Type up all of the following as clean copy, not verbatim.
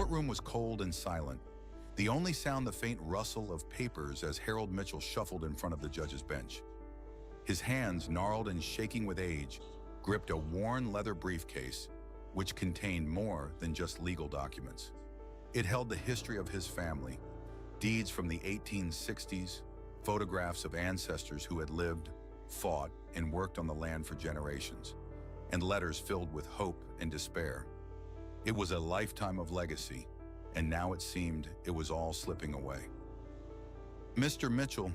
courtroom was cold and silent. The only sound the faint rustle of papers as Harold Mitchell shuffled in front of the judge's bench. His hands, gnarled and shaking with age, gripped a worn leather briefcase, which contained more than just legal documents. It held the history of his family, deeds from the 1860s, photographs of ancestors who had lived, fought, and worked on the land for generations, and letters filled with hope and despair. It was a lifetime of legacy, and now it seemed it was all slipping away. "Mr. Mitchell,"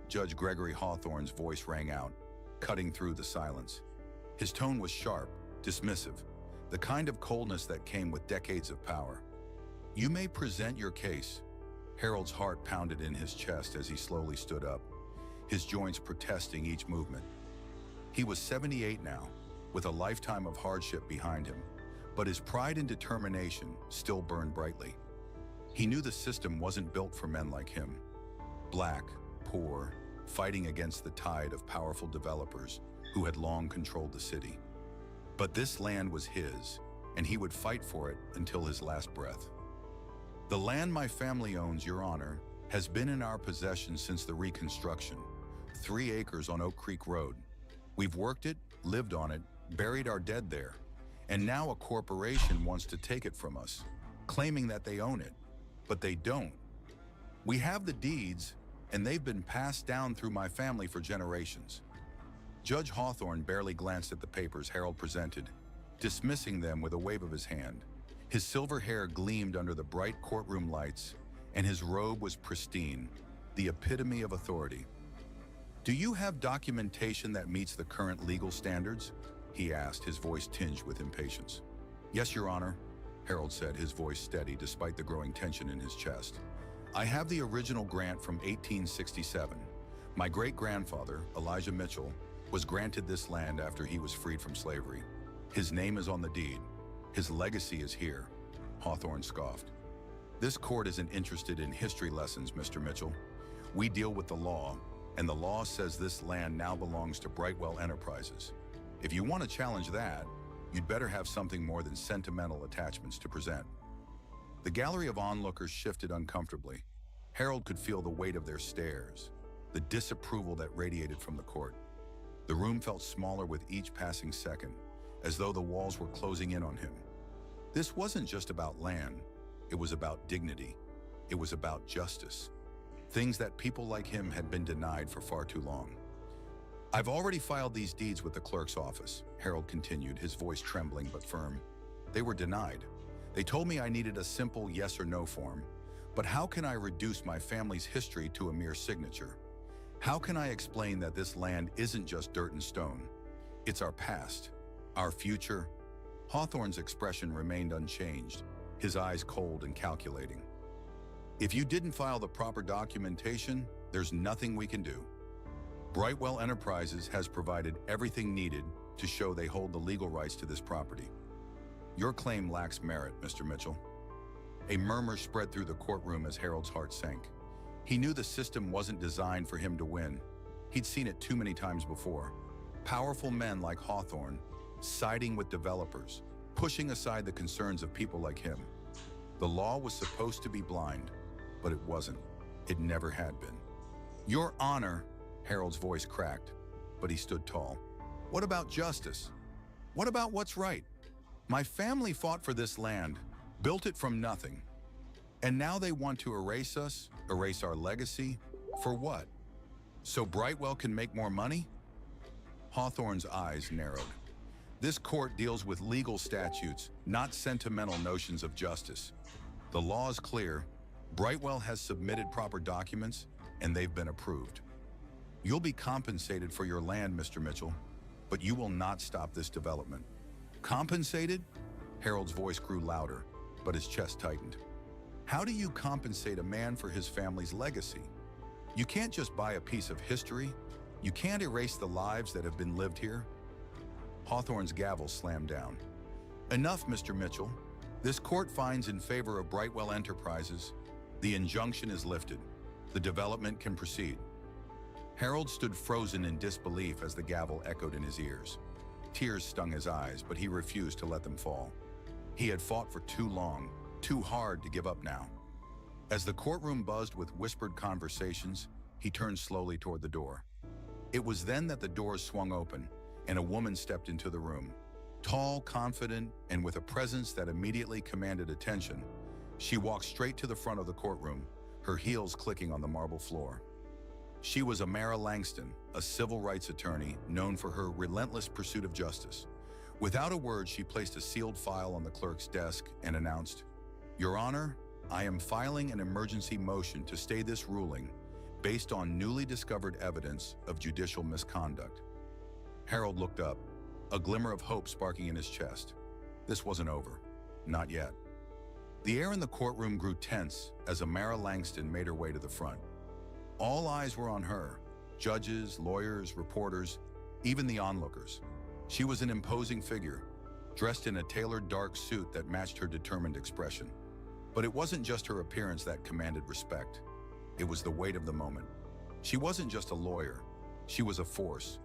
Judge Gregory Hawthorne's voice rang out, cutting through the silence. His tone was sharp, dismissive, the kind of coldness that came with decades of power. "You may present your case." Harold's heart pounded in his chest as he slowly stood up, his joints protesting each movement. He was 78 now, with a lifetime of hardship behind him, but his pride and determination still burned brightly. He knew the system wasn't built for men like him. Black, poor, fighting against the tide of powerful developers who had long controlled the city. But this land was his, and he would fight for it until his last breath. "The land my family owns, Your Honor, has been in our possession since the Reconstruction. 3 acres on Oak Creek Road. We've worked it, lived on it, buried our dead there, and now a corporation wants to take it from us, claiming that they own it. But they don't. We have the deeds, and they've been passed down through my family for generations." Judge Hawthorne barely glanced at the papers Harold presented, dismissing them with a wave of his hand. His silver hair gleamed under the bright courtroom lights, and his robe was pristine, the epitome of authority. "Do you have documentation that meets the current legal standards?" he asked, his voice tinged with impatience. "Yes, Your Honor," Harold said, his voice steady despite the growing tension in his chest. "I have the original grant from 1867. My great-grandfather, Elijah Mitchell, was granted this land after he was freed from slavery. His name is on the deed. His legacy is here," Hawthorne scoffed. "This court isn't interested in history lessons, Mr. Mitchell. We deal with the law, and the law says this land now belongs to Brightwell Enterprises. If you want to challenge that, you'd better have something more than sentimental attachments to present." The gallery of onlookers shifted uncomfortably. Harold could feel the weight of their stares, the disapproval that radiated from the court. The room felt smaller with each passing second, as though the walls were closing in on him. This wasn't just about land, it was about dignity. It was about justice. Things that people like him had been denied for far too long. "I've already filed these deeds with the clerk's office," Harold continued, his voice trembling but firm. "They were denied. They told me I needed a simple yes or no form. But how can I reduce my family's history to a mere signature? How can I explain that this land isn't just dirt and stone? It's our past, our future." Hawthorne's expression remained unchanged, his eyes cold and calculating. "If you didn't file the proper documentation, there's nothing we can do. Brightwell Enterprises has provided everything needed to show they hold the legal rights to this property. Your claim lacks merit, Mr. Mitchell." A murmur spread through the courtroom as Harold's heart sank. He knew the system wasn't designed for him to win. He'd seen it too many times before. Powerful men like Hawthorne, siding with developers, pushing aside the concerns of people like him. The law was supposed to be blind, but it wasn't. It never had been. "Your Honor," Harold's voice cracked, but he stood tall. "What about justice? What about what's right? My family fought for this land, built it from nothing. And now they want to erase us, erase our legacy. For what? So Brightwell can make more money?" Hawthorne's eyes narrowed. "This court deals with legal statutes, not sentimental notions of justice. The law is clear. Brightwell has submitted proper documents, and they've been approved. You'll be compensated for your land, Mr. Mitchell, but you will not stop this development." "Compensated?" Harold's voice grew louder, but his chest tightened. "How do you compensate a man for his family's legacy? You can't just buy a piece of history. You can't erase the lives that have been lived here." Hawthorne's gavel slammed down. "Enough, Mr. Mitchell. This court finds in favor of Brightwell Enterprises. The injunction is lifted. The development can proceed." Harold stood frozen in disbelief as the gavel echoed in his ears. Tears stung his eyes, but he refused to let them fall. He had fought for too long, Too hard to give up now. As the courtroom buzzed with whispered conversations, he turned slowly toward the door. It was then that the doors swung open, and a woman stepped into the room. Tall, confident, and with a presence that immediately commanded attention, she walked straight to the front of the courtroom, her heels clicking on the marble floor. She was Amara Langston, a civil rights attorney known for her relentless pursuit of justice. Without a word, she placed a sealed file on the clerk's desk and announced, "Your Honor, I am filing an emergency motion to stay this ruling based on newly discovered evidence of judicial misconduct." Harold looked up, a glimmer of hope sparking in his chest. This wasn't over. Not yet. The air in the courtroom grew tense as Amara Langston made her way to the front. All eyes were on her, judges, lawyers, reporters, even the onlookers. She was an imposing figure, dressed in a tailored dark suit that matched her determined expression. But it wasn't just her appearance that commanded respect. It was the weight of the moment. She wasn't just a lawyer. She was a force,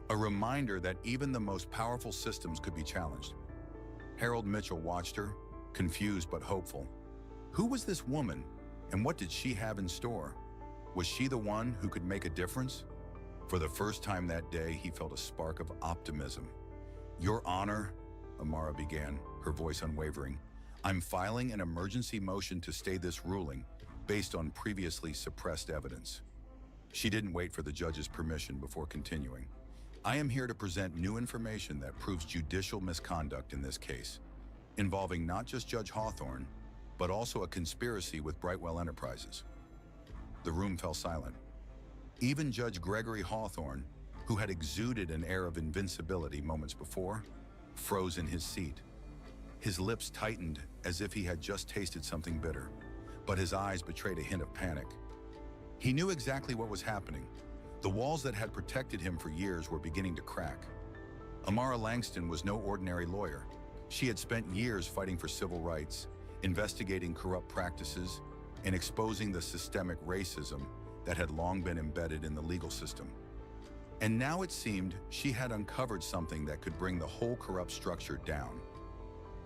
a reminder that even the most powerful systems could be challenged. Harold Mitchell watched her, confused but hopeful. Who was this woman, and what did she have in store? Was she the one who could make a difference? For the first time that day, he felt a spark of optimism. "Your Honor," Amara began, her voice unwavering, "I'm filing an emergency motion to stay this ruling based on previously suppressed evidence." She didn't wait for the judge's permission before continuing. "I am here to present new information that proves judicial misconduct in this case, involving not just Judge Hawthorne, but also a conspiracy with Brightwell Enterprises." The room fell silent. Even Judge Gregory Hawthorne, who had exuded an air of invincibility moments before, froze in his seat. His lips tightened as if he had just tasted something bitter, but his eyes betrayed a hint of panic. He knew exactly what was happening. The walls that had protected him for years were beginning to crack. Amara Langston was no ordinary lawyer. She had spent years fighting for civil rights, investigating corrupt practices, and exposing the systemic racism that had long been embedded in the legal system. And now it seemed she had uncovered something that could bring the whole corrupt structure down.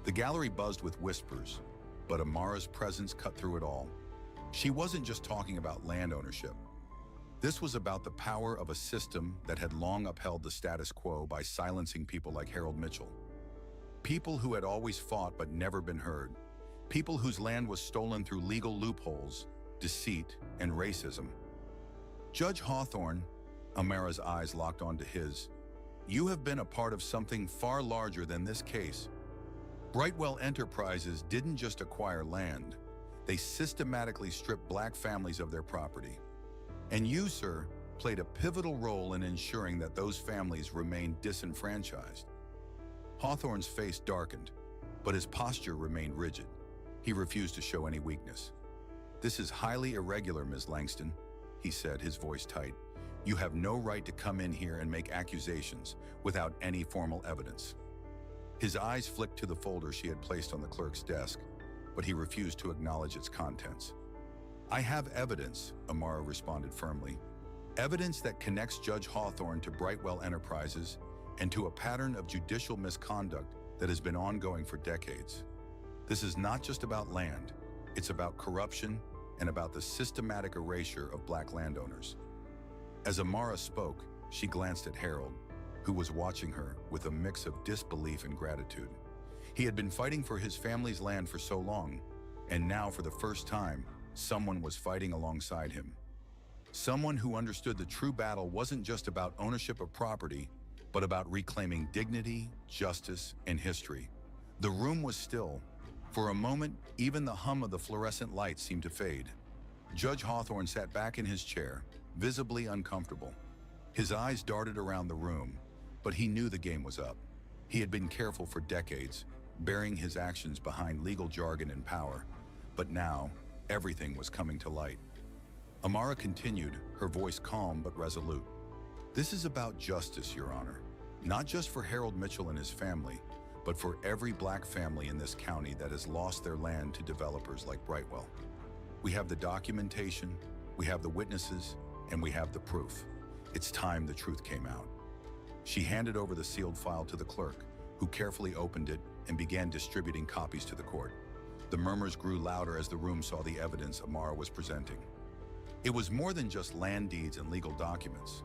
The gallery buzzed with whispers, but Amara's presence cut through it all. She wasn't just talking about land ownership. This was about the power of a system that had long upheld the status quo by silencing people like Harold Mitchell. People who had always fought but never been heard. People whose land was stolen through legal loopholes, deceit, and racism. "Judge Hawthorne," Amara's eyes locked onto his, "you have been a part of something far larger than this case. Brightwell Enterprises didn't just acquire land. They systematically stripped Black families of their property. And you, sir, played a pivotal role in ensuring that those families remained disenfranchised." Hawthorne's face darkened, but his posture remained rigid. He refused to show any weakness. "This is highly irregular, Ms. Langston," he said, his voice tight. "You have no right to come in here and make accusations without any formal evidence." His eyes flicked to the folder she had placed on the clerk's desk, but he refused to acknowledge its contents. "I have evidence," Amara responded firmly. "Evidence that connects Judge Hawthorne to Brightwell Enterprises and to a pattern of judicial misconduct that has been ongoing for decades. This is not just about land. It's about corruption and about the systematic erasure of Black landowners." As Amara spoke, she glanced at Harold, who was watching her with a mix of disbelief and gratitude. He had been fighting for his family's land for so long, and now for the first time, someone was fighting alongside him. Someone who understood the true battle wasn't just about ownership of property, but about reclaiming dignity, justice, and history. The room was still. For a moment, even the hum of the fluorescent lights seemed to fade. Judge Hawthorne sat back in his chair, visibly uncomfortable. His eyes darted around the room, but he knew the game was up. He had been careful for decades, burying his actions behind legal jargon and power, but now, everything was coming to light. Amara continued, her voice calm but resolute. "This is about justice, Your Honor. Not just for Harold Mitchell and his family, but for every Black family in this county that has lost their land to developers like Brightwell. We have the documentation, we have the witnesses, and we have the proof. It's time the truth came out." She handed over the sealed file to the clerk, who carefully opened it and began distributing copies to the court. The murmurs grew louder as the room saw the evidence Amara was presenting. It was more than just land deeds and legal documents.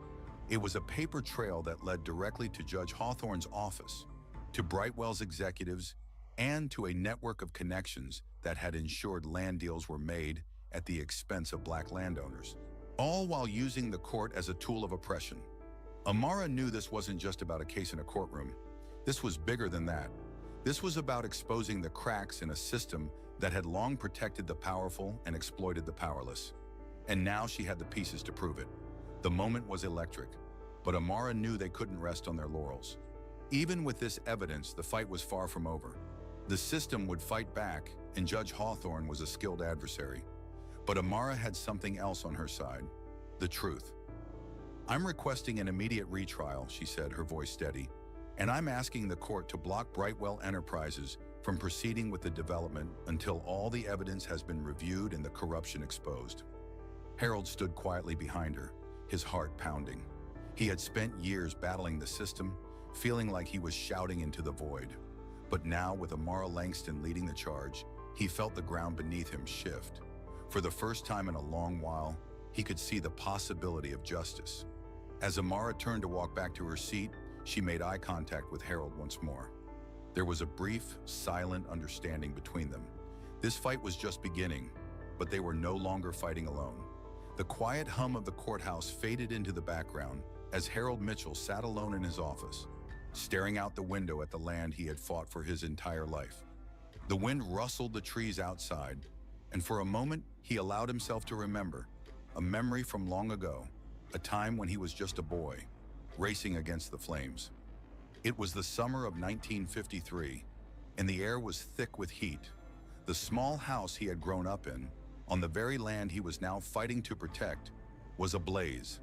It was a paper trail that led directly to Judge Hawthorne's office, to Brightwell's executives, and to a network of connections that had ensured land deals were made at the expense of Black landowners, all while using the court as a tool of oppression. Amara knew this wasn't just about a case in a courtroom. This was bigger than that. This was about exposing the cracks in a system that had long protected the powerful and exploited the powerless. And now she had the pieces to prove it. The moment was electric, but Amara knew they couldn't rest on their laurels. Even with this evidence, the fight was far from over. The system would fight back, and Judge Hawthorne was a skilled adversary. But Amara had something else on her side: the truth. "I'm requesting an immediate retrial," she said, her voice steady, "and I'm asking the court to block Brightwell Enterprises from proceeding with the development until all the evidence has been reviewed and the corruption exposed." Harold stood quietly behind her, his heart pounding. He had spent years battling the system, feeling like he was shouting into the void. But now, with Amara Langston leading the charge, he felt the ground beneath him shift. For the first time in a long while, he could see the possibility of justice. As Amara turned to walk back to her seat, she made eye contact with Harold once more. There was a brief, silent understanding between them. This fight was just beginning, but they were no longer fighting alone. The quiet hum of the courthouse faded into the background as Harold Mitchell sat alone in his office, staring out the window at the land he had fought for his entire life. The wind rustled the trees outside, and for a moment he allowed himself to remember, a memory from long ago, a time when he was just a boy, racing against the flames. It was the summer of 1953, and the air was thick with heat. The small house he had grown up in, on the very land he was now fighting to protect, was ablaze.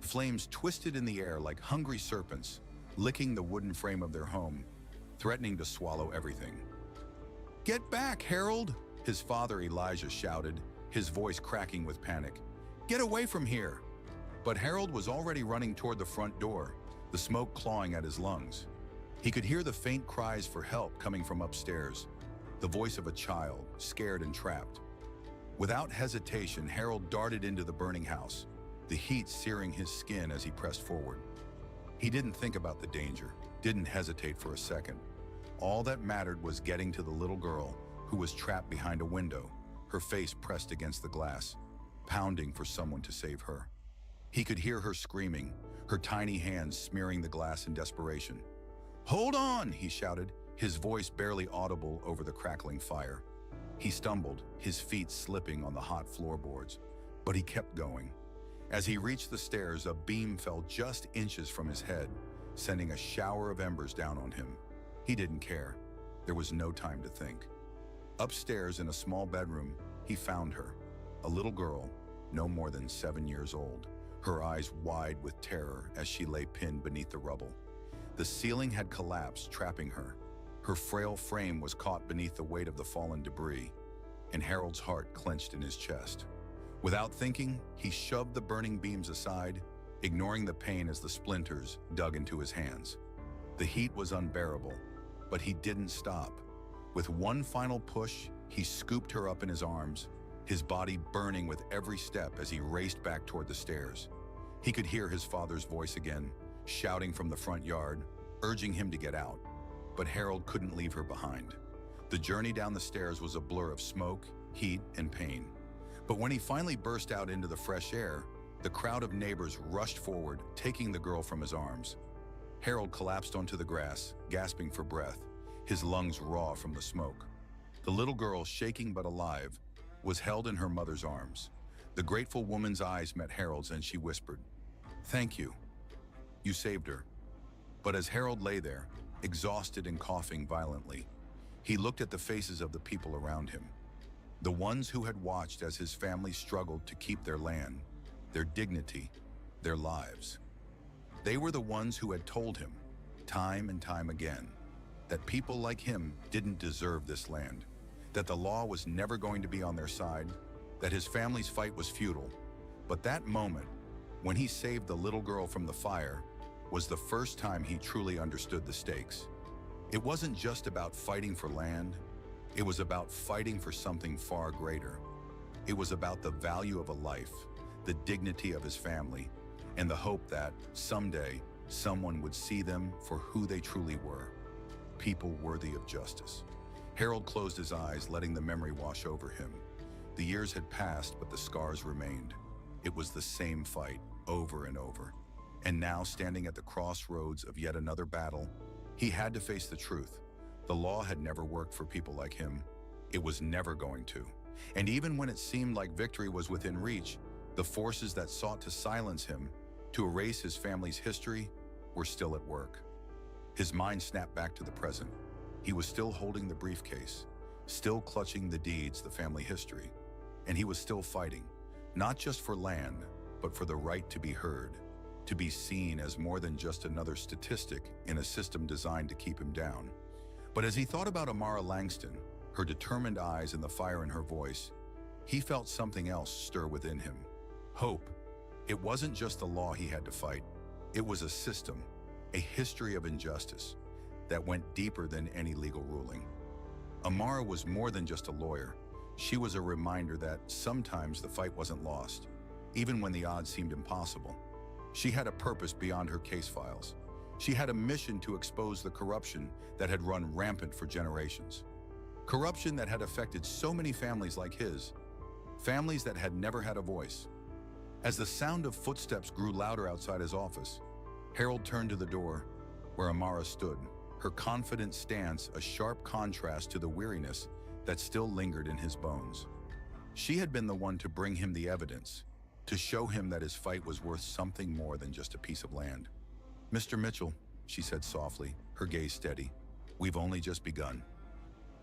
Flames twisted in the air like hungry serpents, licking the wooden frame of their home, threatening to swallow everything. "Get back, Harold!" his father Elijah shouted, his voice cracking with panic. "Get away from here!" But Harold was already running toward the front door, the smoke clawing at his lungs. He could hear the faint cries for help coming from upstairs, the voice of a child, scared and trapped. Without hesitation, Harold darted into the burning house, the heat searing his skin as he pressed forward. He didn't think about the danger, didn't hesitate for a second. All that mattered was getting to the little girl who was trapped behind a window, her face pressed against the glass, pounding for someone to save her. He could hear her screaming, her tiny hands smearing the glass in desperation. "Hold on!" he shouted, his voice barely audible over the crackling fire. He stumbled, his feet slipping on the hot floorboards, but he kept going. As he reached the stairs, a beam fell just inches from his head, sending a shower of embers down on him. He didn't care. There was no time to think. Upstairs in a small bedroom, he found her, a little girl, no more than 7 years old, her eyes wide with terror as she lay pinned beneath the rubble. The ceiling had collapsed, trapping her. Her frail frame was caught beneath the weight of the fallen debris, and Harold's heart clenched in his chest. Without thinking, he shoved the burning beams aside, ignoring the pain as the splinters dug into his hands. The heat was unbearable, but he didn't stop. With one final push, he scooped her up in his arms, his body burning with every step as he raced back toward the stairs. He could hear his father's voice again, shouting from the front yard, urging him to get out. But Harold couldn't leave her behind. The journey down the stairs was a blur of smoke, heat, and pain. But when he finally burst out into the fresh air, the crowd of neighbors rushed forward, taking the girl from his arms. Harold collapsed onto the grass, gasping for breath, his lungs raw from the smoke. The little girl, shaking but alive, was held in her mother's arms. The grateful woman's eyes met Harold's and she whispered, "Thank you. You saved her." But as Harold lay there, exhausted and coughing violently, he looked at the faces of the people around him, the ones who had watched as his family struggled to keep their land, their dignity, their lives. They were the ones who had told him, time and time again, that people like him didn't deserve this land, that the law was never going to be on their side, that his family's fight was futile. But that moment, when he saved the little girl from the fire, was the first time he truly understood the stakes. It wasn't just about fighting for land. It was about fighting for something far greater. It was about the value of a life, the dignity of his family, and the hope that, someday, someone would see them for who they truly were, people worthy of justice. Harold closed his eyes, letting the memory wash over him. The years had passed, but the scars remained. It was the same fight, over and over. And now, standing at the crossroads of yet another battle, he had to face the truth. The law had never worked for people like him. It was never going to. And even when it seemed like victory was within reach, the forces that sought to silence him, to erase his family's history, were still at work. His mind snapped back to the present. He was still holding the briefcase, still clutching the deeds, the family history. And he was still fighting, not just for land, but for the right to be heard, to be seen as more than just another statistic in a system designed to keep him down. But as he thought about Amara Langston, her determined eyes and the fire in her voice, he felt something else stir within him. Hope. It wasn't just the law he had to fight. It was a system, a history of injustice that went deeper than any legal ruling. Amara was more than just a lawyer. She was a reminder that sometimes the fight wasn't lost, even when the odds seemed impossible. She had a purpose beyond her case files. She had a mission to expose the corruption that had run rampant for generations. Corruption that had affected so many families like his, families that had never had a voice. As the sound of footsteps grew louder outside his office, Harold turned to the door where Amara stood, her confident stance a sharp contrast to the weariness that still lingered in his bones. She had been the one to bring him the evidence, to show him that his fight was worth something more than just a piece of land. "Mr. Mitchell," she said softly, her gaze steady, "we've only just begun."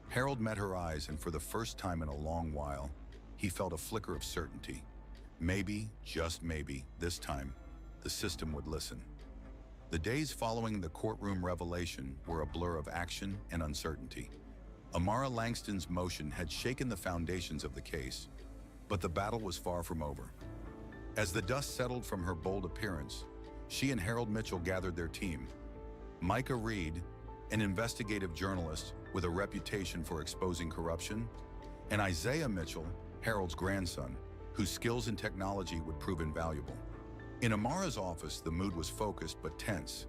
Harold met her eyes, and for the first time in a long while, he felt a flicker of certainty. Maybe, just maybe, this time, the system would listen. The days following the courtroom revelation were a blur of action and uncertainty. Amara Langston's motion had shaken the foundations of the case, but the battle was far from over. As the dust settled from her bold appearance, she and Harold Mitchell gathered their team. Micah Reed, an investigative journalist with a reputation for exposing corruption, and Isaiah Mitchell, Harold's grandson, whose skills in technology would prove invaluable. In Amara's office, the mood was focused but tense.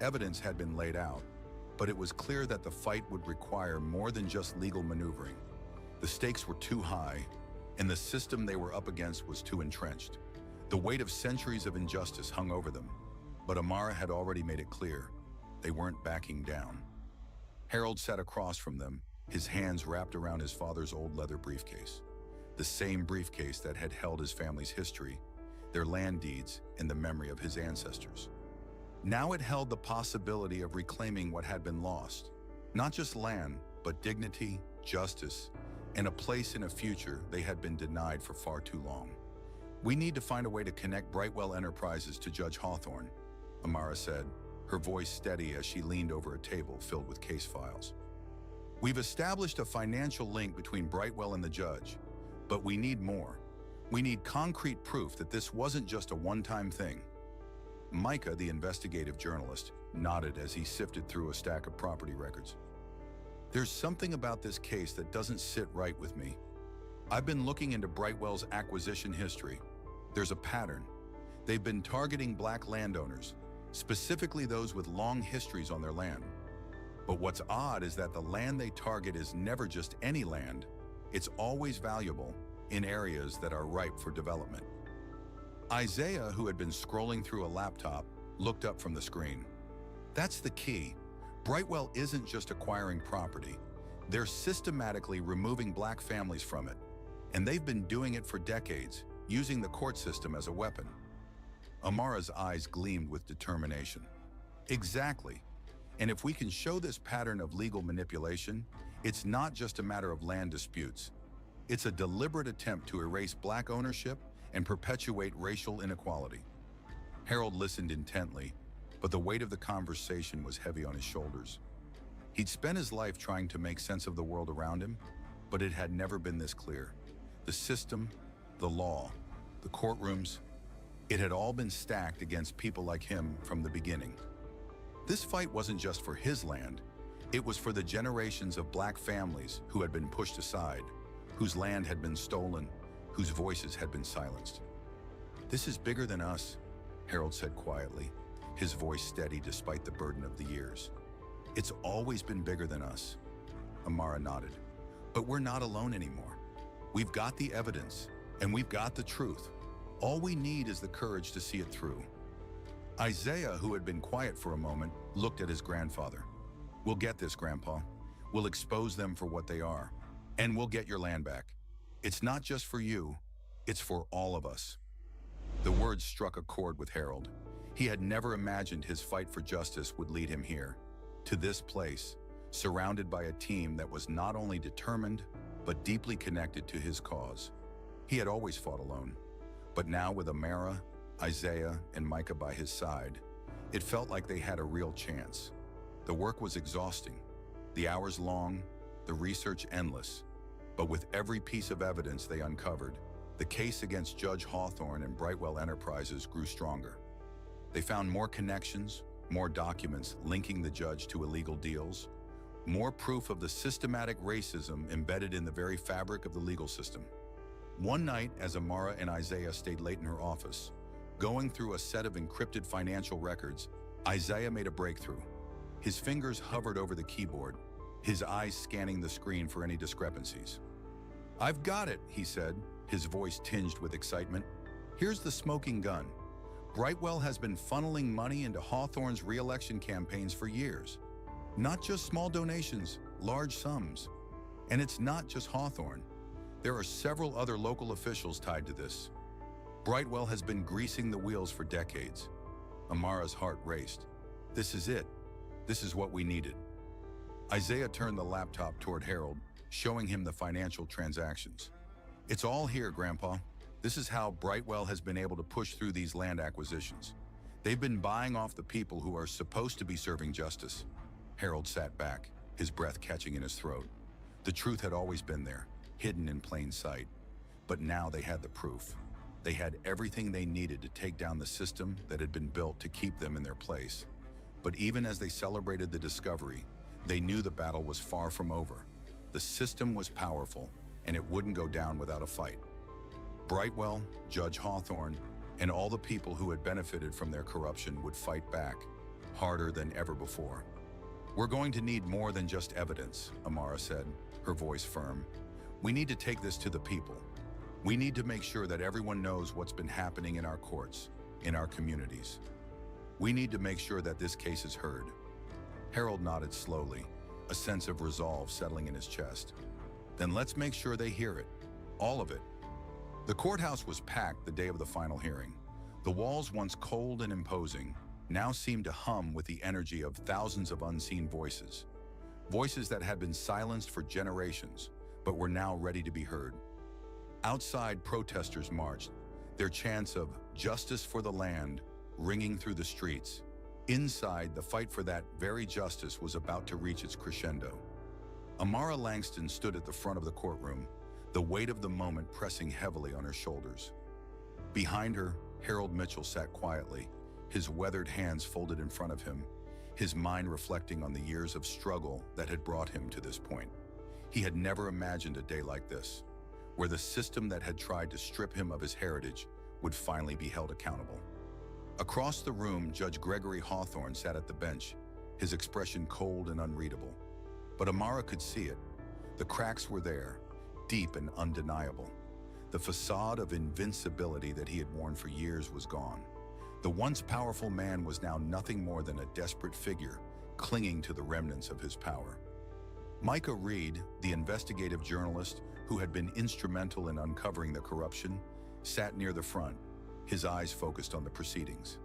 Evidence had been laid out, but it was clear that the fight would require more than just legal maneuvering. The stakes were too high, and the system they were up against was too entrenched. The weight of centuries of injustice hung over them, but Amara had already made it clear they weren't backing down. Harold sat across from them, his hands wrapped around his father's old leather briefcase, the same briefcase that had held his family's history, their land deeds, and the memory of his ancestors. Now it held the possibility of reclaiming what had been lost, not just land, but dignity, justice, and a place in a future they had been denied for far too long. "We need to find a way to connect Brightwell Enterprises to Judge Hawthorne," Amara said, her voice steady as she leaned over a table filled with case files. "We've established a financial link between Brightwell and the judge, but we need more. We need concrete proof that this wasn't just a one-time thing." Micah, the investigative journalist, nodded as he sifted through a stack of property records. "There's something about this case that doesn't sit right with me. I've been looking into Brightwell's acquisition history. There's a pattern. They've been targeting black landowners, specifically those with long histories on their land. But what's odd is that the land they target is never just any land. It's always valuable in areas that are ripe for development." Isaiah, who had been scrolling through a laptop, looked up from the screen. "That's the key. Brightwell isn't just acquiring property. They're systematically removing black families from it. And they've been doing it for decades, using the court system as a weapon." Amara's eyes gleamed with determination. "Exactly. And if we can show this pattern of legal manipulation, it's not just a matter of land disputes. It's a deliberate attempt to erase black ownership and perpetuate racial inequality." Harold listened intently, but the weight of the conversation was heavy on his shoulders. He'd spent his life trying to make sense of the world around him, but it had never been this clear. The system, the law, the courtrooms, it had all been stacked against people like him from the beginning. This fight wasn't just for his land, It was for the generations of black families who had been pushed aside, whose land had been stolen, whose voices had been silenced. "This is bigger than us," Harold said quietly, his voice steady despite the burden of the years. "It's always been bigger than us." Amara nodded. "But we're not alone anymore. We've got the evidence, and we've got the truth. All we need is the courage to see it through." Isaiah, who had been quiet for a moment, looked at his grandfather. "We'll get this, Grandpa. We'll expose them for what they are, and we'll get your land back. It's not just for you, it's for all of us." The words struck a chord with Harold. He had never imagined his fight for justice would lead him here, to this place, surrounded by a team that was not only determined, but deeply connected to his cause. He had always fought alone, but now with Amara, Isaiah, and Micah by his side, it felt like they had a real chance. The work was exhausting, the hours long, the research endless, but with every piece of evidence they uncovered, the case against Judge Hawthorne and Brightwell Enterprises grew stronger. They found more connections, more documents linking the judge to illegal deals, more proof of the systematic racism embedded in the very fabric of the legal system. One night, as Amara and Isaiah stayed late in her office, going through a set of encrypted financial records, Isaiah made a breakthrough. His fingers hovered over the keyboard, his eyes scanning the screen for any discrepancies. "I've got it," he said, his voice tinged with excitement. "Here's the smoking gun. Brightwell has been funneling money into Hawthorne's re-election campaigns for years. Not just small donations, large sums. And it's not just Hawthorne. There are several other local officials tied to this. Brightwell has been greasing the wheels for decades." Amara's heart raced. "This is it. This is what we needed." Isaiah turned the laptop toward Harold, showing him the financial transactions. "It's all here, Grandpa. This is how Brightwell has been able to push through these land acquisitions. They've been buying off the people who are supposed to be serving justice." Harold sat back, his breath catching in his throat. The truth had always been there, hidden in plain sight. But now they had the proof. They had everything they needed to take down the system that had been built to keep them in their place. But even as they celebrated the discovery, they knew the battle was far from over. The system was powerful, and it wouldn't go down without a fight. Brightwell, Judge Hawthorne, and all the people who had benefited from their corruption would fight back, harder than ever before. "We're going to need more than just evidence," Amara said, her voice firm. "We need to take this to the people. We need to make sure that everyone knows what's been happening in our courts, in our communities. We need to make sure that this case is heard." Harold nodded slowly, a sense of resolve settling in his chest. "Then let's make sure they hear it. All of it." The courthouse was packed the day of the final hearing. The walls, once cold and imposing, now seemed to hum with the energy of thousands of unseen voices. Voices that had been silenced for generations, but were now ready to be heard. Outside, protesters marched, their chants of "justice for the land" ringing through the streets. Inside, the fight for that very justice was about to reach its crescendo. Amara Langston stood at the front of the courtroom, the weight of the moment pressing heavily on her shoulders. Behind her, Harold Mitchell sat quietly, his weathered hands folded in front of him, his mind reflecting on the years of struggle that had brought him to this point. He had never imagined a day like this, where the system that had tried to strip him of his heritage would finally be held accountable. Across the room, Judge Gregory Hawthorne sat at the bench, his expression cold and unreadable. But Amara could see it. The cracks were there, deep and undeniable. The facade of invincibility that he had worn for years was gone. The once powerful man was now nothing more than a desperate figure, clinging to the remnants of his power. Micah Reed, the investigative journalist who had been instrumental in uncovering the corruption, sat near the front, his eyes focused on the proceedings.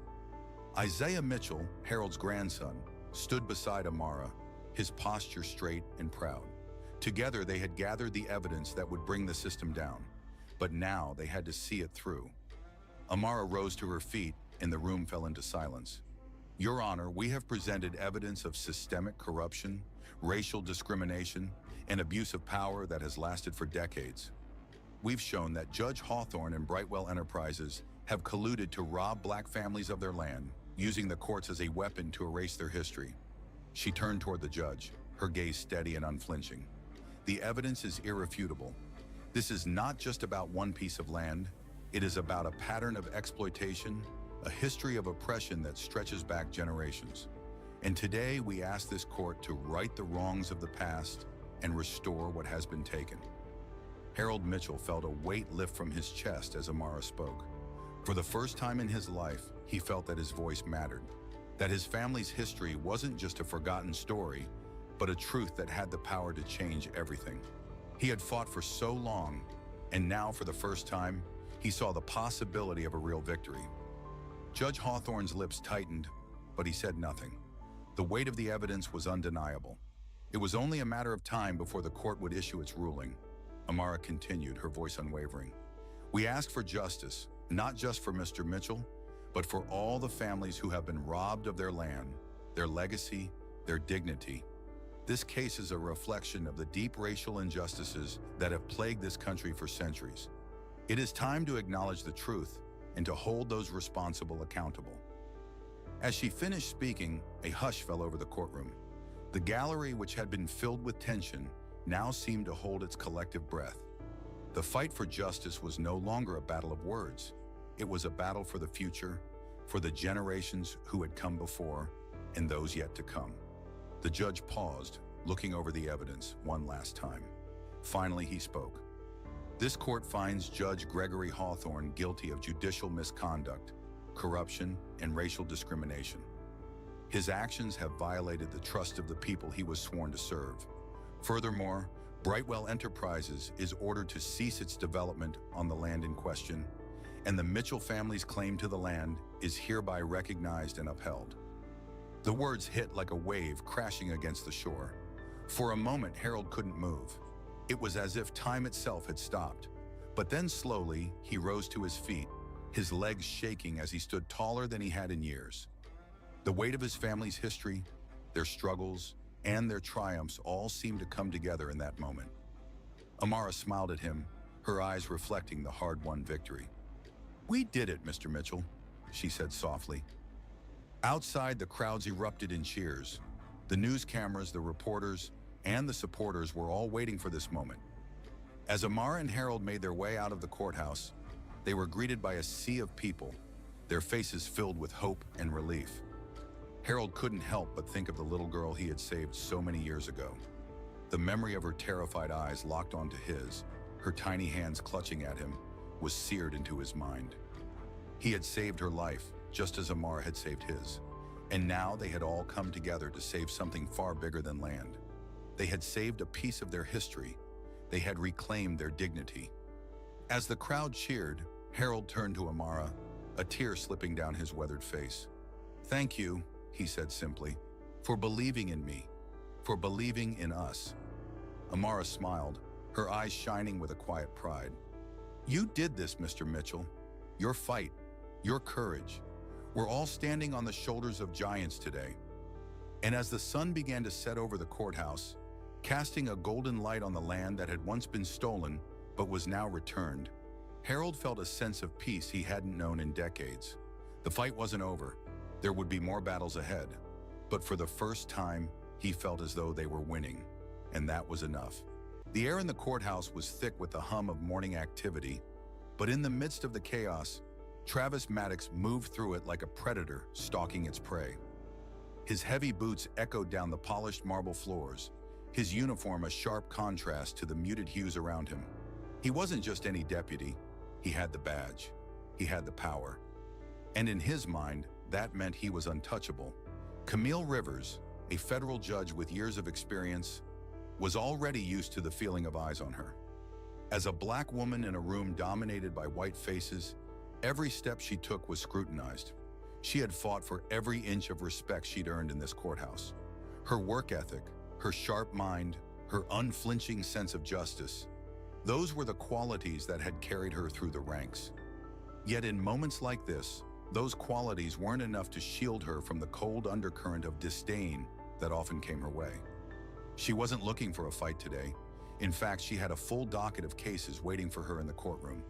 Isaiah Mitchell, Harold's grandson, stood beside Amara, his posture straight and proud. Together they had gathered the evidence that would bring the system down, but now they had to see it through. Amara rose to her feet and the room fell into silence. "Your Honor, we have presented evidence of systemic corruption, racial discrimination, and abuse of power that has lasted for decades. We've shown that Judge Hawthorne and Brightwell Enterprises have colluded to rob black families of their land, using the courts as a weapon to erase their history." She turned toward the judge, her gaze steady and unflinching. The evidence is irrefutable. This is not just about one piece of land. It is about a pattern of exploitation, a history of oppression that stretches back generations. And today we ask this court to right the wrongs of the past and restore what has been taken. Harold Mitchell felt a weight lift from his chest as Amara spoke. For the first time in his life, he felt that his voice mattered, that his family's history wasn't just a forgotten story, but a truth that had the power to change everything. He had fought for so long, and now for the first time, he saw the possibility of a real victory. Judge Hawthorne's lips tightened, but he said nothing. The weight of the evidence was undeniable. It was only a matter of time before the court would issue its ruling. Amara continued, her voice unwavering. We ask for justice, not just for Mr. Mitchell, but for all the families who have been robbed of their land, their legacy, their dignity. This case is a reflection of the deep racial injustices that have plagued this country for centuries. It is time to acknowledge the truth and to hold those responsible accountable. As she finished speaking, a hush fell over the courtroom. The gallery, which had been filled with tension, now seemed to hold its collective breath. The fight for justice was no longer a battle of words. It was a battle for the future, for the generations who had come before and those yet to come. The judge paused, looking over the evidence one last time. Finally, he spoke. This court finds Judge Gregory Hawthorne guilty of judicial misconduct, corruption, and racial discrimination. His actions have violated the trust of the people he was sworn to serve. Furthermore, Brightwell Enterprises is ordered to cease its development on the land in question, and the Mitchell family's claim to the land is hereby recognized and upheld. The words hit like a wave crashing against the shore. For a moment, Harold couldn't move. It was as if time itself had stopped. But then slowly, he rose to his feet, his legs shaking as he stood taller than he had in years. The weight of his family's history, their struggles, and their triumphs all seemed to come together in that moment. Amara smiled at him, her eyes reflecting the hard-won victory. We did it, Mr. Mitchell, she said softly. Outside, the crowds erupted in cheers. The news cameras, the reporters, and the supporters were all waiting for this moment. As Amara and Harold made their way out of the courthouse, they were greeted by a sea of people, their faces filled with hope and relief. Harold couldn't help but think of the little girl he had saved so many years ago. The memory of her terrified eyes locked onto his, her tiny hands clutching at him, was seared into his mind. He had saved her life, just as Amara had saved his. And now they had all come together to save something far bigger than land. They had saved a piece of their history. They had reclaimed their dignity. As the crowd cheered, Harold turned to Amara, a tear slipping down his weathered face. Thank you, he said simply, for believing in me, for believing in us. Amara smiled, her eyes shining with a quiet pride. You did this, Mr. Mitchell. Your fight, your courage. We're all standing on the shoulders of giants today. And as the sun began to set over the courthouse, casting a golden light on the land that had once been stolen but was now returned, Harold felt a sense of peace he hadn't known in decades. The fight wasn't over. There would be more battles ahead. But for the first time, he felt as though they were winning, and that was enough. The air in the courthouse was thick with the hum of morning activity, but in the midst of the chaos, Travis Maddox moved through it like a predator stalking its prey. His heavy boots echoed down the polished marble floors, his uniform a sharp contrast to the muted hues around him. He wasn't just any deputy. He had the badge. He had the power. And in his mind, that meant he was untouchable. Camille Rivers, a federal judge with years of experience, was already used to the feeling of eyes on her. As a black woman in a room dominated by white faces, every step she took was scrutinized. She had fought for every inch of respect she'd earned in this courthouse. Her work ethic, her sharp mind, her unflinching sense of justice, those were the qualities that had carried her through the ranks. Yet in moments like this, those qualities weren't enough to shield her from the cold undercurrent of disdain that often came her way. She wasn't looking for a fight today. In fact, she had a full docket of cases waiting for her in the courtroom.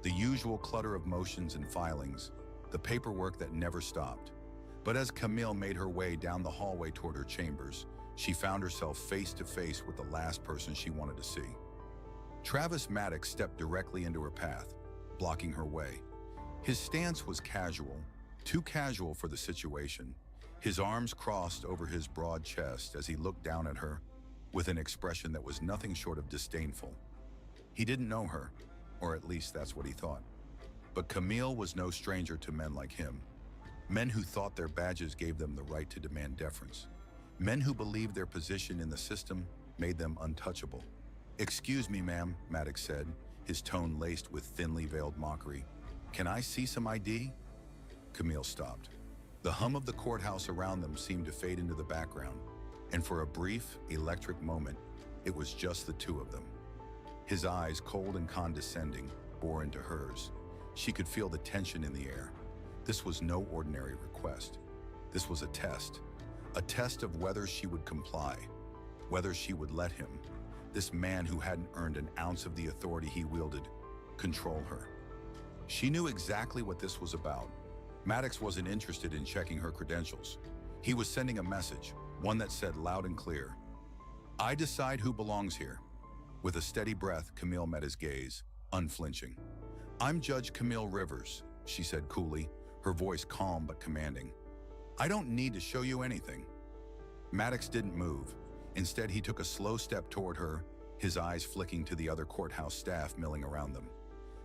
The usual clutter of motions and filings, the paperwork that never stopped. But as Camille made her way down the hallway toward her chambers, she found herself face to face with the last person she wanted to see. Travis Maddox stepped directly into her path, blocking her way. His stance was casual, too casual for the situation. His arms crossed over his broad chest as he looked down at her with an expression that was nothing short of disdainful. He didn't know her, or at least that's what he thought. But Camille was no stranger to men like him. Men who thought their badges gave them the right to demand deference. Men who believed their position in the system made them untouchable. "Excuse me, ma'am," Maddox said, his tone laced with thinly veiled mockery. "Can I see some ID?" Camille stopped. The hum of the courthouse around them seemed to fade into the background, and for a brief, electric moment, it was just the two of them. His eyes, cold and condescending, bore into hers. She could feel the tension in the air. This was no ordinary request. This was a test of whether she would comply, whether she would let him, this man who hadn't earned an ounce of the authority he wielded, control her. She knew exactly what this was about. Maddox wasn't interested in checking her credentials. He was sending a message, one that said loud and clear, "I decide who belongs here." With a steady breath, Camille met his gaze, unflinching. "I'm Judge Camille Rivers," she said coolly, her voice calm but commanding. "I don't need to show you anything." Maddox didn't move. Instead, he took a slow step toward her, his eyes flicking to the other courthouse staff milling around them.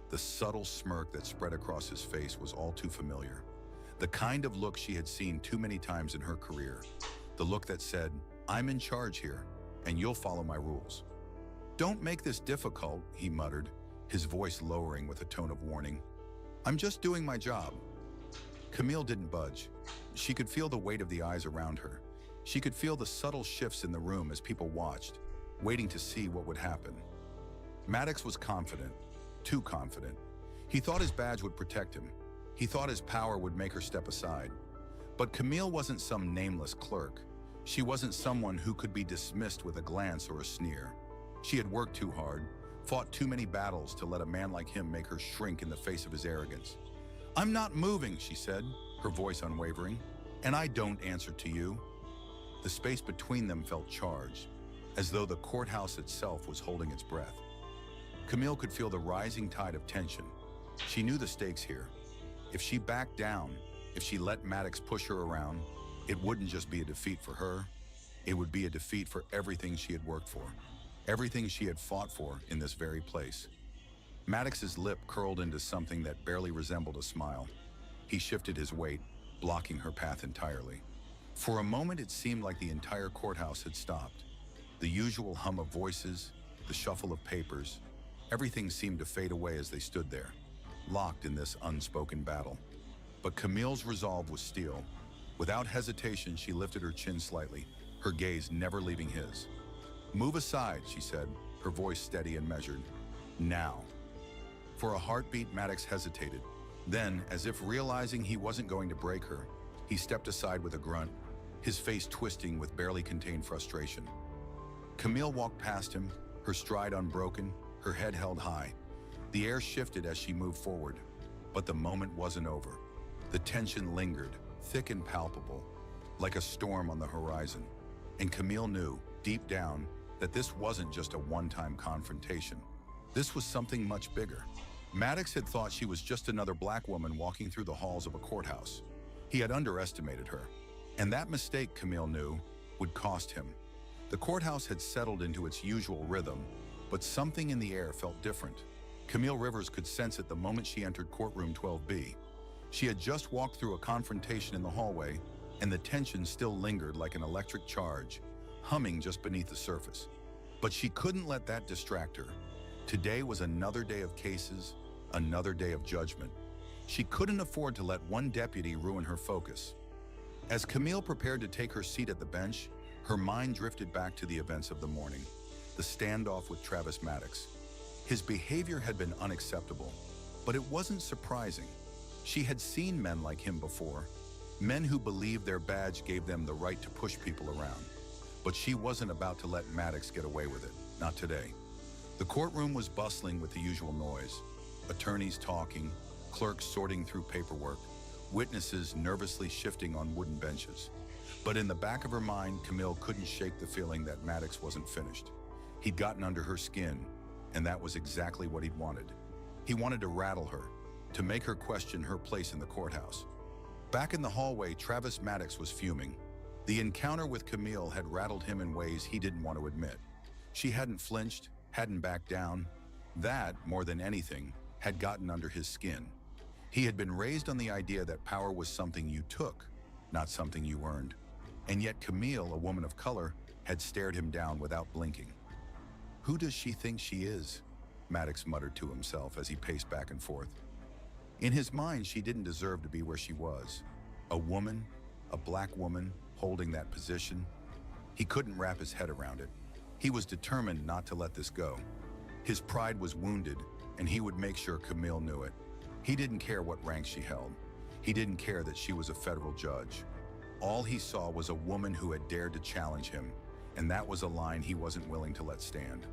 The subtle smirk that spread across his face was all too familiar. The kind of look she had seen too many times in her career. The look that said, "I'm in charge here, and you'll follow my rules." "Don't make this difficult," he muttered, his voice lowering with a tone of warning. "I'm just doing my job." Camille didn't budge. She could feel the weight of the eyes around her. She could feel the subtle shifts in the room as people watched, waiting to see what would happen. Maddox was confident, too confident. He thought his badge would protect him. He thought his power would make her step aside. But Camille wasn't some nameless clerk. She wasn't someone who could be dismissed with a glance or a sneer. She had worked too hard, fought too many battles to let a man like him make her shrink in the face of his arrogance. "I'm not moving," she said, her voice unwavering, "and I don't answer to you." The space between them felt charged, as though the courthouse itself was holding its breath. Camille could feel the rising tide of tension. She knew the stakes here. If she backed down, if she let Maddox push her around, it wouldn't just be a defeat for her, it would be a defeat for everything she had worked for, everything she had fought for in this very place. Maddox's lip curled into something that barely resembled a smile. He shifted his weight, blocking her path entirely. For a moment, it seemed like the entire courthouse had stopped. The usual hum of voices, the shuffle of papers, everything seemed to fade away as they stood there, locked in this unspoken battle. But Camille's resolve was steel. Without hesitation, she lifted her chin slightly, her gaze never leaving his. "Move aside," she said, her voice steady and measured. "Now." For a heartbeat, Maddox hesitated. Then, as if realizing he wasn't going to break her, he stepped aside with a grunt, his face twisting with barely contained frustration. Camille walked past him, her stride unbroken, her head held high. The air shifted as she moved forward, but the moment wasn't over. The tension lingered, thick and palpable, like a storm on the horizon. And Camille knew, deep down, that this wasn't just a one-time confrontation. This was something much bigger. Maddox had thought she was just another black woman walking through the halls of a courthouse. He had underestimated her. And that mistake, Camille knew, would cost him. The courthouse had settled into its usual rhythm, but something in the air felt different. Camille Rivers could sense it the moment she entered courtroom 12B. She had just walked through a confrontation in the hallway, and the tension still lingered like an electric charge, humming just beneath the surface. But she couldn't let that distract her. Today was another day of cases, another day of judgment. She couldn't afford to let one deputy ruin her focus. As Camille prepared to take her seat at the bench, her mind drifted back to the events of the morning, the standoff with Travis Maddox. His behavior had been unacceptable, but it wasn't surprising. She had seen men like him before, men who believed their badge gave them the right to push people around. But she wasn't about to let Maddox get away with it, not today. The courtroom was bustling with the usual noise, attorneys talking, clerks sorting through paperwork, witnesses nervously shifting on wooden benches. But in the back of her mind, Camille couldn't shake the feeling that Maddox wasn't finished. He'd gotten under her skin, and that was exactly what he'd wanted. He wanted to rattle her, to make her question her place in the courthouse. Back in the hallway, Travis Maddox was fuming. The encounter with Camille had rattled him in ways he didn't want to admit. She hadn't flinched, hadn't backed down. That, more than anything, had gotten under his skin. He had been raised on the idea that power was something you took, not something you earned. And yet Camille, a woman of color, had stared him down without blinking. "Who does she think she is?" Maddox muttered to himself as he paced back and forth. In his mind, she didn't deserve to be where she was. A woman, a black woman, holding that position. He couldn't wrap his head around it. He was determined not to let this go. His pride was wounded, and he would make sure Camille knew it. He didn't care what rank she held. He didn't care that she was a federal judge. All he saw was a woman who had dared to challenge him, and that was a line he wasn't willing to let stand.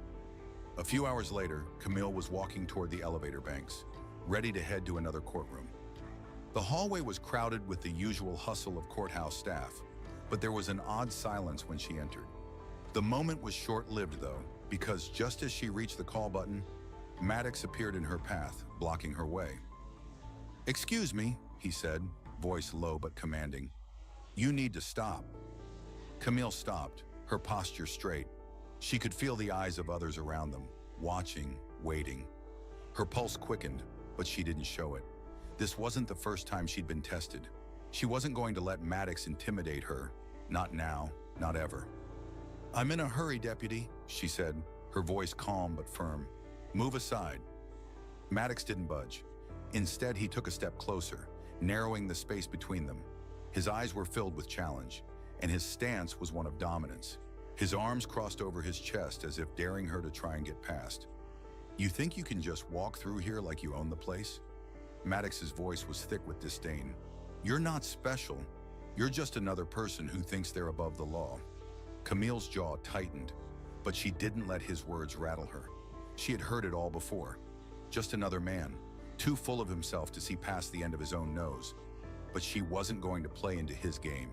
A few hours later, Camille was walking toward the elevator banks, ready to head to another courtroom. The hallway was crowded with the usual hustle of courthouse staff, but there was an odd silence when she entered. The moment was short-lived, though, because just as she reached the call button, Maddox appeared in her path, blocking her way. "Excuse me," he said, voice low but commanding. "You need to stop." Camille stopped, her posture straight. She could feel the eyes of others around them, watching, waiting. Her pulse quickened, but she didn't show it. This wasn't the first time she'd been tested. She wasn't going to let Maddox intimidate her. Not now, not ever. "I'm in a hurry, Deputy," she said, her voice calm but firm. "Move aside." Maddox didn't budge. Instead, he took a step closer, narrowing the space between them. His eyes were filled with challenge, and his stance was one of dominance. His arms crossed over his chest as if daring her to try and get past. "You think you can just walk through here like you own the place?" Maddox's voice was thick with disdain. "You're not special. You're just another person who thinks they're above the law." Camille's jaw tightened, but she didn't let his words rattle her. She had heard it all before. Just another man, too full of himself to see past the end of his own nose. But she wasn't going to play into his game.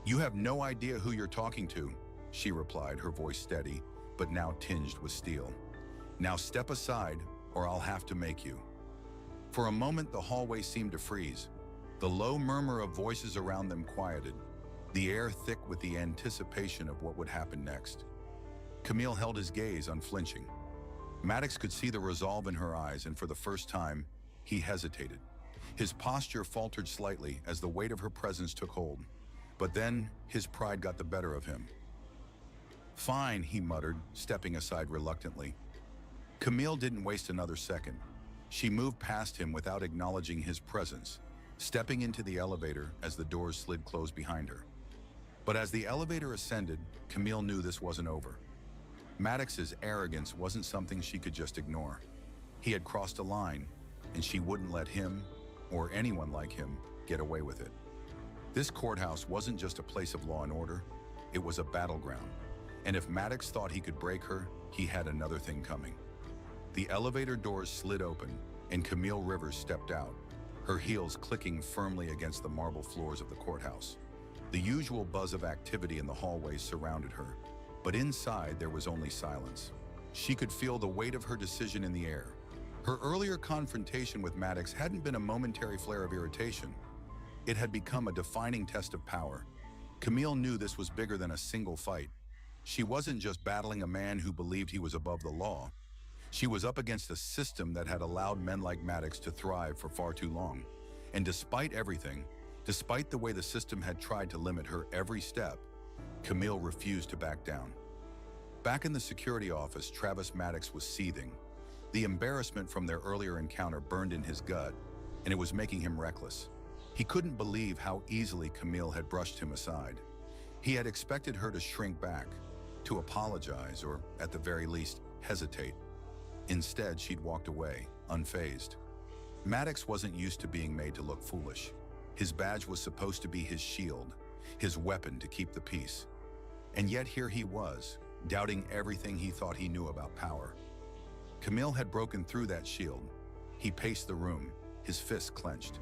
"You have no idea who you're talking to," she replied, her voice steady, but now tinged with steel. "Now step aside, or I'll have to make you." For a moment, the hallway seemed to freeze. The low murmur of voices around them quieted, the air thick with the anticipation of what would happen next. Camille held his gaze, unflinching. Maddox could see the resolve in her eyes, and for the first time, he hesitated. His posture faltered slightly as the weight of her presence took hold. But then, his pride got the better of him. "Fine," he muttered, stepping aside reluctantly. Camille didn't waste another second. She moved past him without acknowledging his presence, stepping into the elevator as the doors slid closed behind her. But as the elevator ascended, Camille knew this wasn't over. Maddox's arrogance wasn't something she could just ignore. He had crossed a line, and she wouldn't let him, or anyone like him, get away with it. This courthouse wasn't just a place of law and order, it was a battleground. And if Maddox thought he could break her, he had another thing coming. The elevator doors slid open, and Camille Rivers stepped out, her heels clicking firmly against the marble floors of the courthouse. The usual buzz of activity in the hallways surrounded her, but inside there was only silence. She could feel the weight of her decision in the air. Her earlier confrontation with Maddox hadn't been a momentary flare of irritation. It had become a defining test of power. Camille knew this was bigger than a single fight. She wasn't just battling a man who believed he was above the law. She was up against a system that had allowed men like Maddox to thrive for far too long. And despite everything, despite the way the system had tried to limit her every step, Camille refused to back down. Back in the security office, Travis Maddox was seething. The embarrassment from their earlier encounter burned in his gut, and it was making him reckless. He couldn't believe how easily Camille had brushed him aside. He had expected her to shrink back, to apologize, or at the very least, hesitate. Instead, she'd walked away, unfazed. Maddox wasn't used to being made to look foolish. His badge was supposed to be his shield, his weapon to keep the peace. And yet here he was, doubting everything he thought he knew about power. Camille had broken through that shield. He paced the room, his fists clenched.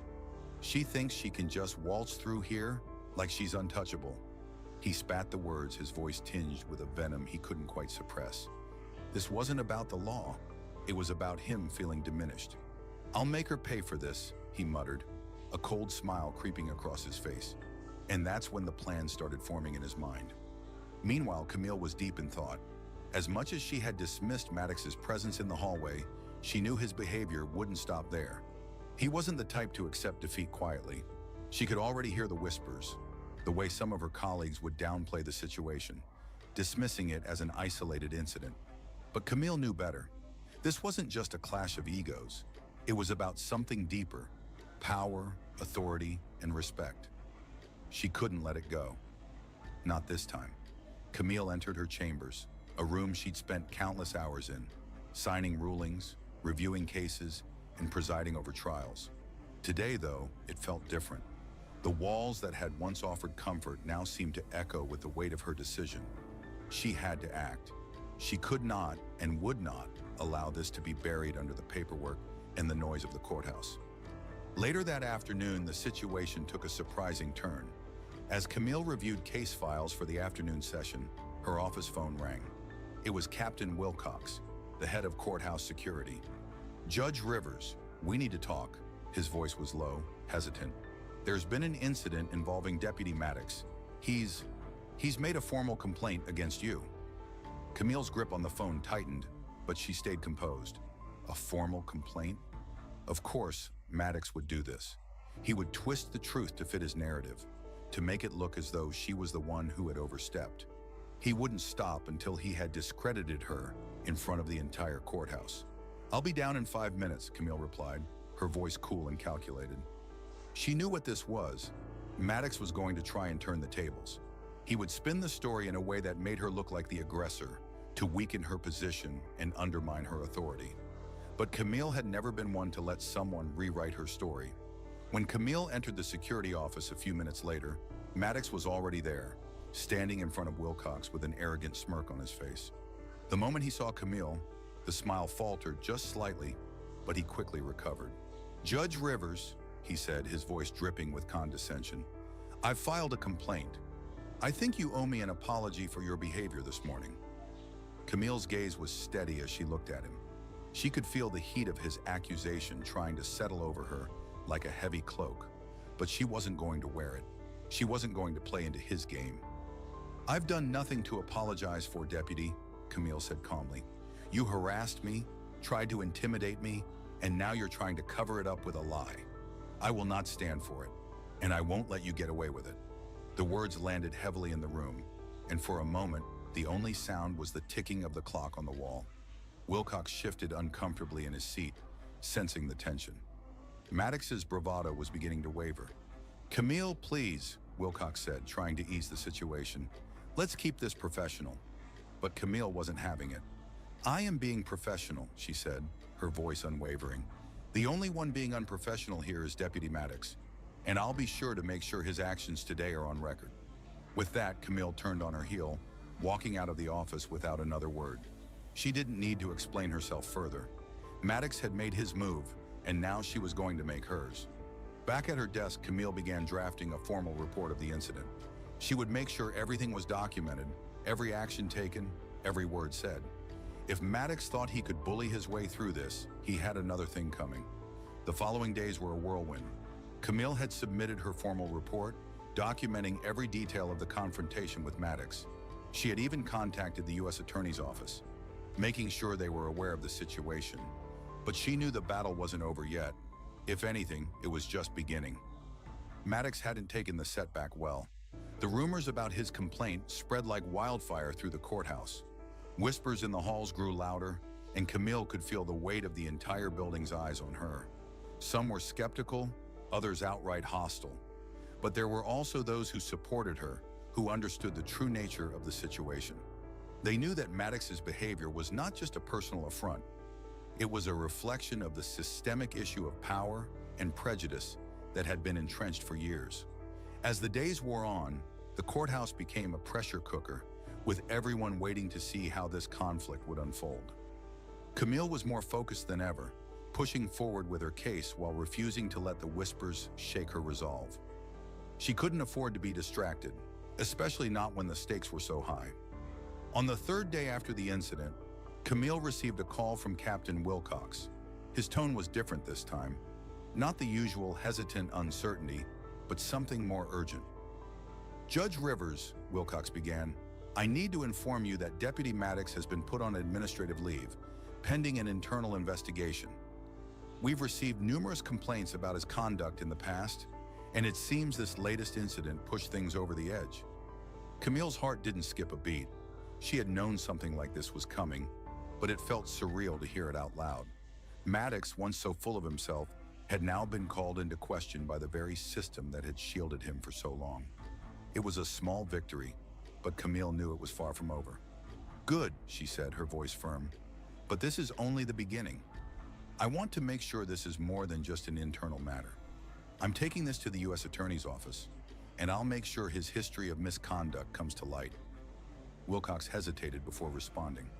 She thinks she can just waltz through here like she's untouchable. He spat the words, his voice tinged with a venom he couldn't quite suppress. This wasn't about the law. It was about him feeling diminished. "I'll make her pay for this," he muttered, a cold smile creeping across his face. And that's when the plan started forming in his mind. Meanwhile, Camille was deep in thought. As much as she had dismissed Maddox's presence in the hallway, she knew his behavior wouldn't stop there. He wasn't the type to accept defeat quietly. She could already hear the whispers, the way some of her colleagues would downplay the situation, dismissing it as an isolated incident. But Camille knew better. This wasn't just a clash of egos. It was about something deeper: power, authority, and respect. She couldn't let it go. Not this time. Camille entered her chambers, a room she'd spent countless hours in, signing rulings, reviewing cases, and presiding over trials. Today, though, it felt different. The walls that had once offered comfort now seemed to echo with the weight of her decision. She had to act. She could not and would not allow this to be buried under the paperwork and the noise of the courthouse. Later that afternoon, the situation took a surprising turn. As Camille reviewed case files for the afternoon session, her office phone rang. It was Captain Wilcox, the head of courthouse security. "Judge Rivers, we need to talk." His voice was low, hesitant. "There's been an incident involving Deputy Maddox. He's made a formal complaint against you." Camille's grip on the phone tightened, but she stayed composed. A formal complaint? Of course, Maddox would do this. He would twist the truth to fit his narrative, to make it look as though she was the one who had overstepped. He wouldn't stop until he had discredited her in front of the entire courthouse. "I'll be down in 5 minutes," Camille replied, her voice cool and calculated. She knew what this was. Maddox was going to try and turn the tables. He would spin the story in a way that made her look like the aggressor, to weaken her position and undermine her authority. But Camille had never been one to let someone rewrite her story. When Camille entered the security office a few minutes later, Maddox was already there, standing in front of Wilcox with an arrogant smirk on his face. The moment he saw Camille, the smile faltered just slightly, but he quickly recovered. "Judge Rivers," he said, his voice dripping with condescension, "I've filed a complaint. I think you owe me an apology for your behavior this morning." Camille's gaze was steady as she looked at him. She could feel the heat of his accusation trying to settle over her like a heavy cloak, but she wasn't going to wear it. She wasn't going to play into his game. "I've done nothing to apologize for, Deputy," Camille said calmly. "You harassed me, tried to intimidate me, and now you're trying to cover it up with a lie. I will not stand for it, and I won't let you get away with it." The words landed heavily in the room, and for a moment, the only sound was the ticking of the clock on the wall. Wilcox shifted uncomfortably in his seat, sensing the tension. Maddox's bravado was beginning to waver. "Camille, please," Wilcox said, trying to ease the situation. "Let's keep this professional." But Camille wasn't having it. "I am being professional," she said, her voice unwavering. "The only one being unprofessional here is Deputy Maddox, and I'll be sure to make sure his actions today are on record." With that, Camille turned on her heel, walking out of the office without another word. She didn't need to explain herself further. Maddox had made his move, and now she was going to make hers. Back at her desk, Camille began drafting a formal report of the incident. She would make sure everything was documented, every action taken, every word said. If Maddox thought he could bully his way through this, he had another thing coming. The following days were a whirlwind. Camille had submitted her formal report, documenting every detail of the confrontation with Maddox. She had even contacted the U.S. Attorney's Office, making sure they were aware of the situation. But she knew the battle wasn't over yet. If anything, it was just beginning. Maddox hadn't taken the setback well. The rumors about his complaint spread like wildfire through the courthouse. Whispers in the halls grew louder, and Camille could feel the weight of the entire building's eyes on her. Some were skeptical, others outright hostile. But there were also those who supported her, who understood the true nature of the situation. They knew that Maddox's behavior was not just a personal affront. It was a reflection of the systemic issue of power and prejudice that had been entrenched for years. As the days wore on, the courthouse became a pressure cooker, with everyone waiting to see how this conflict would unfold. Camille was more focused than ever, pushing forward with her case while refusing to let the whispers shake her resolve. She couldn't afford to be distracted. especially not when the stakes were so high. On the third day after the incident, Camille received a call from Captain Wilcox. His tone was different this time, not the usual hesitant uncertainty, but something more urgent. "Judge Rivers," Wilcox began, "I need to inform you that Deputy Maddox has been put on administrative leave, pending an internal investigation. We've received numerous complaints about his conduct in the past, and it seems this latest incident pushed things over the edge." Camille's heart didn't skip a beat. She had known something like this was coming, but it felt surreal to hear it out loud. Maddox, once so full of himself, had now been called into question by the very system that had shielded him for so long. It was a small victory, but Camille knew it was far from over. "Good," she said, her voice firm, "but this is only the beginning. I want to make sure this is more than just an internal matter. I'm taking this to the U.S. Attorney's Office, and I'll make sure his history of misconduct comes to light." Wilcox hesitated before responding.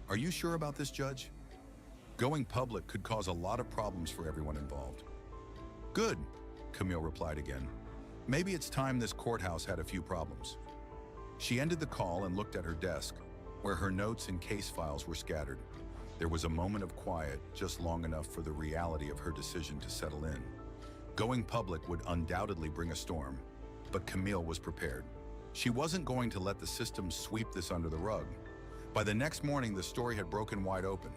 "Are you sure about this, Judge? Going public could cause a lot of problems for everyone involved." "Good," Camille replied again. "Maybe it's time this courthouse had a few problems." She ended the call and looked at her desk, where her notes and case files were scattered. There was a moment of quiet, just long enough for the reality of her decision to settle in. Going public would undoubtedly bring a storm, but Camille was prepared. She wasn't going to let the system sweep this under the rug. By the next morning, the story had broken wide open.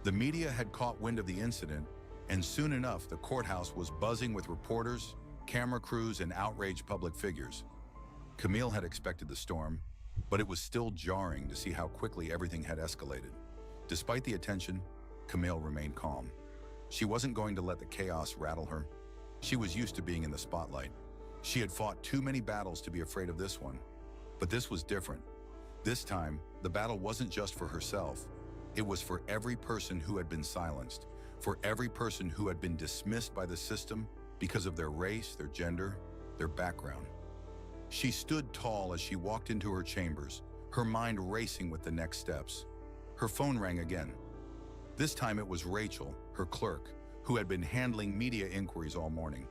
The media had caught wind of the incident, and soon enough, the courthouse was buzzing with reporters, camera crews, and outraged public figures. Camille had expected the storm, but it was still jarring to see how quickly everything had escalated. Despite the attention, Camille remained calm. She wasn't going to let the chaos rattle her. She was used to being in the spotlight. She had fought too many battles to be afraid of this one. But this was different. This time, the battle wasn't just for herself. It was for every person who had been silenced, for every person who had been dismissed by the system because of their race, their gender, their background. She stood tall as she walked into her chambers, her mind racing with the next steps. Her phone rang again. This time it was Rachel, her clerk, who had been handling media inquiries all morning.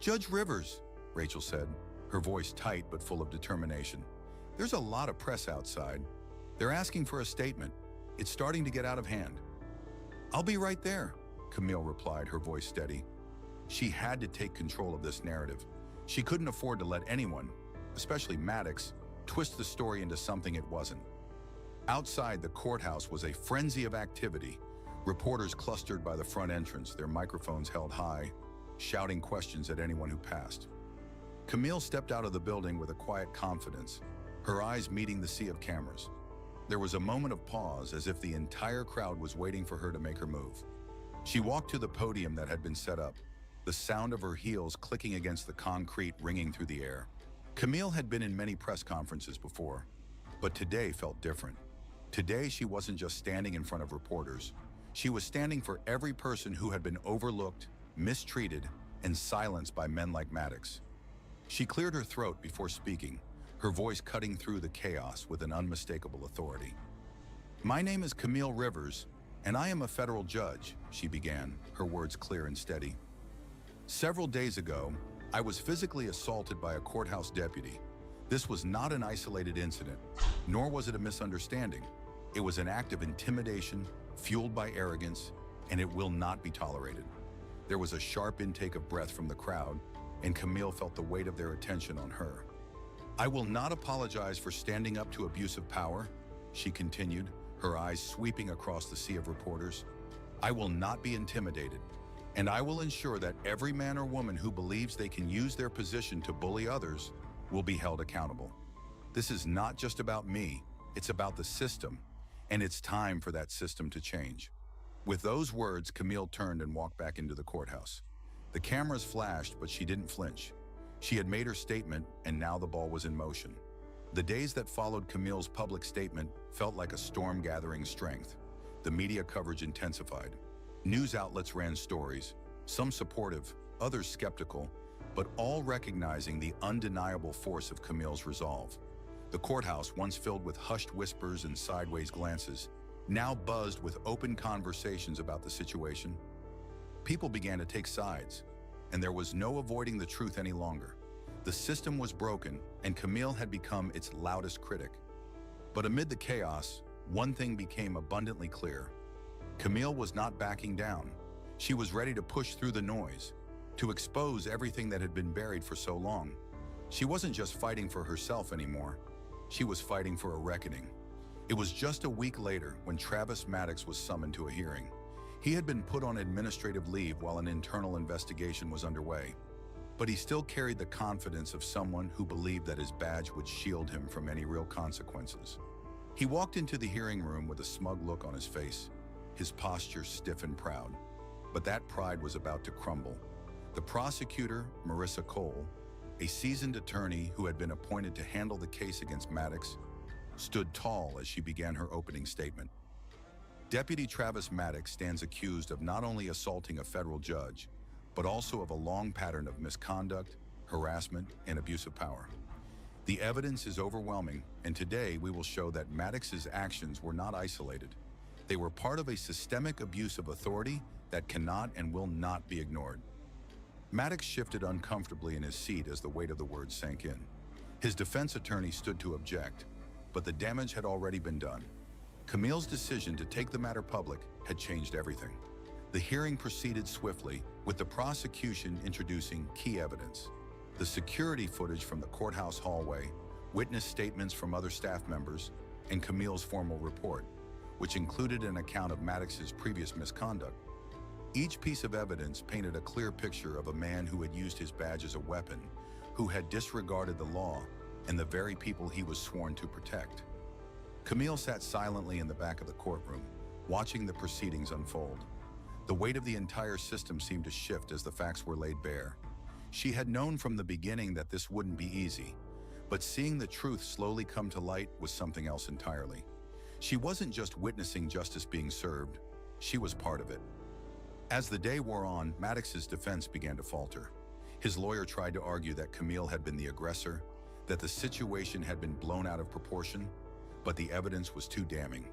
"Judge Rivers," Rachel said, her voice tight but full of determination. "There's a lot of press outside. They're asking for a statement. It's starting to get out of hand." "I'll be right there," Camille replied, her voice steady. She had to take control of this narrative. She couldn't afford to let anyone, especially Maddox, twist the story into something it wasn't. Outside the courthouse was a frenzy of activity. Reporters clustered by the front entrance, their microphones held high, shouting questions at anyone who passed. Camille stepped out of the building with a quiet confidence, her eyes meeting the sea of cameras. There was a moment of pause, as if the entire crowd was waiting for her to make her move. She walked to the podium that had been set up, the sound of her heels clicking against the concrete ringing through the air. Camille had been in many press conferences before, but today felt different. Today, she wasn't just standing in front of reporters. She was standing for every person who had been overlooked, mistreated, and silenced by men like Maddox. She cleared her throat before speaking, her voice cutting through the chaos with an unmistakable authority. "My name is Camille Rivers, and I am a federal judge," she began, her words clear and steady. "Several days ago, I was physically assaulted by a courthouse deputy. This was not an isolated incident, nor was it a misunderstanding. It was an act of intimidation, fueled by arrogance, and it will not be tolerated." There was a sharp intake of breath from the crowd, and Camille felt the weight of their attention on her. "I will not apologize for standing up to abuse of power," she continued, her eyes sweeping across the sea of reporters. "I will not be intimidated, and I will ensure that every man or woman who believes they can use their position to bully others will be held accountable. This is not just about me, it's about the system, and it's time for that system to change." With those words, Camille turned and walked back into the courthouse. The cameras flashed, but she didn't flinch. She had made her statement, and now the ball was in motion. The days that followed Camille's public statement felt like a storm gathering strength. The media coverage intensified. News outlets ran stories, some supportive, others skeptical, but all recognizing the undeniable force of Camille's resolve. The courthouse, once filled with hushed whispers and sideways glances, now buzzed with open conversations about the situation. People began to take sides, and there was no avoiding the truth any longer. The system was broken, and Camille had become its loudest critic. But amid the chaos, one thing became abundantly clear. Camille was not backing down. She was ready to push through the noise, to expose everything that had been buried for so long. She wasn't just fighting for herself anymore. She was fighting for a reckoning. It was just a week later when Travis Maddox was summoned to a hearing. He had been put on administrative leave while an internal investigation was underway. But he still carried the confidence of someone who believed that his badge would shield him from any real consequences. He walked into the hearing room with a smug look on his face, his posture stiff and proud. But that pride was about to crumble. The prosecutor, Marissa Cole, a seasoned attorney who had been appointed to handle the case against Maddox, stood tall as she began her opening statement. Deputy Travis Maddox stands accused of not only assaulting a federal judge, but also of a long pattern of misconduct, harassment, and abuse of power. The evidence is overwhelming, and today we will show that Maddox's actions were not isolated. They were part of a systemic abuse of authority that cannot and will not be ignored. Maddox shifted uncomfortably in his seat as the weight of the words sank in. His defense attorney stood to object, but the damage had already been done. Camille's decision to take the matter public had changed everything. The hearing proceeded swiftly, with the prosecution introducing key evidence. The security footage from the courthouse hallway, witness statements from other staff members, and Camille's formal report, which included an account of Maddox's previous misconduct. Each piece of evidence painted a clear picture of a man who had used his badge as a weapon, who had disregarded the law and the very people he was sworn to protect. Camille sat silently in the back of the courtroom, watching the proceedings unfold. The weight of the entire system seemed to shift as the facts were laid bare. She had known from the beginning that this wouldn't be easy, but seeing the truth slowly come to light was something else entirely. She wasn't just witnessing justice being served, she was part of it. As the day wore on, Maddox's defense began to falter. His lawyer tried to argue that Camille had been the aggressor, that the situation had been blown out of proportion, but the evidence was too damning.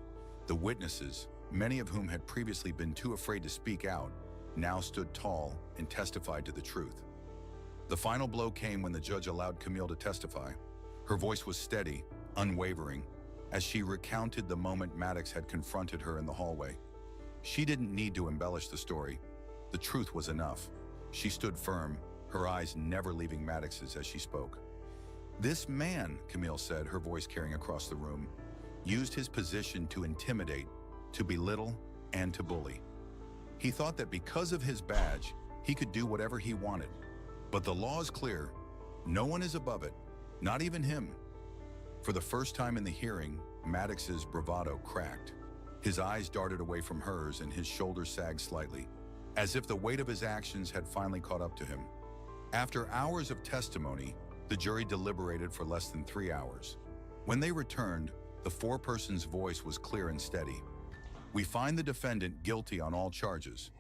The witnesses, many of whom had previously been too afraid to speak out, now stood tall and testified to the truth. The final blow came when the judge allowed Camille to testify. Her voice was steady, unwavering, as she recounted the moment Maddox had confronted her in the hallway. She didn't need to embellish the story. The truth was enough. She stood firm, her eyes never leaving Maddox's as she spoke. "This man," Camille said, her voice carrying across the room, "used his position to intimidate, to belittle, and to bully. He thought that because of his badge, he could do whatever he wanted. But the law is clear. No one is above it, not even him." For the first time in the hearing, Maddox's bravado cracked. His eyes darted away from hers and his shoulders sagged slightly, as if the weight of his actions had finally caught up to him. After hours of testimony, the jury deliberated for less than 3 hours. When they returned, the foreperson's voice was clear and steady. "We find the defendant guilty on all charges."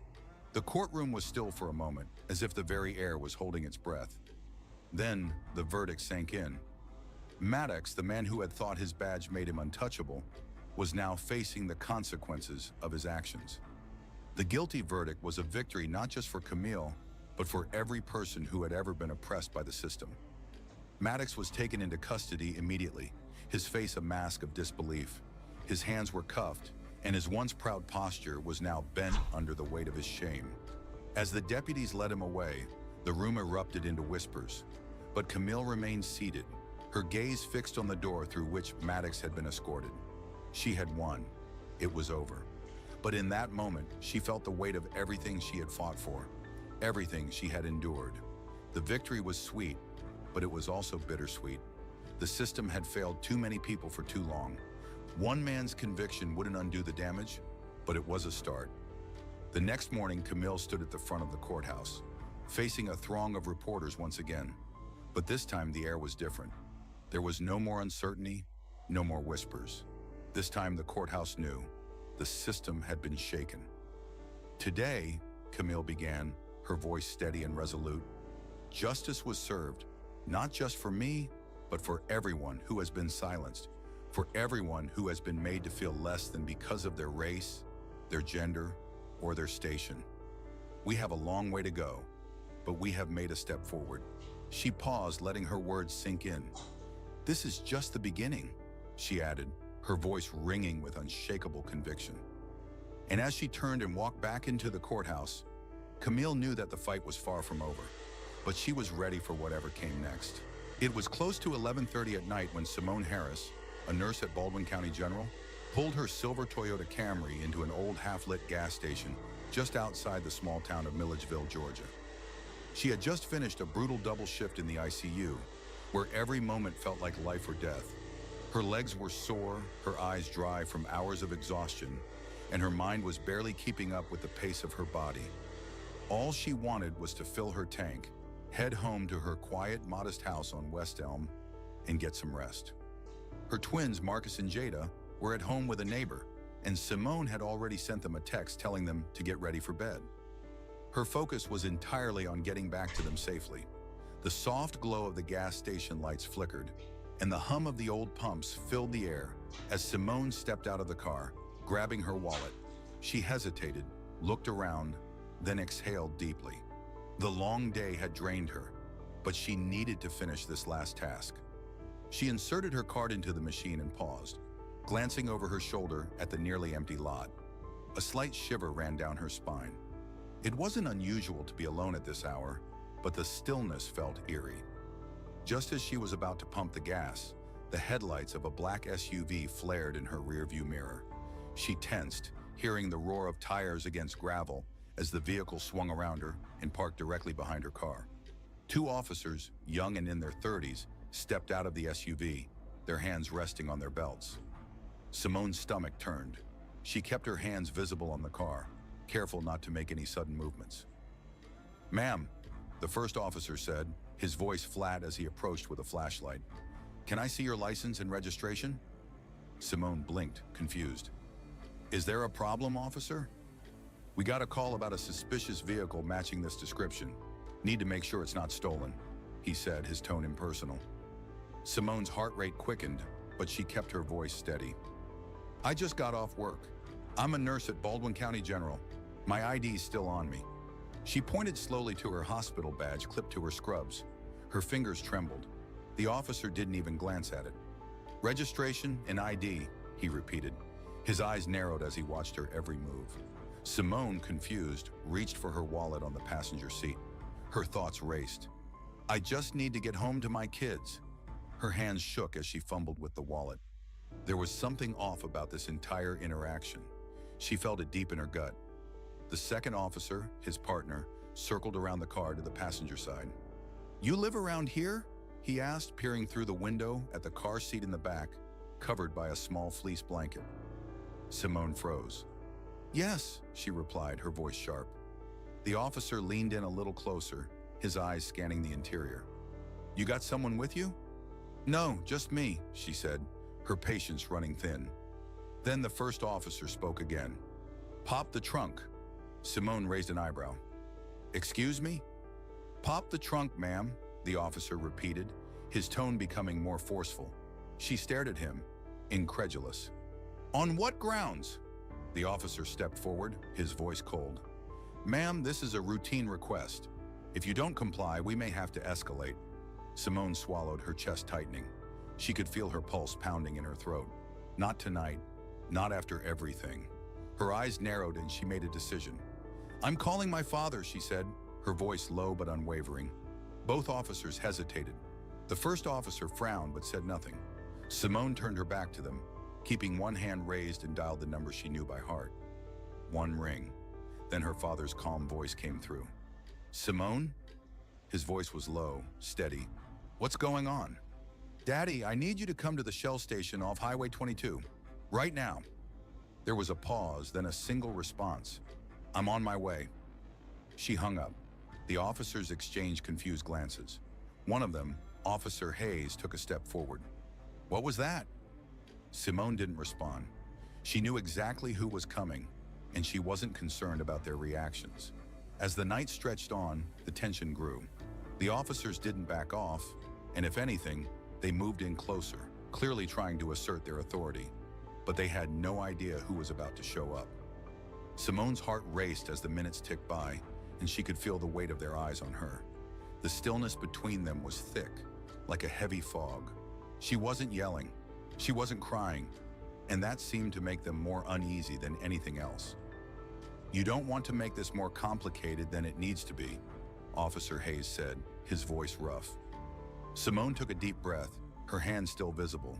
The courtroom was still for a moment, as if the very air was holding its breath. Then, the verdict sank in. Maddox, the man who had thought his badge made him untouchable, was now facing the consequences of his actions. The guilty verdict was a victory not just for Camille, but for every person who had ever been oppressed by the system. Maddox was taken into custody immediately, his face a mask of disbelief. His hands were cuffed, and his once proud posture was now bent under the weight of his shame. As the deputies led him away, the room erupted into whispers, but Camille remained seated, her gaze fixed on the door through which Maddox had been escorted. She had won. It was over. But in that moment, she felt the weight of everything she had fought for, everything she had endured. The victory was sweet, but it was also bittersweet. The system had failed too many people for too long. One man's conviction wouldn't undo the damage, but it was a start. The next morning, Camille stood at the front of the courthouse, facing a throng of reporters once again. But this time, the air was different. There was no more uncertainty, no more whispers. This time, the courthouse knew. The system had been shaken. "Today," Camille began, her voice steady and resolute, "justice was served, not just for me, but for everyone who has been silenced, for everyone who has been made to feel less than because of their race, their gender, or their station. We have a long way to go, but we have made a step forward. She paused, letting her words sink in. "This is just the beginning," she added, her voice ringing with unshakable conviction. And as she turned and walked back into the courthouse, Camille knew that the fight was far from over, but she was ready for whatever came next. It was close to 11:30 at night when Simone Harris, a nurse at Baldwin County General, pulled her silver Toyota Camry into an old half-lit gas station just outside the small town of Milledgeville, Georgia. She had just finished a brutal double shift in the ICU, where every moment felt like life or death. Her legs were sore, her eyes dry from hours of exhaustion, and her mind was barely keeping up with the pace of her body. All she wanted was to fill her tank, head home to her quiet, modest house on West Elm, and get some rest. Her twins, Marcus and Jada, were at home with a neighbor, and Simone had already sent them a text telling them to get ready for bed. Her focus was entirely on getting back to them safely. The soft glow of the gas station lights flickered, and the hum of the old pumps filled the air as Simone stepped out of the car, grabbing her wallet. She hesitated, looked around, then exhaled deeply. The long day had drained her, but she needed to finish this last task. She inserted her card into the machine and paused, glancing over her shoulder at the nearly empty lot. A slight shiver ran down her spine. It wasn't unusual to be alone at this hour, but the stillness felt eerie. Just as she was about to pump the gas, the headlights of a black SUV flared in her rearview mirror. She tensed, hearing the roar of tires against gravel as the vehicle swung around her and parked directly behind her car. Two officers, young and in their 30s, stepped out of the SUV, their hands resting on their belts. Simone's stomach turned. She kept her hands visible on the car, careful not to make any sudden movements. "Ma'am," the first officer said, his voice flat as he approached with a flashlight. "Can I see your license and registration?" Simone blinked, confused. "Is there a problem, officer?" "We got a call about a suspicious vehicle matching this description. Need to make sure it's not stolen," he said, his tone impersonal. Simone's heart rate quickened, but she kept her voice steady. "I just got off work. I'm a nurse at Baldwin County General. My ID's still on me." She pointed slowly to her hospital badge clipped to her scrubs. Her fingers trembled. The officer didn't even glance at it. "Registration and ID," he repeated. His eyes narrowed as he watched her every move. Simone, confused, reached for her wallet on the passenger seat. Her thoughts raced. "I just need to get home to my kids." Her hands shook as she fumbled with the wallet. There was something off about this entire interaction. She felt it deep in her gut. The second officer, his partner, circled around the car to the passenger side. "You live around here?" he asked, peering through the window at the car seat in the back, covered by a small fleece blanket. Simone froze. "Yes," she replied, her voice sharp. The officer leaned in a little closer, his eyes scanning the interior. "You got someone with you?" "No, just me," she said, her patience running thin. Then the first officer spoke again. "Pop the trunk." Simone raised an eyebrow. "Excuse me?" "Pop the trunk, ma'am," the officer repeated, his tone becoming more forceful. She stared at him, incredulous. "On what grounds?" The officer stepped forward, his voice cold. "Ma'am, this is a routine request. If you don't comply, we may have to escalate." Simone swallowed, her chest tightening. She could feel her pulse pounding in her throat. Not tonight, not after everything. Her eyes narrowed and she made a decision. "I'm calling my father," she said, her voice low but unwavering. Both officers hesitated. The first officer frowned but said nothing. Simone turned her back to them, keeping one hand raised, and dialed the number she knew by heart. One ring. Then her father's calm voice came through. "Simone?" His voice was low, steady. "What's going on?" "Daddy, I need you to come to the Shell station off Highway 22. Right now." There was a pause, then a single response. "I'm on my way." She hung up. The officers exchanged confused glances. One of them, Officer Hayes, took a step forward. "What was that?" Simone didn't respond. She knew exactly who was coming, and she wasn't concerned about their reactions. As the night stretched on, the tension grew. The officers didn't back off, and if anything, they moved in closer, clearly trying to assert their authority. But they had no idea who was about to show up. Simone's heart raced as the minutes ticked by, and she could feel the weight of their eyes on her. The stillness between them was thick, like a heavy fog. She wasn't yelling. She wasn't crying. And that seemed to make them more uneasy than anything else. "You don't want to make this more complicated than it needs to be," Officer Hayes said, his voice rough. Simone took a deep breath, her hand still visible.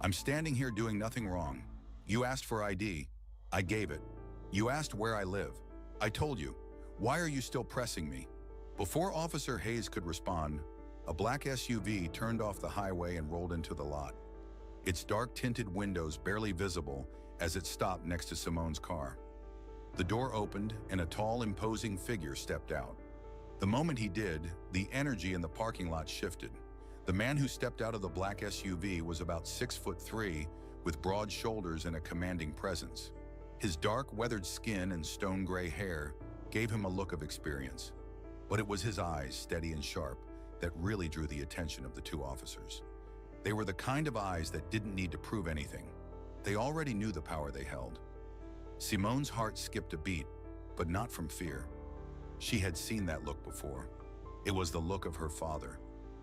"I'm standing here doing nothing wrong. You asked for ID. I gave it. You asked where I live. I told you. Why are you still pressing me?" Before Officer Hayes could respond, a black SUV turned off the highway and rolled into the lot. Its dark-tinted windows barely visible as it stopped next to Simone's car. The door opened and a tall, imposing figure stepped out. The moment he did, the energy in the parking lot shifted. The man who stepped out of the black SUV was about 6'3", with broad shoulders and a commanding presence. His dark, weathered skin and stone-gray hair gave him a look of experience. But it was his eyes, steady and sharp, that really drew the attention of the two officers. They were the kind of eyes that didn't need to prove anything. They already knew the power they held. Simone's heart skipped a beat, but not from fear. She had seen that look before. It was the look of her father,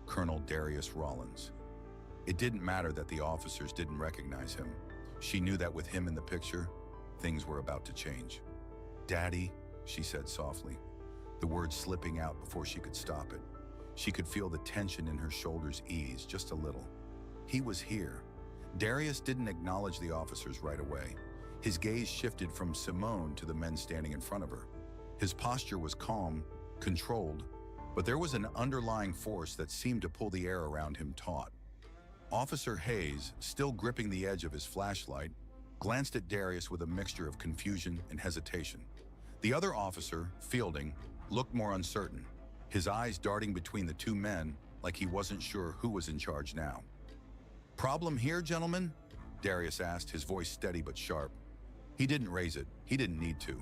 Colonel Darius Rollins. It didn't matter that the officers didn't recognize him. She knew that with him in the picture, things were about to change. "Daddy," she said softly, the words slipping out before she could stop it. She could feel the tension in her shoulders ease just a little. He was here. Darius didn't acknowledge the officers right away. His gaze shifted from Simone to the men standing in front of her. His posture was calm, controlled, but there was an underlying force that seemed to pull the air around him taut. Officer Hayes, still gripping the edge of his flashlight, glanced at Darius with a mixture of confusion and hesitation. The other officer, Fielding, looked more uncertain, his eyes darting between the two men like he wasn't sure who was in charge now. "Problem here, gentlemen?" Darius asked, his voice steady but sharp. He didn't raise it. He didn't need to.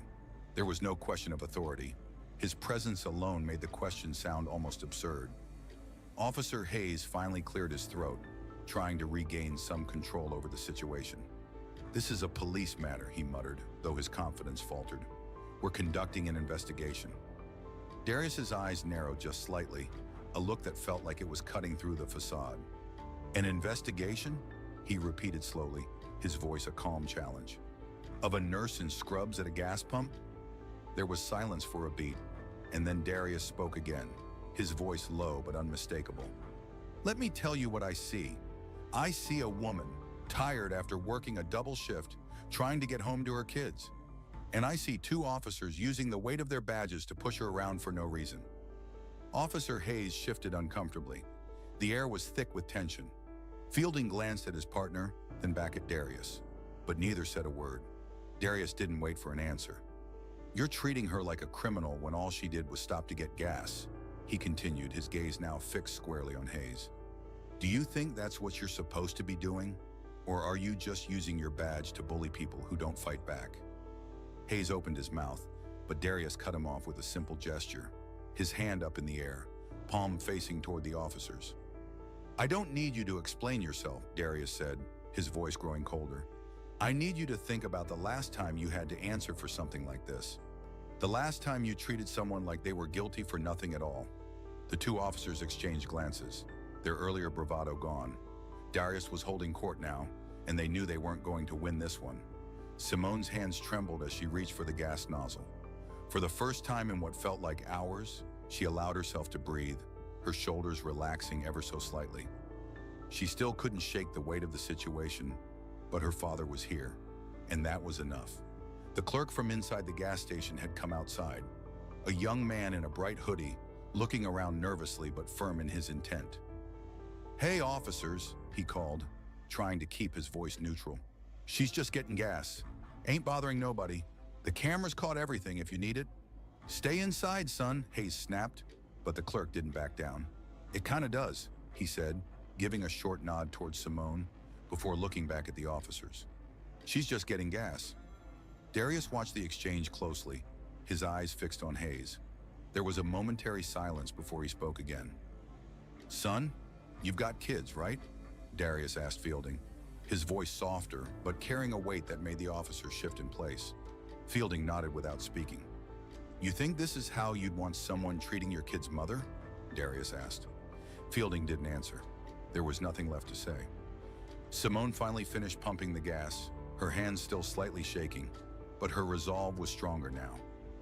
There was no question of authority. His presence alone made the question sound almost absurd. Officer Hayes finally cleared his throat, trying to regain some control over the situation. "This is a police matter," he muttered, though his confidence faltered. "We're conducting an investigation." Darius's eyes narrowed just slightly, a look that felt like it was cutting through the facade. "An investigation?" he repeated slowly, his voice a calm challenge. "Of a nurse in scrubs at a gas pump?" There was silence for a beat, and then Darius spoke again, his voice low but unmistakable. "Let me tell you what I see. I see a woman, tired after working a double shift, trying to get home to her kids. And I see two officers using the weight of their badges to push her around for no reason." Officer Hayes shifted uncomfortably. The air was thick with tension. Fielding glanced at his partner, then back at Darius, but neither said a word. Darius didn't wait for an answer. "You're treating her like a criminal when all she did was stop to get gas," he continued, his gaze now fixed squarely on Hayes. "Do you think that's what you're supposed to be doing? Or are you just using your badge to bully people who don't fight back?" Hayes opened his mouth, but Darius cut him off with a simple gesture, his hand up in the air, palm facing toward the officers. "I don't need you to explain yourself," Darius said, his voice growing colder. "I need you to think about the last time you had to answer for something like this. The last time you treated someone like they were guilty for nothing at all." The two officers exchanged glances, their earlier bravado gone. Darius was holding court now, and they knew they weren't going to win this one. Simone's hands trembled as she reached for the gas nozzle. For the first time in what felt like hours, she allowed herself to breathe, her shoulders relaxing ever so slightly. She still couldn't shake the weight of the situation, but her father was here, and that was enough. The clerk from inside the gas station had come outside, a young man in a bright hoodie, looking around nervously but firm in his intent. "Hey, officers," he called, trying to keep his voice neutral. "She's just getting gas. Ain't bothering nobody. The cameras caught everything if you need it." "Stay inside, son," Hayes snapped, but the clerk didn't back down. "It kinda does," he said, giving a short nod towards Simone before looking back at the officers. "She's just getting gas." Darius watched the exchange closely, his eyes fixed on Hayes. There was a momentary silence before he spoke again. "Son, you've got kids, right?" Darius asked Fielding, his voice softer, but carrying a weight that made the officer shift in place. Fielding nodded without speaking. "You think this is how you'd want someone treating your kid's mother?" Darius asked. Fielding didn't answer. There was nothing left to say. Simone finally finished pumping the gas, her hands still slightly shaking, but her resolve was stronger now.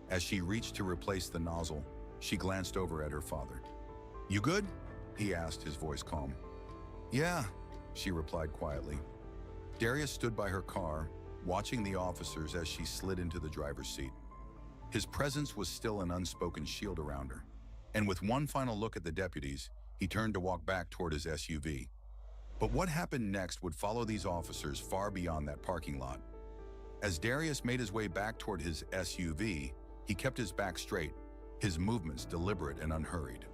As she reached to replace the nozzle, she glanced over at her father. "You good?" he asked, his voice calm. "Yeah," she replied quietly. Darius stood by her car, watching the officers as she slid into the driver's seat. His presence was still an unspoken shield around her, and with one final look at the deputies, he turned to walk back toward his SUV. But what happened next would follow these officers far beyond that parking lot. As Darius made his way back toward his SUV, he kept his back straight, his movements deliberate and unhurried.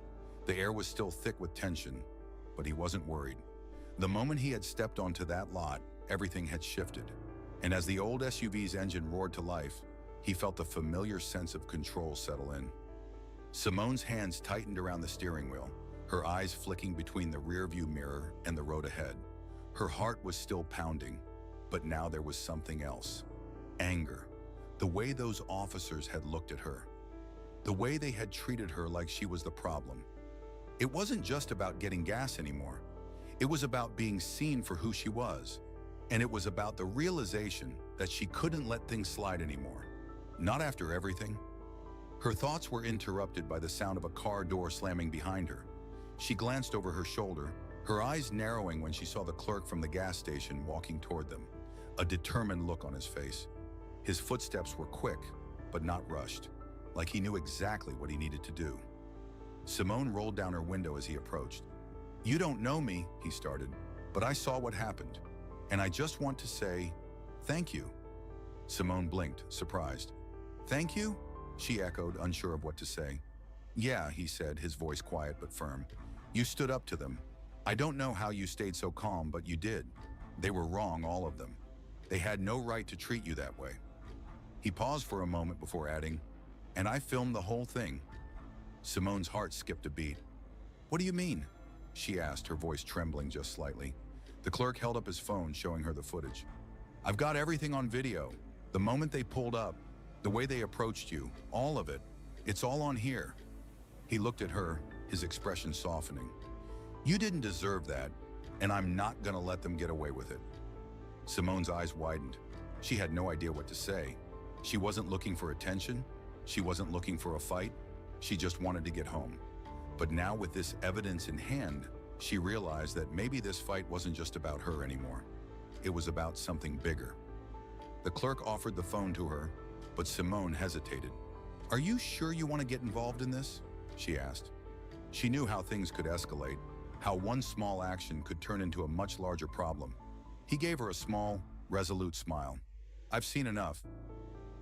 The air was still thick with tension, but he wasn't worried. The moment he had stepped onto that lot, everything had shifted. And as the old SUV's engine roared to life, he felt the familiar sense of control settle in. Simone's hands tightened around the steering wheel, her eyes flicking between the rearview mirror and the road ahead. Her heart was still pounding, but now there was something else. Anger. The way those officers had looked at her. The way they had treated her like she was the problem. It wasn't just about getting gas anymore. It was about being seen for who she was. And it was about the realization that she couldn't let things slide anymore. Not after everything. Her thoughts were interrupted by the sound of a car door slamming behind her. She glanced over her shoulder, her eyes narrowing when she saw the clerk from the gas station walking toward them, a determined look on his face. His footsteps were quick, but not rushed, like he knew exactly what he needed to do. Simone rolled down her window as he approached. "You don't know me," he started, "but I saw what happened, and I just want to say thank you." Simone blinked, surprised. "Thank you?" she echoed, unsure of what to say. "Yeah," he said, his voice quiet but firm. "You stood up to them. I don't know how you stayed so calm, but you did. They were wrong, all of them. They had no right to treat you that way." He paused for a moment before adding, "And I filmed the whole thing." Simone's heart skipped a beat. "What do you mean?" she asked, her voice trembling just slightly. The clerk held up his phone, showing her the footage. "I've got everything on video. The moment they pulled up, the way they approached you, all of it. It's all on here." He looked at her, his expression softening. "You didn't deserve that, and I'm not gonna let them get away with it." Simone's eyes widened. She had no idea what to say. She wasn't looking for attention. She wasn't looking for a fight. She just wanted to get home. But now, with this evidence in hand, she realized that maybe this fight wasn't just about her anymore. It was about something bigger. The clerk offered the phone to her, but Simone hesitated. "Are you sure you want to get involved in this?" she asked. She knew how things could escalate, how one small action could turn into a much larger problem. He gave her a small, resolute smile. "I've seen enough.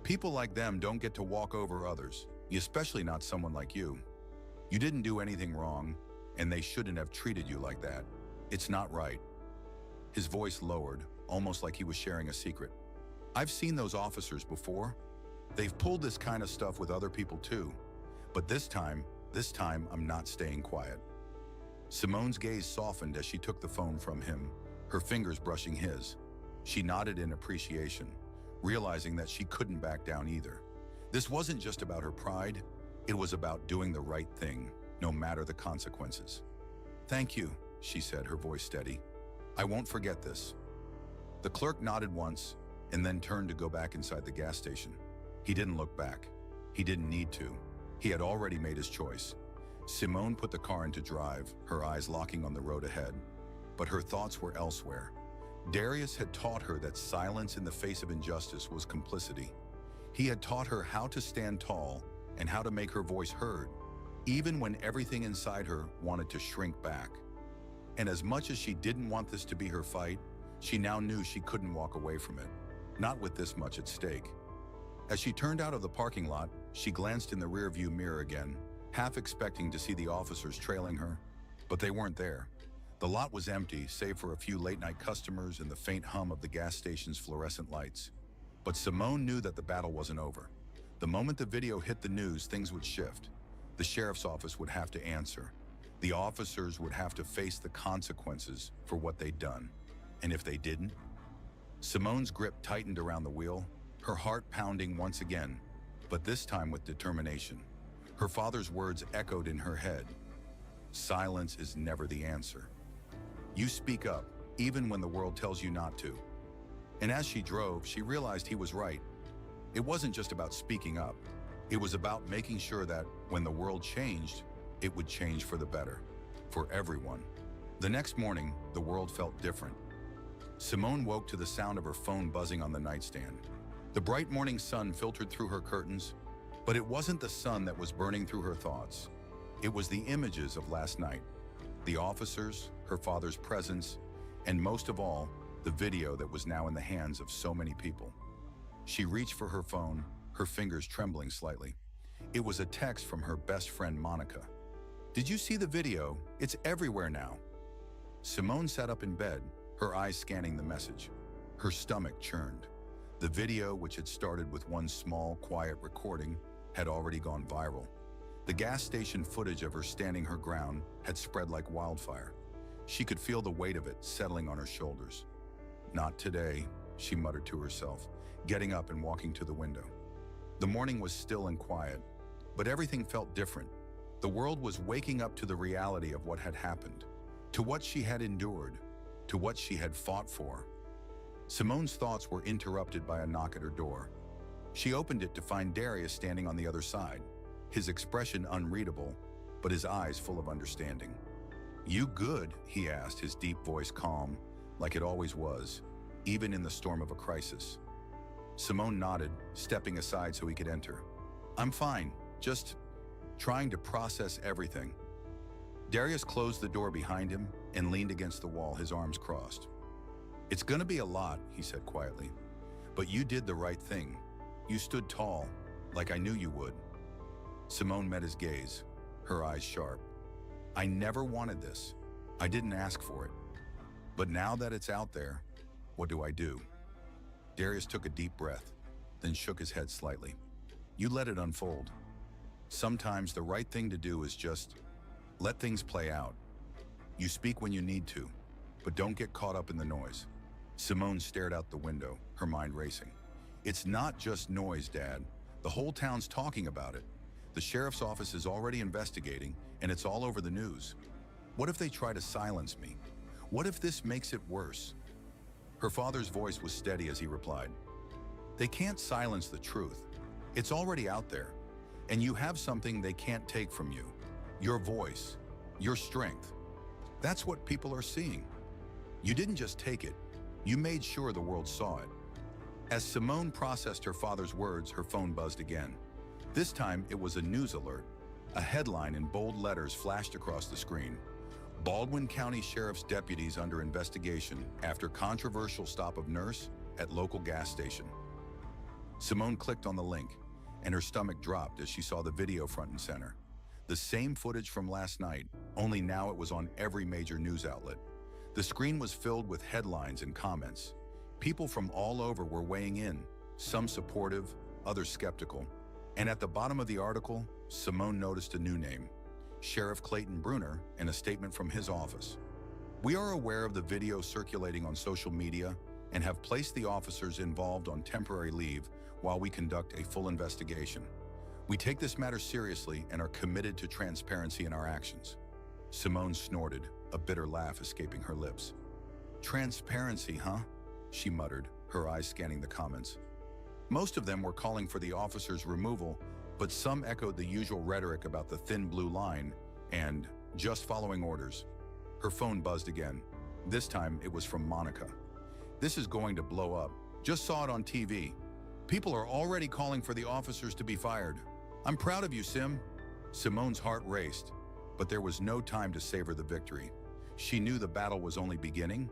People like them don't get to walk over others, especially not someone like you. You didn't do anything wrong, and they shouldn't have treated you like that. It's not right." His voice lowered, almost like he was sharing a secret. "I've seen those officers before. They've pulled this kind of stuff with other people too. But this time I'm not staying quiet." Simone's gaze softened as she took the phone from him, her fingers brushing his. She nodded in appreciation, realizing that she couldn't back down either. This wasn't just about her pride, it was about doing the right thing, no matter the consequences. "Thank you," she said, her voice steady. "I won't forget this." The clerk nodded once, and then turned to go back inside the gas station. He didn't look back. He didn't need to. He had already made his choice. Simone put the car into drive, her eyes locking on the road ahead. But her thoughts were elsewhere. Darius had taught her that silence in the face of injustice was complicity. He had taught her how to stand tall and how to make her voice heard, even when everything inside her wanted to shrink back. And as much as she didn't want this to be her fight, she now knew she couldn't walk away from it, not with this much at stake. As she turned out of the parking lot, she glanced in the rearview mirror again, half expecting to see the officers trailing her, but they weren't there. The lot was empty, save for a few late-night customers and the faint hum of the gas station's fluorescent lights. But Simone knew that the battle wasn't over. The moment the video hit the news, things would shift. The sheriff's office would have to answer. The officers would have to face the consequences for what they'd done. And if they didn't? Simone's grip tightened around the wheel, her heart pounding once again, but this time with determination. Her father's words echoed in her head. Silence is never the answer. You speak up, even when the world tells you not to. And as she drove, she realized he was right. It wasn't just about speaking up. It was about making sure that, when the world changed, it would change for the better. For everyone. The next morning, the world felt different. Simone woke to the sound of her phone buzzing on the nightstand. The bright morning sun filtered through her curtains, but it wasn't the sun that was burning through her thoughts. It was the images of last night. The officers, her father's presence, and most of all, the video that was now in the hands of so many people. She reached for her phone, her fingers trembling slightly. It was a text from her best friend, Monica. "Did you see the video? It's everywhere now." Simone sat up in bed, her eyes scanning the message. Her stomach churned. The video, which had started with one small, quiet recording, had already gone viral. The gas station footage of her standing her ground had spread like wildfire. She could feel the weight of it settling on her shoulders. "Not today," she muttered to herself, getting up and walking to the window. The morning was still and quiet, but everything felt different. The world was waking up to the reality of what had happened, to what she had endured, to what she had fought for. Simone's thoughts were interrupted by a knock at her door. She opened it to find Darius standing on the other side, his expression unreadable, but his eyes full of understanding. "You good?" he asked, his deep voice calm, like it always was, even in the storm of a crisis. Simone nodded, stepping aside so he could enter. "I'm fine, just trying to process everything." Darius closed the door behind him and leaned against the wall, his arms crossed. "It's gonna be a lot," he said quietly, "but you did the right thing. You stood tall, like I knew you would." Simone met his gaze, her eyes sharp. "I never wanted this. I didn't ask for it. But now that it's out there, what do I do?" Darius took a deep breath, then shook his head slightly. "You let it unfold. Sometimes the right thing to do is just let things play out. You speak when you need to, but don't get caught up in the noise." Simone stared out the window, her mind racing. "It's not just noise, Dad. The whole town's talking about it. The sheriff's office is already investigating, and it's all over the news. What if they try to silence me? What if this makes it worse?" Her father's voice was steady as he replied, "They can't silence the truth. It's already out there, and you have something they can't take from you. Your voice, your strength. That's what people are seeing. You didn't just take it, you made sure the world saw it." As Simone processed her father's words, her phone buzzed again. This time, it was a news alert. A headline in bold letters flashed across the screen. "Baldwin County Sheriff's deputies under investigation after controversial stop of nurse at local gas station." Simone clicked on the link, and her stomach dropped as she saw the video front and center. The same footage from last night, only now it was on every major news outlet. The screen was filled with headlines and comments. People from all over were weighing in, some supportive, others skeptical. And at the bottom of the article, Simone noticed a new name, Sheriff Clayton Bruner, and a statement from his office. "We are aware of the video circulating on social media and have placed the officers involved on temporary leave while we conduct a full investigation. We take this matter seriously and are committed to transparency in our actions." Simone snorted, a bitter laugh escaping her lips. "Transparency, huh?" she muttered, her eyes scanning the comments. Most of them were calling for the officers' removal, but some echoed the usual rhetoric about the thin blue line and just following orders. Her phone buzzed again. This time it was from Monica. "This is going to blow up. Just saw it on TV. People are already calling for the officers to be fired. I'm proud of you, Sim." Simone's heart raced, but there was no time to savor the victory. She knew the battle was only beginning.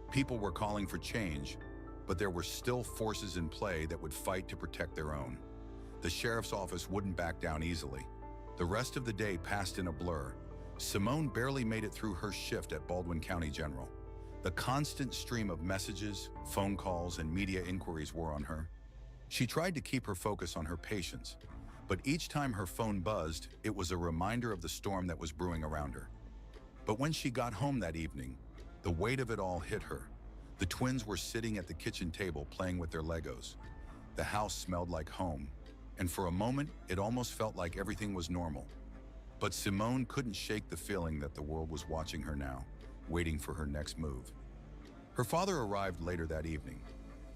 People were calling for change, but there were still forces in play that would fight to protect their own. The sheriff's office wouldn't back down easily. The rest of the day passed in a blur. Simone barely made it through her shift at Baldwin County General. The constant stream of messages, phone calls, and media inquiries wore on her. She tried to keep her focus on her patients, but each time her phone buzzed, it was a reminder of the storm that was brewing around her. But when she got home that evening, the weight of it all hit her. The twins were sitting at the kitchen table playing with their Legos. The house smelled like home, and for a moment, it almost felt like everything was normal. But Simone couldn't shake the feeling that the world was watching her now, waiting for her next move. Her father arrived later that evening.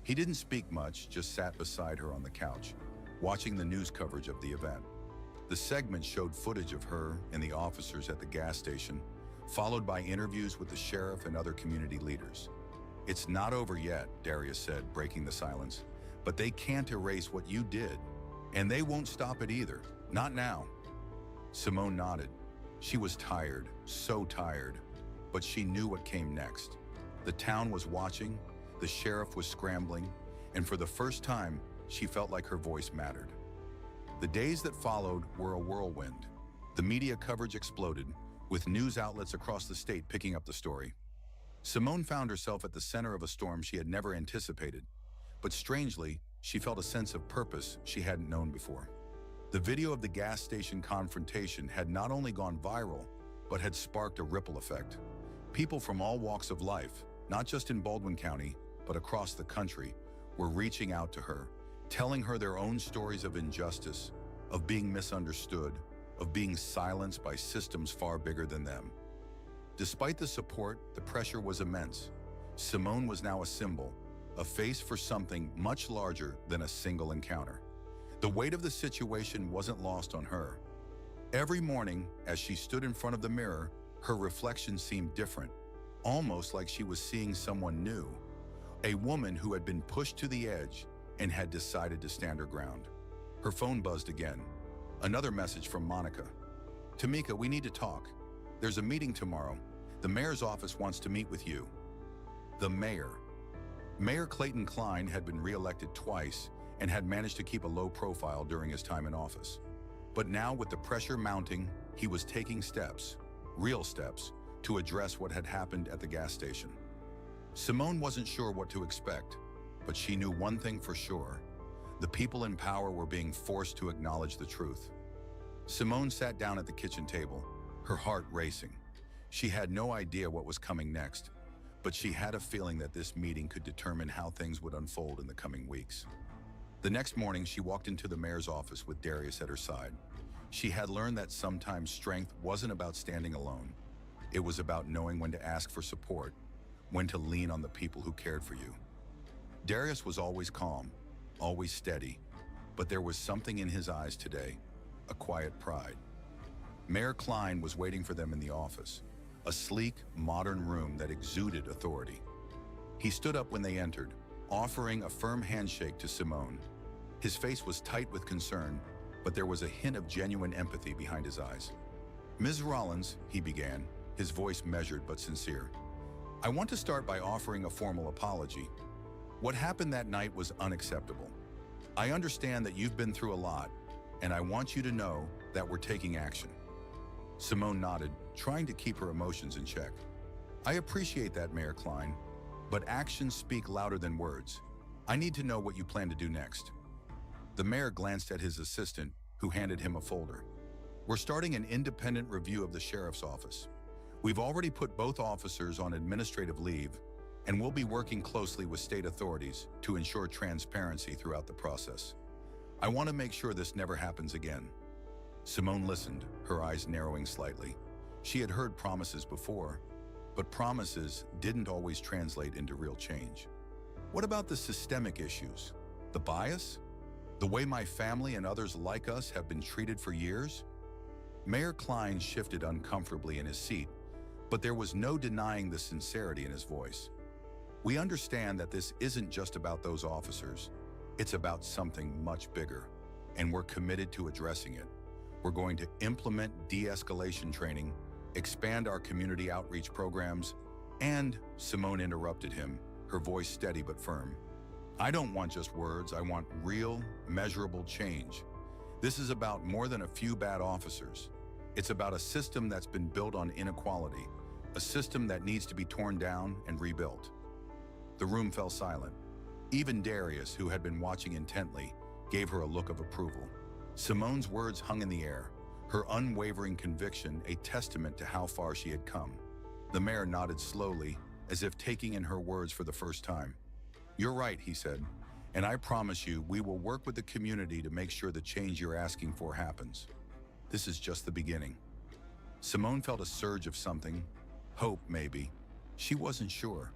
He didn't speak much, just sat beside her on the couch, watching the news coverage of the event. The segment showed footage of her and the officers at the gas station, followed by interviews with the sheriff and other community leaders. "It's not over yet," Darius said, breaking the silence. "But they can't erase what you did. And they won't stop it either. Not now." Simone nodded. She was tired, so tired. But she knew what came next. The town was watching, the sheriff was scrambling, and for the first time, she felt like her voice mattered. The days that followed were a whirlwind. The media coverage exploded, with news outlets across the state picking up the story. Simone found herself at the center of a storm she had never anticipated. But strangely, she felt a sense of purpose she hadn't known before. The video of the gas station confrontation had not only gone viral, but had sparked a ripple effect. People from all walks of life, not just in Baldwin County, but across the country, were reaching out to her, telling her their own stories of injustice, of being misunderstood, of being silenced by systems far bigger than them. Despite the support, the pressure was immense. Simone was now a symbol, a face for something much larger than a single encounter. The weight of the situation wasn't lost on her. Every morning, as she stood in front of the mirror, her reflection seemed different, almost like she was seeing someone new, a woman who had been pushed to the edge and had decided to stand her ground. Her phone buzzed again. Another message from Monica. "Tamika, we need to talk. There's a meeting tomorrow. The mayor's office wants to meet with you." The mayor. Mayor Clayton Klein had been re-elected twice and had managed to keep a low profile during his time in office. But now, with the pressure mounting, he was taking steps, real steps, to address what had happened at the gas station. Simone wasn't sure what to expect, but she knew one thing for sure. The people in power were being forced to acknowledge the truth. Simone sat down at the kitchen table, her heart racing. She had no idea what was coming next, but she had a feeling that this meeting could determine how things would unfold in the coming weeks. The next morning, she walked into the mayor's office with Darius at her side. She had learned that sometimes strength wasn't about standing alone. It was about knowing when to ask for support, when to lean on the people who cared for you. Darius was always calm, always steady, but there was something in his eyes today, a quiet pride. Mayor Klein was waiting for them in the office, a sleek, modern room that exuded authority. He stood up when they entered, offering a firm handshake to Simone. His face was tight with concern, but there was a hint of genuine empathy behind his eyes. "Ms. Rollins," he began, his voice measured but sincere, "I want to start by offering a formal apology. What happened that night was unacceptable. I understand that you've been through a lot, and I want you to know that we're taking action." Simone nodded, trying to keep her emotions in check. "I appreciate that, Mayor Klein, but actions speak louder than words. I need to know what you plan to do next." The mayor glanced at his assistant, who handed him a folder. "We're starting an independent review of the sheriff's office. We've already put both officers on administrative leave, and we'll be working closely with state authorities to ensure transparency throughout the process. I want to make sure this never happens again." Simone listened, her eyes narrowing slightly. She had heard promises before, but promises didn't always translate into real change. "What about the systemic issues? The bias? The way my family and others like us have been treated for years?" Mayor Klein shifted uncomfortably in his seat, but there was no denying the sincerity in his voice. "We understand that this isn't just about those officers. It's about something much bigger, and we're committed to addressing it. We're going to implement de-escalation training, expand our community outreach programs, and," Simone interrupted him, her voice steady but firm, "I don't want just words, I want real, measurable change. This is about more than a few bad officers. It's about a system that's been built on inequality, a system that needs to be torn down and rebuilt." The room fell silent. Even Darius, who had been watching intently, gave her a look of approval. Simone's words hung in the air, her unwavering conviction a testament to how far she had come. The mayor nodded slowly, as if taking in her words for the first time. "You're right," he said, "and I promise you we will work with the community to make sure the change you're asking for happens. This is just the beginning." Simone felt a surge of something, hope maybe. She wasn't sure,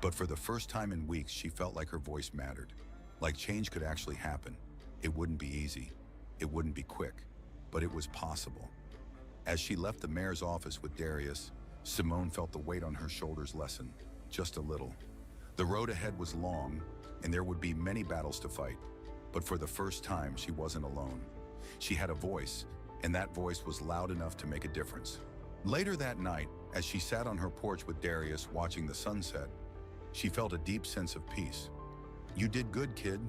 but for the first time in weeks she felt like her voice mattered, like change could actually happen. It wouldn't be easy, it wouldn't be quick, but it was possible. As she left the mayor's office with Darius, Simone felt the weight on her shoulders lessen, just a little. The road ahead was long, and there would be many battles to fight, but for the first time she wasn't alone. She had a voice, and that voice was loud enough to make a difference. Later that night, as she sat on her porch with Darius watching the sunset, she felt a deep sense of peace. "You did good, kid,"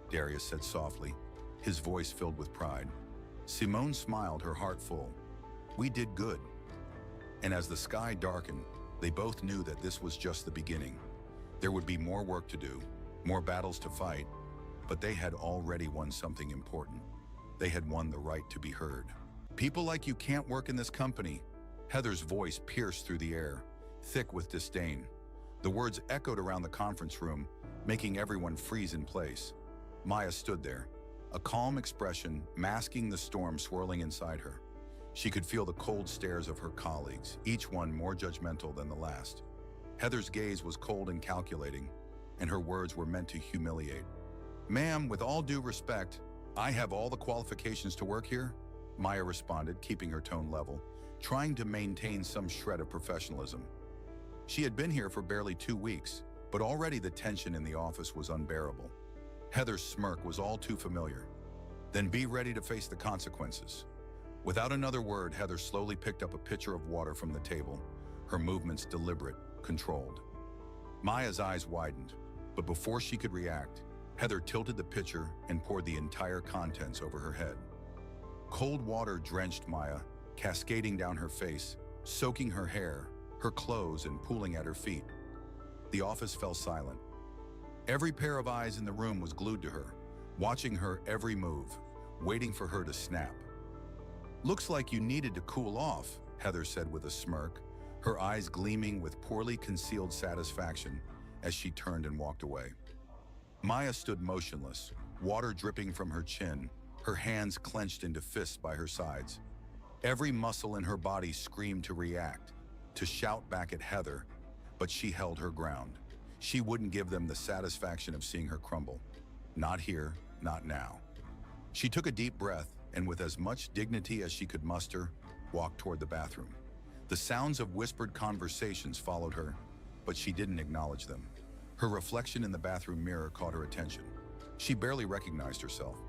Darius said softly, his voice filled with pride. Simone smiled, her heart full. "We did good." And as the sky darkened, they both knew that this was just the beginning. There would be more work to do, more battles to fight, but they had already won something important. They had won the right to be heard. "People like you can't work in this company." Heather's voice pierced through the air, thick with disdain. The words echoed around the conference room, making everyone freeze in place. Maya stood there, a calm expression masking the storm swirling inside her. She could feel the cold stares of her colleagues, each one more judgmental than the last. Heather's gaze was cold and calculating, and her words were meant to humiliate. "Ma'am, with all due respect, I have all the qualifications to work here," Maya responded, keeping her tone level, trying to maintain some shred of professionalism. She had been here for barely 2 weeks, but already the tension in the office was unbearable. Heather's smirk was all too familiar. "Then be ready to face the consequences." Without another word, Heather slowly picked up a pitcher of water from the table, her movements deliberate, controlled. Maya's eyes widened, but before she could react, Heather tilted the pitcher and poured the entire contents over her head. Cold water drenched Maya, cascading down her face, soaking her hair, her clothes, and pooling at her feet. The office fell silent. Every pair of eyes in the room was glued to her, watching her every move, waiting for her to snap. "Looks like you needed to cool off," Heather said with a smirk, her eyes gleaming with poorly concealed satisfaction as she turned and walked away. Maya stood motionless, water dripping from her chin, her hands clenched into fists by her sides. Every muscle in her body screamed to react, to shout back at Heather, but she held her ground. She wouldn't give them the satisfaction of seeing her crumble. Not here, not now. She took a deep breath and with as much dignity as she could muster, walked toward the bathroom. The sounds of whispered conversations followed her, but she didn't acknowledge them. Her reflection in the bathroom mirror caught her attention. She barely recognized herself.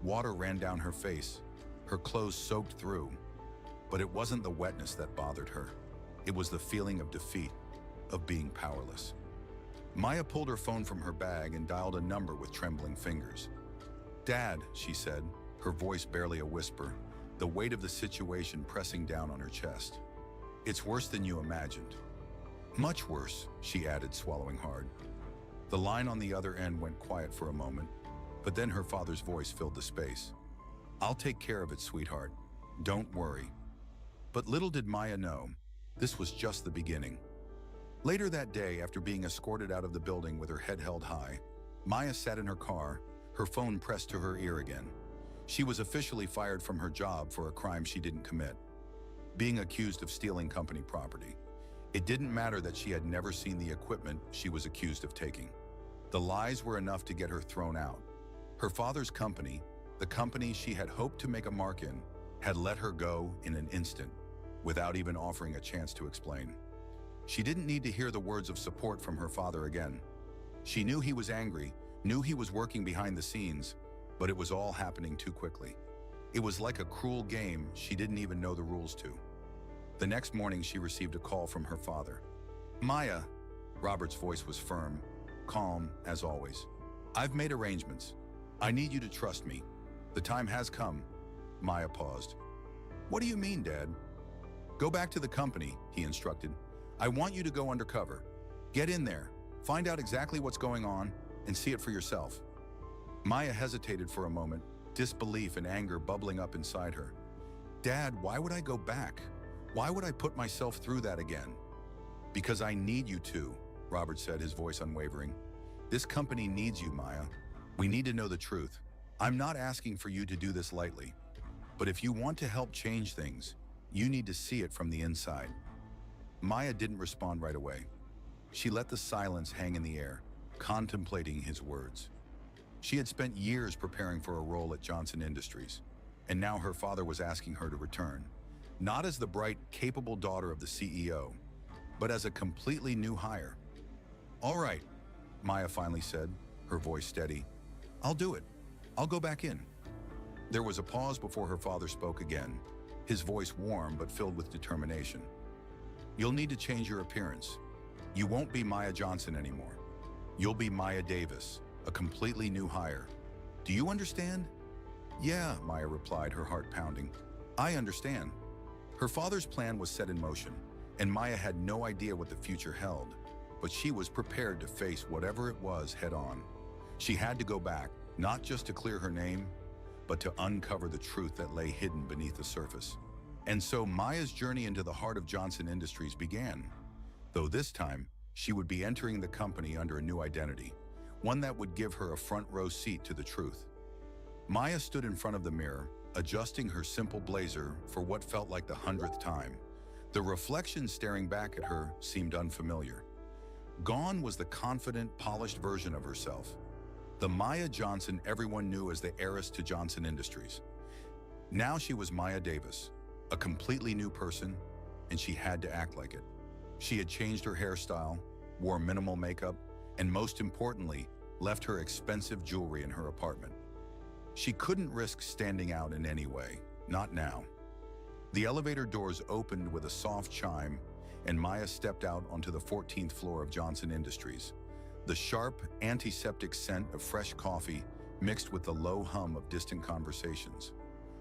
Water ran down her face, her clothes soaked through, but it wasn't the wetness that bothered her. It was the feeling of defeat, of being powerless. Maya pulled her phone from her bag and dialed a number with trembling fingers. "Dad," she said, her voice barely a whisper, the weight of the situation pressing down on her chest. "It's worse than you imagined." "Much worse," she added, swallowing hard. The line on the other end went quiet for a moment, but then her father's voice filled the space. "I'll take care of it, sweetheart. Don't worry." But little did Maya know, this was just the beginning. Later that day, after being escorted out of the building with her head held high, Maya sat in her car, her phone pressed to her ear again. She was officially fired from her job for a crime she didn't commit, being accused of stealing company property. It didn't matter that she had never seen the equipment she was accused of taking. The lies were enough to get her thrown out. Her father's company, the company she had hoped to make a mark in, had let her go in an instant, without even offering a chance to explain. She didn't need to hear the words of support from her father again. She knew he was angry, knew he was working behind the scenes, but it was all happening too quickly. It was like a cruel game she didn't even know the rules to. The next morning, she received a call from her father. "Maya," Robert's voice was firm, calm as always. "I've made arrangements. I need you to trust me. The time has come." Maya paused. "What do you mean, Dad?" "Go back to the company," he instructed. "I want you to go undercover. Get in there, find out exactly what's going on, and see it for yourself." Maya hesitated for a moment, disbelief and anger bubbling up inside her. "Dad, why would I go back? Why would I put myself through that again?" "Because I need you to," Robert said, his voice unwavering. "This company needs you, Maya. We need to know the truth. I'm not asking for you to do this lightly. But if you want to help change things, You need to see it from the inside." Maya didn't respond right away. She let the silence hang in the air, contemplating his words. She had spent years preparing for a role at Johnson Industries, and now her father was asking her to return, not as the bright, capable daughter of the CEO, but as a completely new hire. "All right," Maya finally said, her voice steady. "I'll do it. I'll go back in." There was a pause before her father spoke again, his voice warm but filled with determination. "You'll need to change your appearance. You won't be Maya Johnson anymore. You'll be Maya Davis, a completely new hire. Do you understand?" "Yeah," Maya replied, her heart pounding. "I understand." Her father's plan was set in motion, and Maya had no idea what the future held, but she was prepared to face whatever it was head-on. She had to go back, not just to clear her name, but to uncover the truth that lay hidden beneath the surface. And so Maya's journey into the heart of Johnson Industries began, though this time she would be entering the company under a new identity, one that would give her a front-row seat to the truth. Maya stood in front of the mirror, adjusting her simple blazer for what felt like the 100th time. The reflection staring back at her seemed unfamiliar. Gone was the confident, polished version of herself, the Maya Johnson everyone knew as the heiress to Johnson Industries. Now she was Maya Davis, a completely new person, and she had to act like it. She had changed her hairstyle, wore minimal makeup, and most importantly, left her expensive jewelry in her apartment. She couldn't risk standing out in any way, not now. The elevator doors opened with a soft chime, and Maya stepped out onto the 14th floor of Johnson Industries. The sharp, antiseptic scent of fresh coffee mixed with the low hum of distant conversations.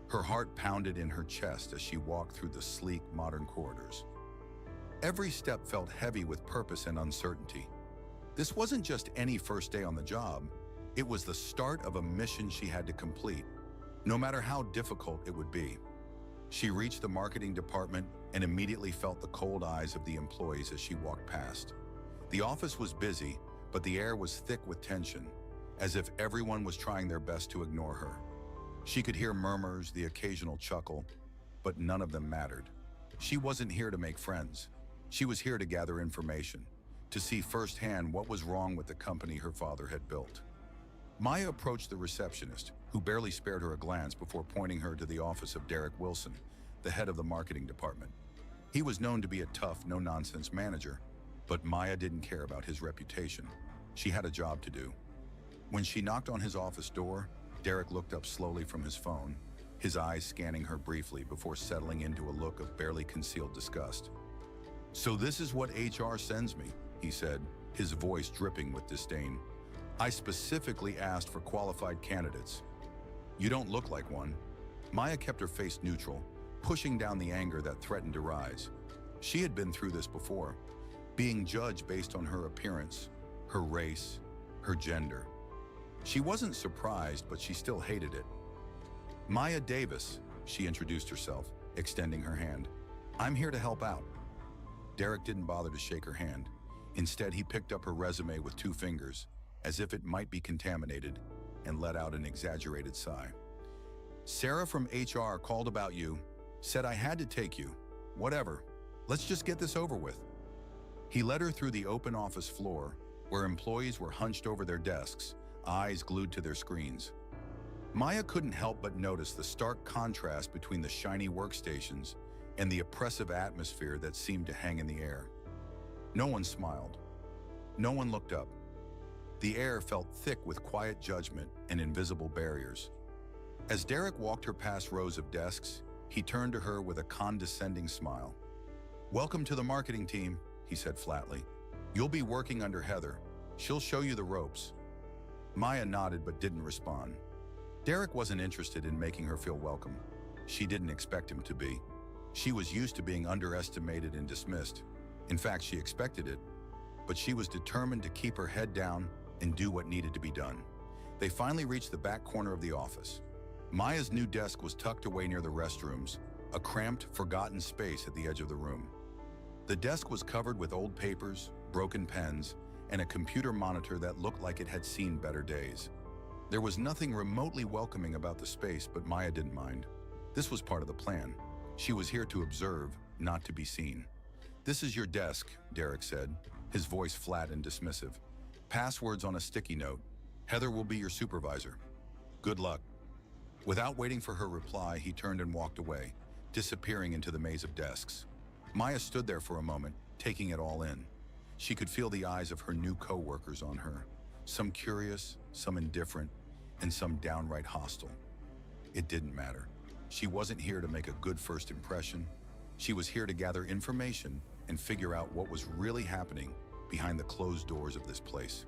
Her heart pounded in her chest as she walked through the sleek, modern corridors. Every step felt heavy with purpose and uncertainty. This wasn't just any first day on the job. It was the start of a mission she had to complete, no matter how difficult it would be. She reached the marketing department and immediately felt the cold eyes of the employees as she walked past. The office was busy, but the air was thick with tension, as if everyone was trying their best to ignore her. She could hear murmurs, the occasional chuckle, but none of them mattered. She wasn't here to make friends. She was here to gather information, to see firsthand what was wrong with the company her father had built. Maya approached the receptionist, who barely spared her a glance before pointing her to the office of Derek Wilson, the head of the marketing department. He was known to be a tough, no-nonsense manager, but Maya didn't care about his reputation. She had a job to do. When she knocked on his office door, Derek looked up slowly from his phone, his eyes scanning her briefly before settling into a look of barely concealed disgust. "So this is what HR sends me," he said, his voice dripping with disdain. "I specifically asked for qualified candidates. You don't look like one." Maya kept her face neutral, pushing down the anger that threatened to rise. She had been through this before, being judged based on her appearance, her race, her gender. She wasn't surprised, but she still hated it. "Maya Davis," she introduced herself, extending her hand. "I'm here to help out." Derek didn't bother to shake her hand. Instead, he picked up her resume with 2 fingers, as if it might be contaminated, and let out an exaggerated sigh. "Sarah from HR called about you, said I had to take you. Whatever, let's just get this over with." He led her through the open office floor, where employees were hunched over their desks, eyes glued to their screens. Maya couldn't help but notice the stark contrast between the shiny workstations and the oppressive atmosphere that seemed to hang in the air. No one smiled. No one looked up. The air felt thick with quiet judgment and invisible barriers. As Derek walked her past rows of desks, he turned to her with a condescending smile. "Welcome to the marketing team," he said flatly. "You'll be working under Heather. She'll show you the ropes." Maya nodded but didn't respond. Derek wasn't interested in making her feel welcome. She didn't expect him to be. She was used to being underestimated and dismissed. In fact, she expected it, but she was determined to keep her head down and do what needed to be done. They finally reached the back corner of the office. Maya's new desk was tucked away near the restrooms, a cramped, forgotten space at the edge of the room. The desk was covered with old papers, broken pens, and a computer monitor that looked like it had seen better days. There was nothing remotely welcoming about the space, but Maya didn't mind. This was part of the plan. She was here to observe, not to be seen. "This is your desk," Derek said, his voice flat and dismissive. "Passwords on a sticky note. Heather will be your supervisor. Good luck." Without waiting for her reply, he turned and walked away, disappearing into the maze of desks. Maya stood there for a moment, taking it all in. She could feel the eyes of her new co-workers on her, some curious, some indifferent, and some downright hostile. It didn't matter. She wasn't here to make a good first impression. She was here to gather information and figure out what was really happening behind the closed doors of this place.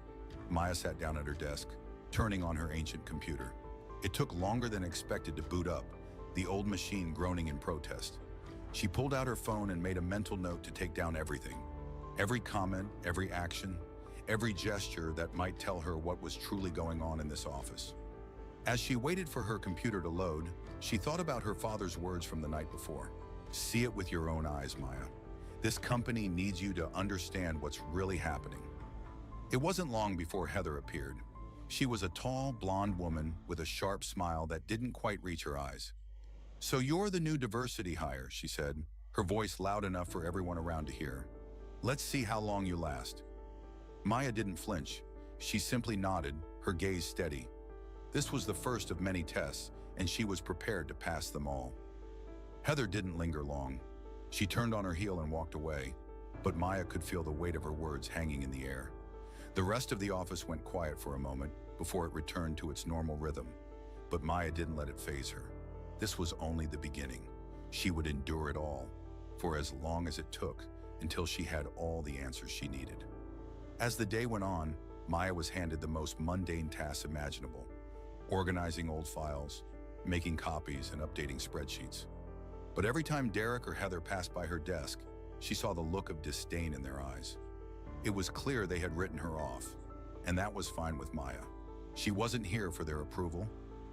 Maya sat down at her desk, turning on her ancient computer. It took longer than expected to boot up, the old machine groaning in protest. She pulled out her phone and made a mental note to take down everything. Every comment, every action, every gesture that might tell her what was truly going on in this office. As she waited for her computer to load, she thought about her father's words from the night before. "See it with your own eyes, Maya. This company needs you to understand what's really happening." It wasn't long before Heather appeared. She was a tall, blonde woman with a sharp smile that didn't quite reach her eyes. "So you're the new diversity hire," she said, her voice loud enough for everyone around to hear. "Let's see how long you last." Maya didn't flinch. She simply nodded, her gaze steady. This was the first of many tests, and she was prepared to pass them all. Heather didn't linger long. She turned on her heel and walked away, but Maya could feel the weight of her words hanging in the air. The rest of the office went quiet for a moment before it returned to its normal rhythm, but Maya didn't let it faze her. This was only the beginning. She would endure it all, for as long as it took, until she had all the answers she needed. As the day went on, Maya was handed the most mundane tasks imaginable: organizing old files, making copies, and updating spreadsheets. But every time Derek or Heather passed by her desk, she saw the look of disdain in their eyes. It was clear they had written her off, and that was fine with Maya. She wasn't here for their approval.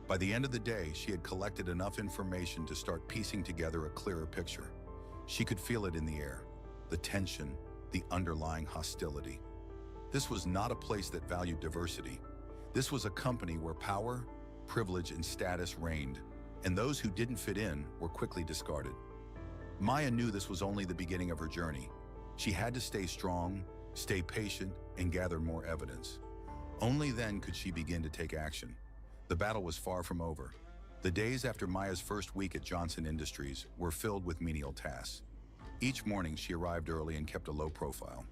By the end of the day, she had collected enough information to start piecing together a clearer picture. She could feel it in the air, the tension, the underlying hostility. This was not a place that valued diversity. This was a company where power, privilege, and status reigned, and those who didn't fit in were quickly discarded. Maya knew this was only the beginning of her journey. She had to stay strong, stay patient, and gather more evidence. Only then could she begin to take action. The battle was far from over. The days after Maya's first week at Johnson Industries were filled with menial tasks. Each morning she arrived early and kept a low profile.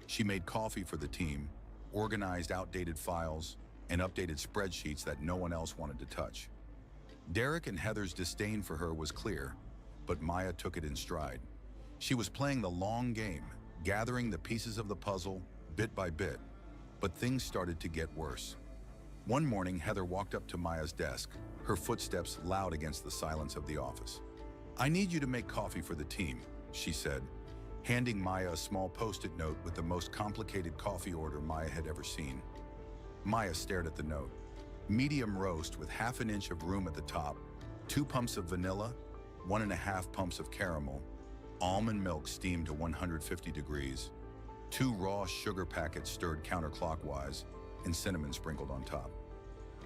She made coffee for the team, organized outdated files, and updated spreadsheets that no one else wanted to touch. Derek and Heather's disdain for her was clear, but Maya took it in stride. She was playing the long game, gathering the pieces of the puzzle bit by bit, but things started to get worse. One morning, Heather walked up to Maya's desk, her footsteps loud against the silence of the office. "I need you to make coffee for the team," she said, handing Maya a small post-it note with the most complicated coffee order Maya had ever seen. Maya stared at the note. Medium roast with half an inch of room at the top, 2 pumps of vanilla, 1.5 pumps of caramel, almond milk steamed to 150 degrees, 2 raw sugar packets stirred counterclockwise, and cinnamon sprinkled on top.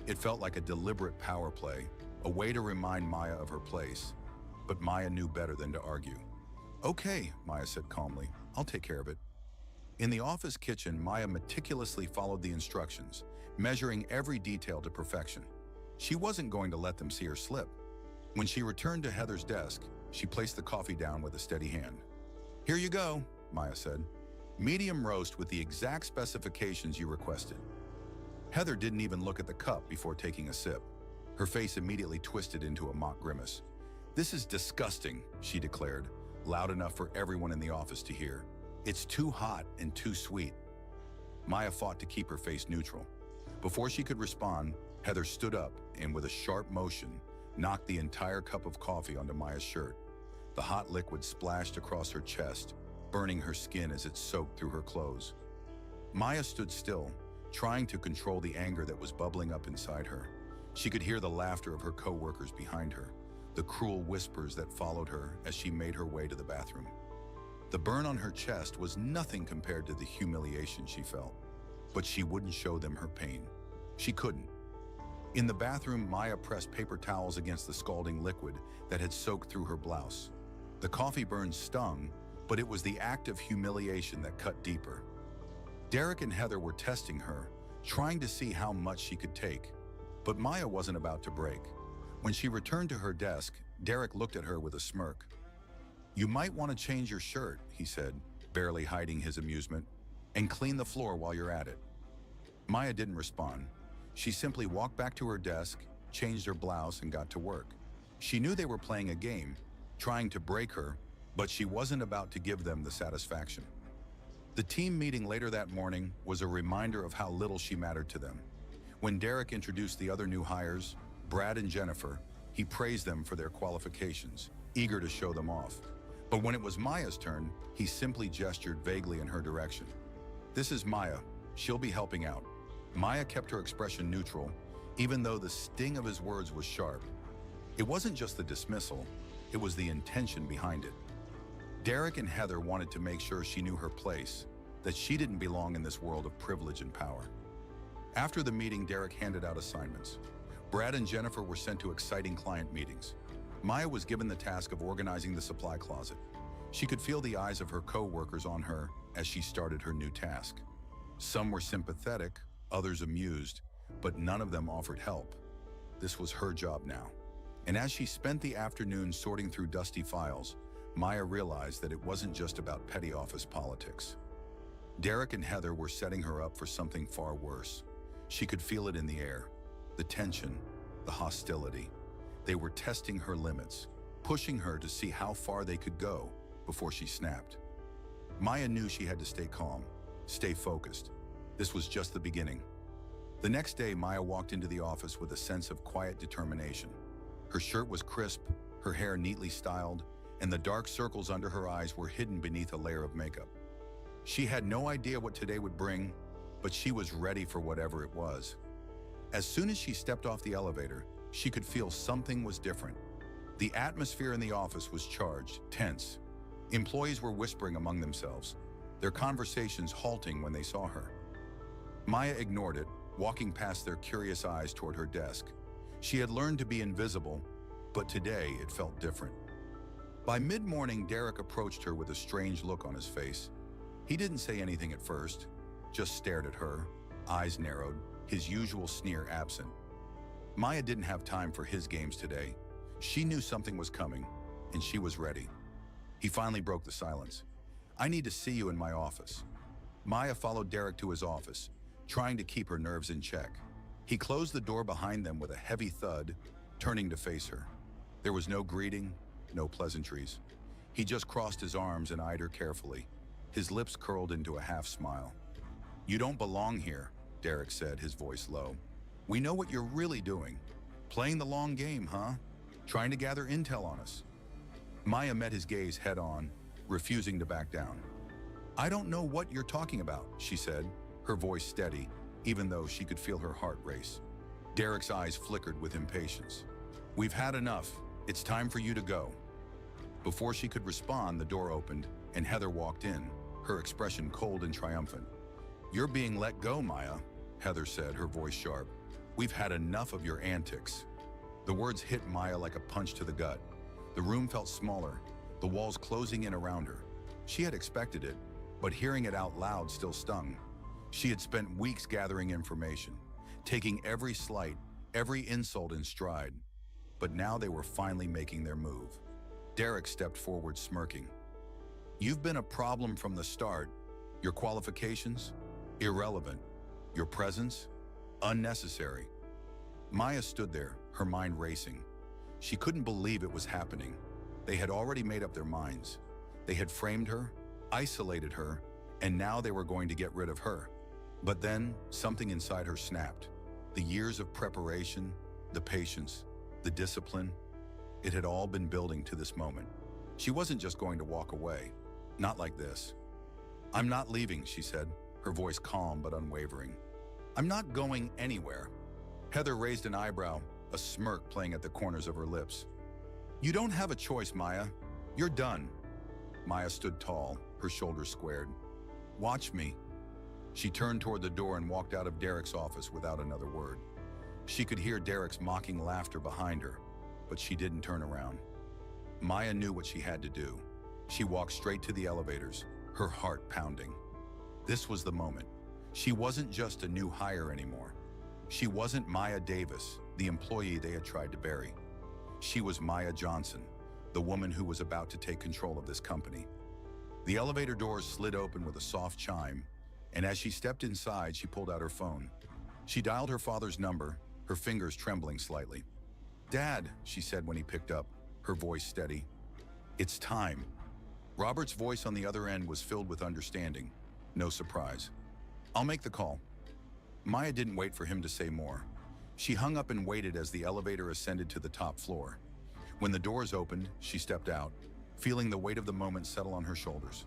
It felt like a deliberate power play, a way to remind Maya of her place, but Maya knew better than to argue. "Okay," Maya said calmly, "I'll take care of it." In the office kitchen, Maya meticulously followed the instructions, measuring every detail to perfection. She wasn't going to let them see her slip. When she returned to Heather's desk, she placed the coffee down with a steady hand. "Here you go," Maya said. "Medium roast with the exact specifications you requested." Heather didn't even look at the cup before taking a sip. Her face immediately twisted into a mock grimace. "This is disgusting," she declared, loud enough for everyone in the office to hear. "It's too hot and too sweet." Maya fought to keep her face neutral. Before she could respond, Heather stood up and, with a sharp motion, knocked the entire cup of coffee onto Maya's shirt. The hot liquid splashed across her chest, burning her skin as it soaked through her clothes. Maya stood still, trying to control the anger that was bubbling up inside her. She could hear the laughter of her co-workers behind her, the cruel whispers that followed her as she made her way to the bathroom. The burn on her chest was nothing compared to the humiliation she felt, but she wouldn't show them her pain. She couldn't. In the bathroom, Maya pressed paper towels against the scalding liquid that had soaked through her blouse. The coffee burn stung, but it was the act of humiliation that cut deeper. Derek and Heather were testing her, trying to see how much she could take. But Maya wasn't about to break. When she returned to her desk, Derek looked at her with a smirk. "You might want to change your shirt," he said, barely hiding his amusement, "and clean the floor while you're at it." Maya didn't respond. She simply walked back to her desk, changed her blouse, and got to work. She knew they were playing a game, trying to break her, but she wasn't about to give them the satisfaction. The team meeting later that morning was a reminder of how little she mattered to them. When Derek introduced the other new hires, Brad and Jennifer, he praised them for their qualifications, eager to show them off. But when it was Maya's turn, he simply gestured vaguely in her direction. "This is Maya. She'll be helping out." Maya kept her expression neutral, even though the sting of his words was sharp. It wasn't just the dismissal, it was the intention behind it. Derek and Heather wanted to make sure she knew her place, that she didn't belong in this world of privilege and power. After the meeting, Derek handed out assignments. Brad and Jennifer were sent to exciting client meetings. Maya was given the task of organizing the supply closet. She could feel the eyes of her co-workers on her as she started her new task. Some were sympathetic, others amused, but none of them offered help. This was her job now. And as she spent the afternoon sorting through dusty files, Maya realized that it wasn't just about petty office politics. Derek and Heather were setting her up for something far worse. She could feel it in the air, the tension, the hostility. They were testing her limits, pushing her to see how far they could go before she snapped. Maya knew she had to stay calm, stay focused. This was just the beginning. The next day, Maya walked into the office with a sense of quiet determination. Her shirt was crisp, her hair neatly styled, and the dark circles under her eyes were hidden beneath a layer of makeup. She had no idea what today would bring, but she was ready for whatever it was. As soon as she stepped off the elevator, she could feel something was different. The atmosphere in the office was charged, tense. Employees were whispering among themselves, their conversations halting when they saw her. Maya ignored it, walking past their curious eyes toward her desk. She had learned to be invisible, but today it felt different. By mid-morning, Derek approached her with a strange look on his face. He didn't say anything at first, just stared at her, eyes narrowed, his usual sneer absent. Maya didn't have time for his games today. She knew something was coming, and she was ready. He finally broke the silence. "I need to see you in my office." Maya followed Derek to his office, trying to keep her nerves in check. He closed the door behind them with a heavy thud, turning to face her. There was no greeting, no pleasantries. He just crossed his arms and eyed her carefully, his lips curled into a half-smile. "You don't belong here," Derek said, his voice low. "We know what you're really doing. Playing the long game, huh? Trying to gather intel on us." Maya met his gaze head-on, refusing to back down. "I don't know what you're talking about," she said, her voice steady, even though she could feel her heart race. Derek's eyes flickered with impatience. "We've had enough. It's time for you to go." Before she could respond, the door opened, and Heather walked in, her expression cold and triumphant. "You're being let go, Maya," Heather said, her voice sharp. "We've had enough of your antics." The words hit Maya like a punch to the gut. The room felt smaller, the walls closing in around her. She had expected it, but hearing it out loud still stung. She had spent weeks gathering information, taking every slight, every insult in stride. But now they were finally making their move. Derek stepped forward, smirking. "You've been a problem from the start. Your qualifications? Irrelevant. Your presence? Unnecessary." Maya stood there, her mind racing. She couldn't believe it was happening. They had already made up their minds. They had framed her, isolated her, and now they were going to get rid of her. But then, something inside her snapped. The years of preparation, the patience, the discipline, it had all been building to this moment. She wasn't just going to walk away. Not like this. "I'm not leaving," she said, her voice calm but unwavering. "I'm not going anywhere." Heather raised an eyebrow, a smirk playing at the corners of her lips. "You don't have a choice, Maya. You're done." Maya stood tall, her shoulders squared. "Watch me." She turned toward the door and walked out of Derek's office without another word. She could hear Derek's mocking laughter behind her, but she didn't turn around. Maya knew what she had to do. She walked straight to the elevators, her heart pounding. This was the moment. She wasn't just a new hire anymore. She wasn't Maya Davis, the employee they had tried to bury. She was Maya Johnson, the woman who was about to take control of this company. The elevator doors slid open with a soft chime, and as she stepped inside, she pulled out her phone. She dialed her father's number, her fingers trembling slightly. "Dad," she said when he picked up, her voice steady. "It's time." Robert's voice on the other end was filled with understanding. No surprise. "I'll make the call." Maya didn't wait for him to say more. She hung up and waited as the elevator ascended to the top floor. When the doors opened, she stepped out, feeling the weight of the moment settle on her shoulders.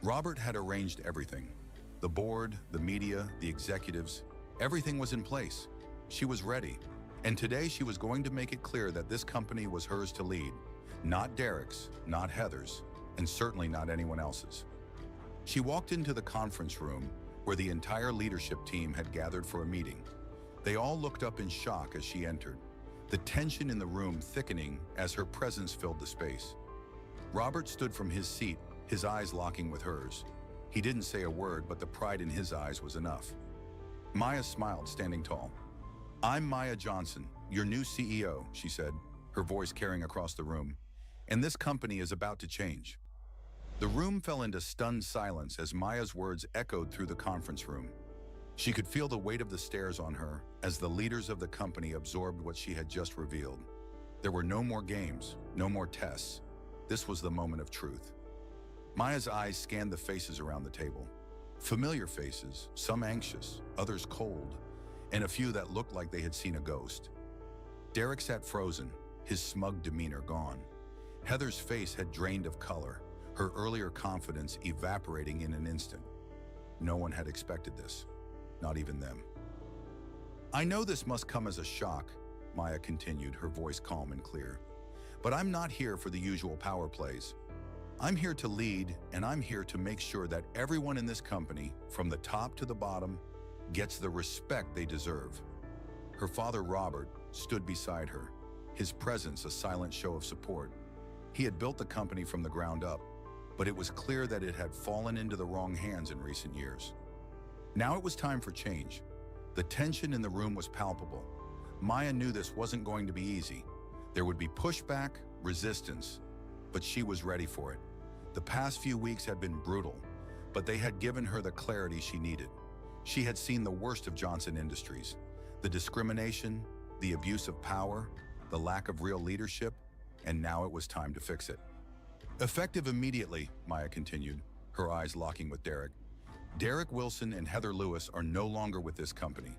Robert had arranged everything. The board, the media, the executives, everything was in place. She was ready. And today she was going to make it clear that this company was hers to lead. Not Derek's, not Heather's, and certainly not anyone else's. She walked into the conference room where the entire leadership team had gathered for a meeting. They all looked up in shock as she entered, the tension in the room thickening as her presence filled the space. Robert stood from his seat, his eyes locking with hers. He didn't say a word, but the pride in his eyes was enough. Maya smiled, standing tall. "I'm Maya Johnson, your new CEO," she said, her voice carrying across the room. "And this company is about to change." The room fell into stunned silence as Maya's words echoed through the conference room. She could feel the weight of the stares on her as the leaders of the company absorbed what she had just revealed. There were no more games, no more tests. This was the moment of truth. Maya's eyes scanned the faces around the table. Familiar faces, some anxious, others cold, and a few that looked like they had seen a ghost. Derek sat frozen, his smug demeanor gone. Heather's face had drained of color, her earlier confidence evaporating in an instant. No one had expected this, not even them. "I know this must come as a shock," Maya continued, her voice calm and clear. "But I'm not here for the usual power plays. I'm here to lead, and I'm here to make sure that everyone in this company, from the top to the bottom, gets the respect they deserve." Her father, Robert, stood beside her, his presence a silent show of support. He had built the company from the ground up, but it was clear that it had fallen into the wrong hands in recent years. Now it was time for change. The tension in the room was palpable. Maya knew this wasn't going to be easy. There would be pushback, resistance, but she was ready for it. The past few weeks had been brutal, but they had given her the clarity she needed. She had seen the worst of Johnson Industries, the discrimination, the abuse of power, the lack of real leadership, and now it was time to fix it. "Effective immediately," Maya continued, her eyes locking with Derek. "Derek Wilson and Heather Lewis are no longer with this company."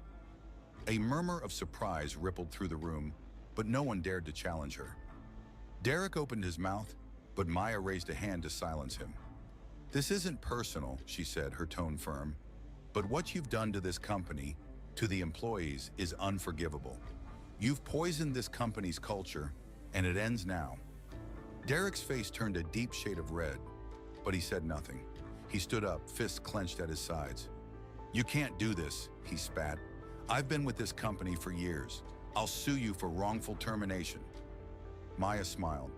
A murmur of surprise rippled through the room, but no one dared to challenge her. Derek opened his mouth, but Maya raised a hand to silence him. "This isn't personal," she said, her tone firm. "But what you've done to this company, to the employees, is unforgivable. You've poisoned this company's culture, and it ends now." Derek's face turned a deep shade of red, but he said nothing. He stood up, fists clenched at his sides. "You can't do this," he spat. "I've been with this company for years. I'll sue you for wrongful termination." Maya smiled,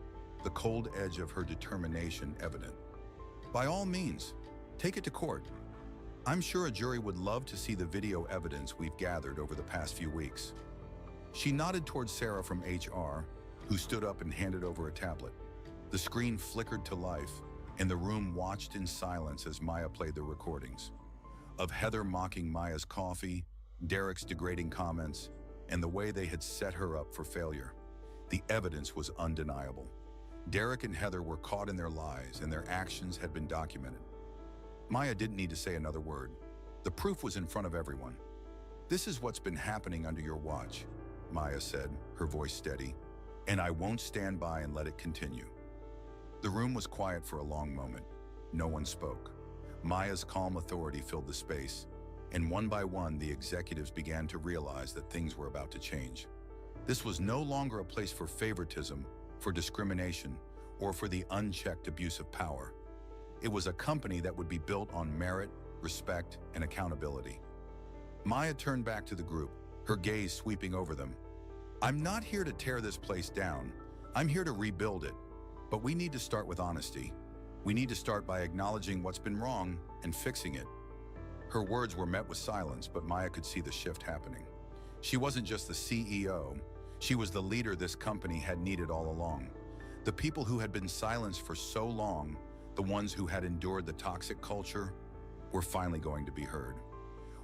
the cold edge of her determination evident. "By all means, take it to court. I'm sure a jury would love to see the video evidence we've gathered over the past few weeks." She nodded towards Sarah from HR, who stood up and handed over a tablet. The screen flickered to life, and the room watched in silence as Maya played the recordings. Of Heather mocking Maya's coffee, Derek's degrading comments, and the way they had set her up for failure. The evidence was undeniable. Derek and Heather were caught in their lies, and their actions had been documented. Maya didn't need to say another word. The proof was in front of everyone. "This is what's been happening under your watch," Maya said, her voice steady, "and I won't stand by and let it continue." The room was quiet for a long moment. No one spoke. Maya's calm authority filled the space, and one by one the executives began to realize that things were about to change. This was no longer a place for favoritism, for discrimination, or for the unchecked abuse of power. It was a company that would be built on merit, respect, and accountability. Maya turned back to the group, her gaze sweeping over them. "I'm not here to tear this place down. I'm here to rebuild it. But we need to start with honesty. We need to start by acknowledging what's been wrong and fixing it. Her words were met with silence, but Maya could see the shift happening. She wasn't just the CEO, she was the leader this company had needed all along. The people who had been silenced for so long, the ones who had endured the toxic culture, were finally going to be heard.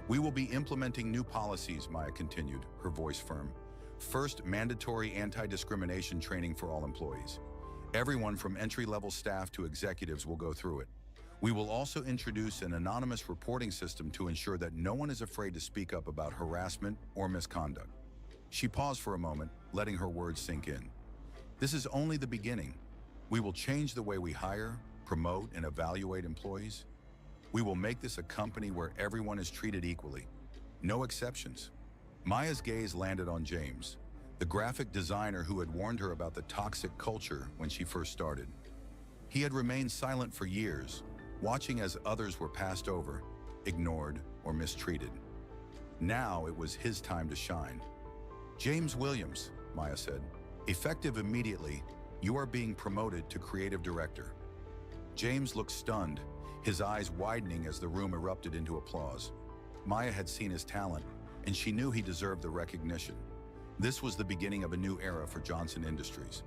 We will be implementing new policies, Maya continued, her voice firm. First, mandatory anti-discrimination training for all employees. Everyone from entry-level staff to executives will go through it. We will also introduce an anonymous reporting system to ensure that no one is afraid to speak up about harassment or misconduct. She paused for a moment, letting her words sink in. This is only the beginning. We will change the way we hire, promote, and evaluate employees. We will make this a company where everyone is treated equally. No exceptions. Maya's gaze landed on James, the graphic designer who had warned her about the toxic culture when she first started. He had remained silent for years, watching as others were passed over, ignored, or mistreated. Now it was his time to shine. James Williams, Maya said, effective immediately, you are being promoted to creative director. James looked stunned, his eyes widening as the room erupted into applause. Maya had seen his talent, and she knew he deserved the recognition. This was the beginning of a new era for Johnson Industries.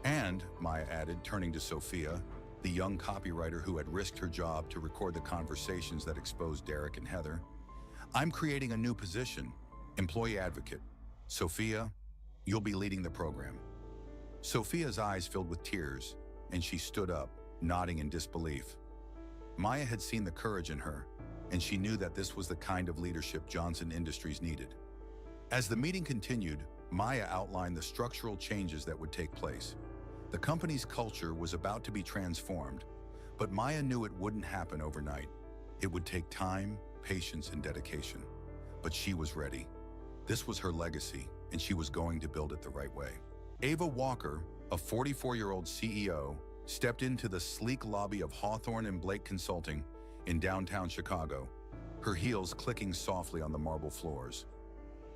And, Maya added, turning to Sophia, the young copywriter who had risked her job to record the conversations that exposed Derek and Heather, I'm creating a new position, employee advocate. Sophia, you'll be leading the program. Sophia's eyes filled with tears, and she stood up, nodding in disbelief. Maya had seen the courage in her, and she knew that this was the kind of leadership Johnson Industries needed. As the meeting continued, Maya outlined the structural changes that would take place. The company's culture was about to be transformed, but Maya knew it wouldn't happen overnight. It would take time, patience, and dedication. But she was ready. This was her legacy, and she was going to build it the right way. Ava Walker, a 44-year-old CEO, stepped into the sleek lobby of Hawthorne and Blake Consulting in downtown Chicago, her heels clicking softly on the marble floors.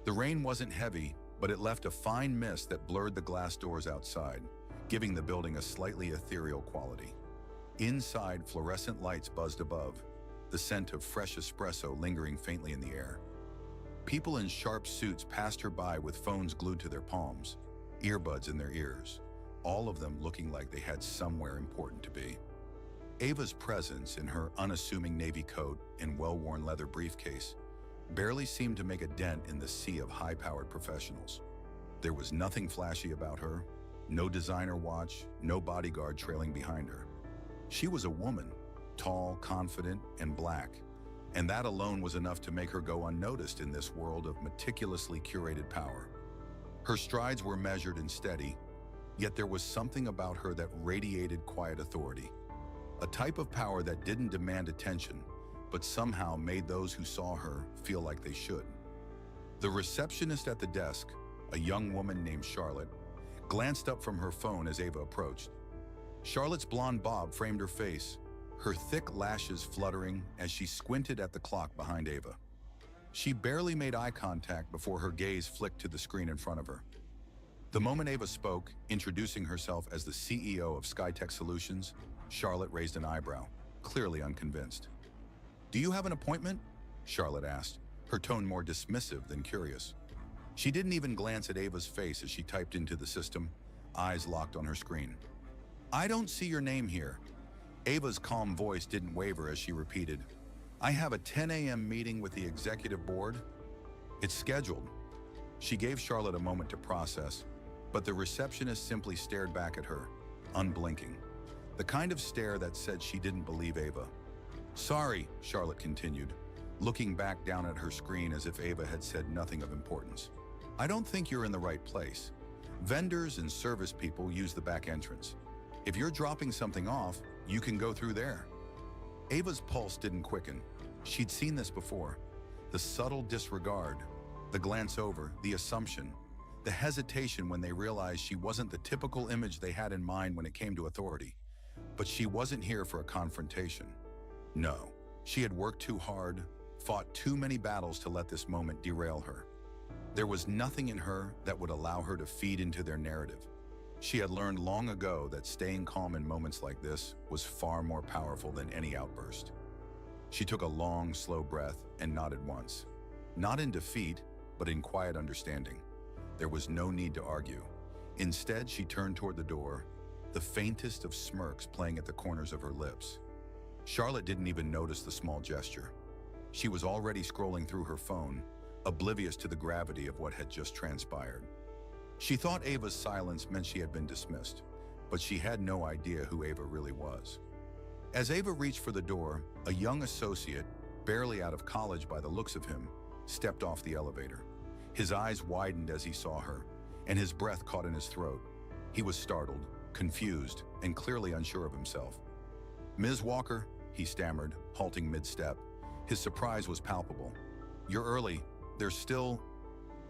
The rain wasn't heavy, but it left a fine mist that blurred the glass doors outside, giving the building a slightly ethereal quality. Inside, fluorescent lights buzzed above, the scent of fresh espresso lingering faintly in the air. People in sharp suits passed her by with phones glued to their palms, earbuds in their ears, all of them looking like they had somewhere important to be. Ava's presence in her unassuming navy coat and well-worn leather briefcase barely seemed to make a dent in the sea of high-powered professionals. There was nothing flashy about her, no designer watch, no bodyguard trailing behind her. She was a woman, tall, confident, and black, and that alone was enough to make her go unnoticed in this world of meticulously curated power. Her strides were measured and steady, yet there was something about her that radiated quiet authority, a type of power that didn't demand attention, but somehow made those who saw her feel like they should. The receptionist at the desk, a young woman named Charlotte, glanced up from her phone as Ava approached. Charlotte's blonde bob framed her face, her thick lashes fluttering as she squinted at the clock behind Ava. She barely made eye contact before her gaze flicked to the screen in front of her. The moment Ava spoke, introducing herself as the CEO of SkyTech Solutions, Charlotte raised an eyebrow, clearly unconvinced. "Do you have an appointment?" Charlotte asked, her tone more dismissive than curious. She didn't even glance at Ava's face as she typed into the system, eyes locked on her screen. "I don't see your name here." Ava's calm voice didn't waver as she repeated, "I have a 10 a.m. meeting with the executive board. It's scheduled." She gave Charlotte a moment to process, but the receptionist simply stared back at her, unblinking. The kind of stare that said she didn't believe Ava. "Sorry," Charlotte continued, looking back down at her screen as if Ava had said nothing of importance. "I don't think you're in the right place. Vendors and service people use the back entrance. If you're dropping something off, you can go through there." Ava's pulse didn't quicken. She'd seen this before. The subtle disregard, the glance over, the assumption, the hesitation when they realized she wasn't the typical image they had in mind when it came to authority. But she wasn't here for a confrontation. No, she had worked too hard, fought too many battles to let this moment derail her. There was nothing in her that would allow her to feed into their narrative. She had learned long ago that staying calm in moments like this was far more powerful than any outburst. She took a long, slow breath and nodded once. Not in defeat, but in quiet understanding. There was no need to argue. Instead, she turned toward the door, the faintest of smirks playing at the corners of her lips. Charlotte didn't even notice the small gesture. She was already scrolling through her phone, oblivious to the gravity of what had just transpired. She thought Ava's silence meant she had been dismissed, but she had no idea who Ava really was. As Ava reached for the door, a young associate, barely out of college by the looks of him, stepped off the elevator. His eyes widened as he saw her, and his breath caught in his throat. He was startled, confused, and clearly unsure of himself. "Ms. Walker," he stammered, halting mid-step. His surprise was palpable. "You're early. There's still—"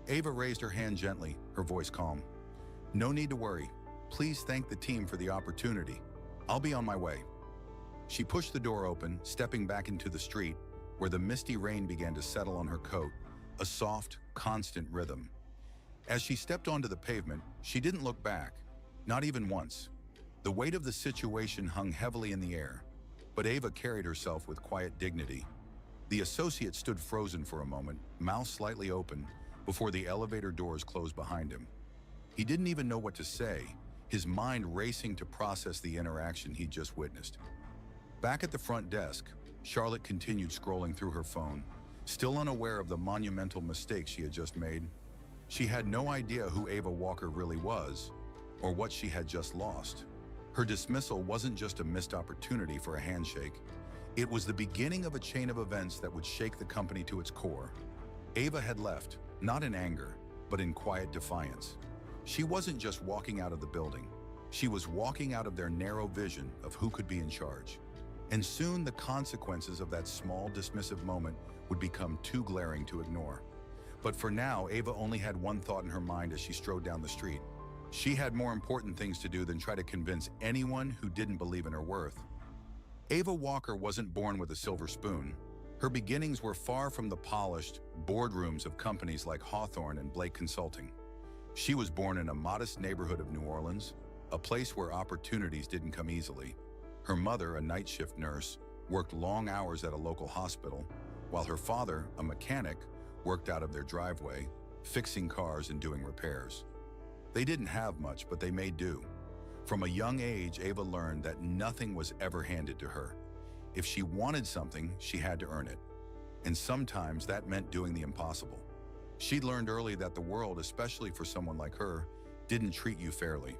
Ava raised her hand gently, her voice calm. "No need to worry. Please thank the team for the opportunity. I'll be on my way." She pushed the door open, stepping back into the street, where the misty rain began to settle on her coat, a soft, constant rhythm. As she stepped onto the pavement, she didn't look back, not even once. The weight of the situation hung heavily in the air, but Ava carried herself with quiet dignity. The associate stood frozen for a moment, mouth slightly open, before the elevator doors closed behind him. He didn't even know what to say, his mind racing to process the interaction he'd just witnessed. Back at the front desk, Charlotte continued scrolling through her phone, still unaware of the monumental mistake she had just made. She had no idea who Ava Walker really was, or what she had just lost. Her dismissal wasn't just a missed opportunity for a handshake. It was the beginning of a chain of events that would shake the company to its core. Ava had left, not in anger, but in quiet defiance. She wasn't just walking out of the building. She was walking out of their narrow vision of who could be in charge. And soon the consequences of that small, dismissive moment would become too glaring to ignore. But for now, Ava only had one thought in her mind as she strode down the street. She had more important things to do than try to convince anyone who didn't believe in her worth. Ava Walker wasn't born with a silver spoon. Her beginnings were far from the polished boardrooms of companies like Hawthorne and Blake Consulting. She was born in a modest neighborhood of New Orleans, a place where opportunities didn't come easily. Her mother, a night shift nurse, worked long hours at a local hospital, while her father, a mechanic, worked out of their driveway, fixing cars and doing repairs. They didn't have much, but they made do. From a young age, Ava learned that nothing was ever handed to her. If she wanted something, she had to earn it. And sometimes that meant doing the impossible. She learned early that the world, especially for someone like her, didn't treat you fairly.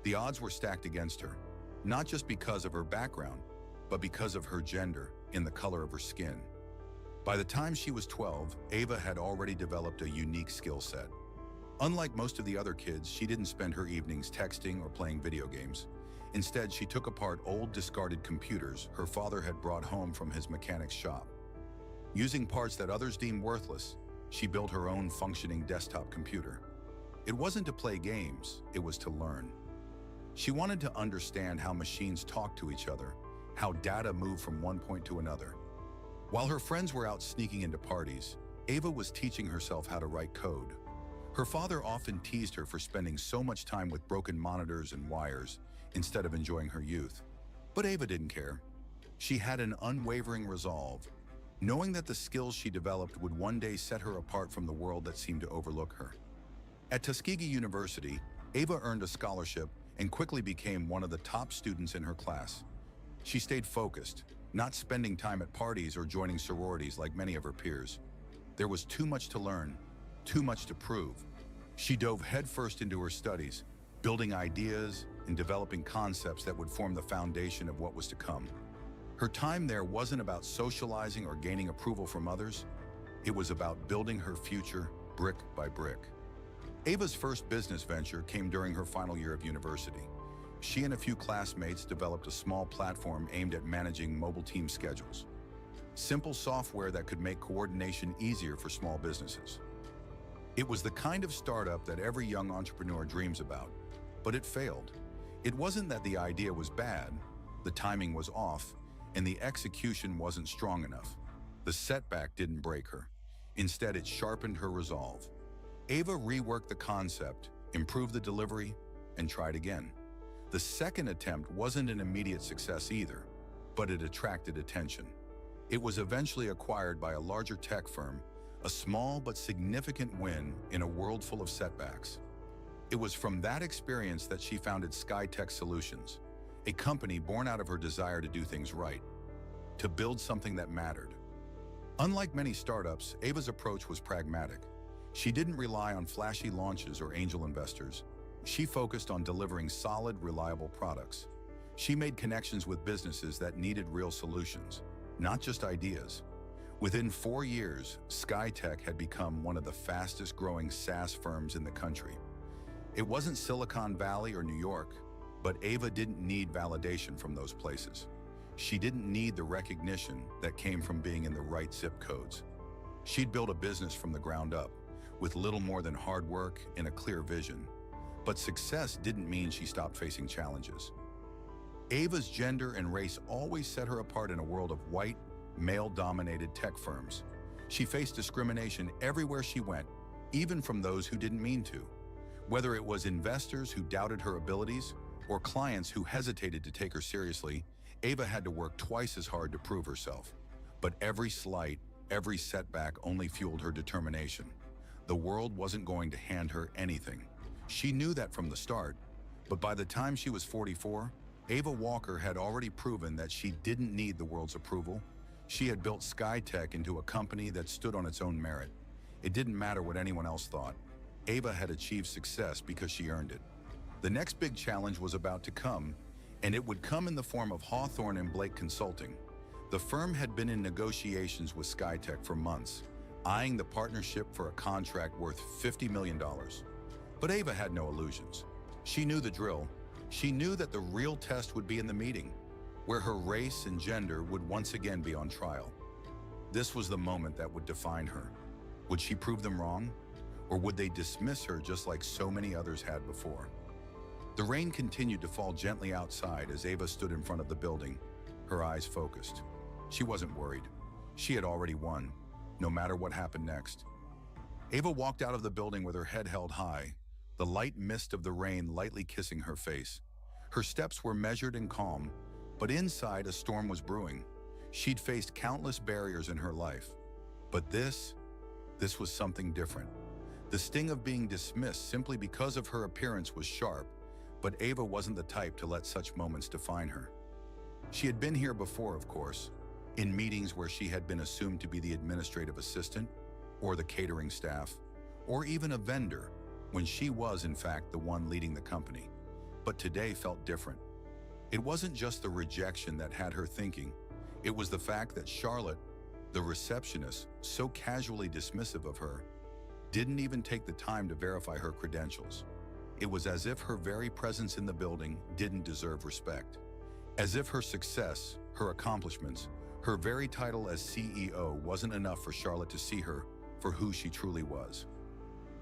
The odds were stacked against her, not just because of her background, but because of her gender and the color of her skin. By the time she was 12, Ava had already developed a unique skill set. Unlike most of the other kids, she didn't spend her evenings texting or playing video games. Instead, she took apart old discarded computers her father had brought home from his mechanic's shop. Using parts that others deemed worthless, she built her own functioning desktop computer. It wasn't to play games, it was to learn. She wanted to understand how machines talk to each other, how data moved from one point to another. While her friends were out sneaking into parties, Ava was teaching herself how to write code. Her father often teased her for spending so much time with broken monitors and wires instead of enjoying her youth. But Ava didn't care. She had an unwavering resolve, knowing that the skills she developed would one day set her apart from the world that seemed to overlook her. At Tuskegee University, Ava earned a scholarship and quickly became one of the top students in her class. She stayed focused, not spending time at parties or joining sororities like many of her peers. There was too much to learn, too much to prove. She dove headfirst into her studies, building ideas and developing concepts that would form the foundation of what was to come. Her time there wasn't about socializing or gaining approval from others. It was about building her future brick by brick. Ava's first business venture came during her final year of university. She and a few classmates developed a small platform aimed at managing mobile team schedules. Simple software that could make coordination easier for small businesses. It was the kind of startup that every young entrepreneur dreams about, but it failed. It wasn't that the idea was bad, the timing was off, and the execution wasn't strong enough. The setback didn't break her. Instead, it sharpened her resolve. Ava reworked the concept, improved the delivery, and tried again. The second attempt wasn't an immediate success either, but it attracted attention. It was eventually acquired by a larger tech firm, a small but significant win in a world full of setbacks. It was from that experience that she founded SkyTech Solutions, a company born out of her desire to do things right, to build something that mattered. Unlike many startups, Ava's approach was pragmatic. She didn't rely on flashy launches or angel investors. She focused on delivering solid, reliable products. She made connections with businesses that needed real solutions, not just ideas. Within 4 years, SkyTech had become one of the fastest-growing SaaS firms in the country. It wasn't Silicon Valley or New York, but Ava didn't need validation from those places. She didn't need the recognition that came from being in the right zip codes. She'd built a business from the ground up, with little more than hard work and a clear vision. But success didn't mean she stopped facing challenges. Ava's gender and race always set her apart in a world of white, male-dominated tech firms. She faced discrimination everywhere she went, even from those who didn't mean to. Whether it was investors who doubted her abilities or clients who hesitated to take her seriously, Ava had to work twice as hard to prove herself. But every slight, every setback only fueled her determination. The world wasn't going to hand her anything. She knew that from the start, but by the time she was 44, Ava Walker had already proven that she didn't need the world's approval. She had built SkyTech into a company that stood on its own merit. It didn't matter what anyone else thought. Ava had achieved success because she earned it. The next big challenge was about to come, and it would come in the form of Hawthorne and Blake Consulting. The firm had been in negotiations with SkyTech for months, eyeing the partnership for a contract worth $50 million. But Ava had no illusions. She knew the drill. She knew that the real test would be in the meeting, where her race and gender would once again be on trial. This was the moment that would define her. Would she prove them wrong? Or would they dismiss her just like so many others had before? The rain continued to fall gently outside as Ava stood in front of the building, her eyes focused. She wasn't worried. She had already won, no matter what happened next. Ava walked out of the building with her head held high, the light mist of the rain lightly kissing her face. Her steps were measured and calm, but inside a storm was brewing. She'd faced countless barriers in her life. But this was something different. The sting of being dismissed simply because of her appearance was sharp, but Ava wasn't the type to let such moments define her. She had been here before, of course, in meetings where she had been assumed to be the administrative assistant, or the catering staff, or even a vendor, when she was, in fact, the one leading the company. But today felt different. It wasn't just the rejection that had her thinking. It was the fact that Charlotte, the receptionist, so casually dismissive of her, didn't even take the time to verify her credentials. It was as if her very presence in the building didn't deserve respect. As if her success, her accomplishments, her very title as CEO wasn't enough for Charlotte to see her for who she truly was.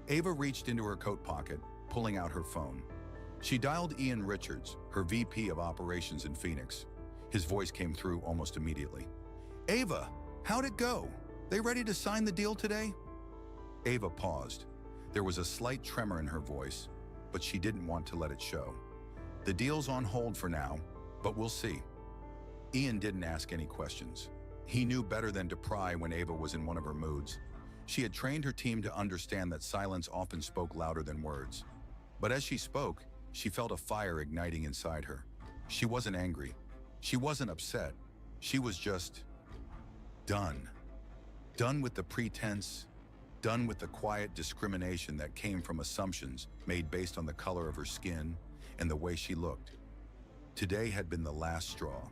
Ava reached into her coat pocket, pulling out her phone. She dialed Ian Richards, her VP of Operations in Phoenix. His voice came through almost immediately. "Ava, how'd it go? They ready to sign the deal today?" Ava paused. There was a slight tremor in her voice, but she didn't want to let it show. "The deal's on hold for now, but we'll see." Ian didn't ask any questions. He knew better than to pry when Ava was in one of her moods. She had trained her team to understand that silence often spoke louder than words. But as she spoke, she felt a fire igniting inside her. She wasn't angry. She wasn't upset. She was just done. Done with the pretense, done with the quiet discrimination that came from assumptions made based on the color of her skin and the way she looked. Today had been the last straw.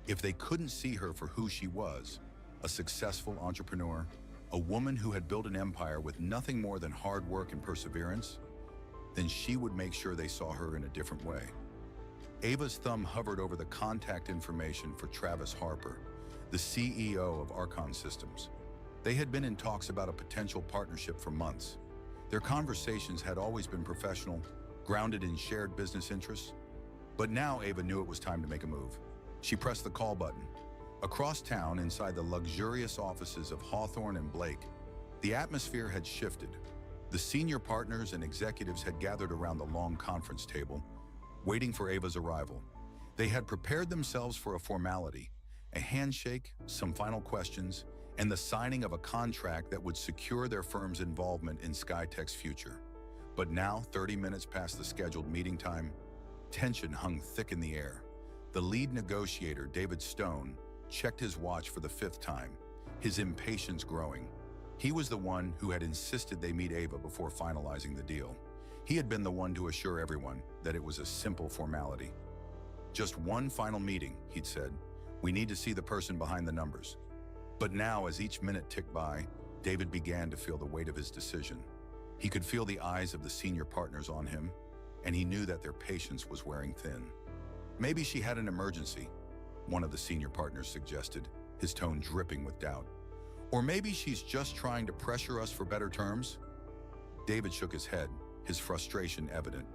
If they couldn't see her for who she was, a successful entrepreneur, a woman who had built an empire with nothing more than hard work and perseverance, then she would make sure they saw her in a different way. Ava's thumb hovered over the contact information for Travis Harper, the CEO of Archon Systems. They had been in talks about a potential partnership for months. Their conversations had always been professional, grounded in shared business interests. But now Ava knew it was time to make a move. She pressed the call button. Across town, inside the luxurious offices of Hawthorne and Blake, the atmosphere had shifted. The senior partners and executives had gathered around the long conference table, waiting for Ava's arrival. They had prepared themselves for a formality, a handshake, some final questions, and the signing of a contract that would secure their firm's involvement in Skytech's future. But now, 30 minutes past the scheduled meeting time, tension hung thick in the air. The lead negotiator, David Stone, checked his watch for the 5th time, his impatience growing. He was the one who had insisted they meet Ava before finalizing the deal. He had been the one to assure everyone that it was a simple formality. Just one final meeting, he'd said. We need to see the person behind the numbers. But now, as each minute ticked by, David began to feel the weight of his decision. He could feel the eyes of the senior partners on him, and he knew that their patience was wearing thin. Maybe she had an emergency, one of the senior partners suggested, his tone dripping with doubt. Or maybe she's just trying to pressure us for better terms? David shook his head, his frustration evident.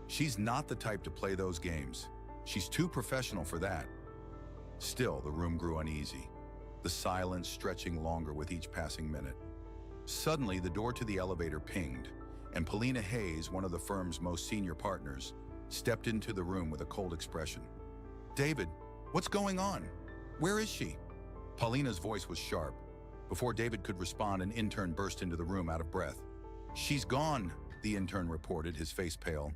She's not the type to play those games. She's too professional for that. Still, the room grew uneasy, the silence stretching longer with each passing minute. Suddenly, the door to the elevator pinged, and Paulina Hayes, one of the firm's most senior partners, stepped into the room with a cold expression. David, what's going on? Where is she? Paulina's voice was sharp. Before David could respond, an intern burst into the room out of breath. She's gone, the intern reported, his face pale.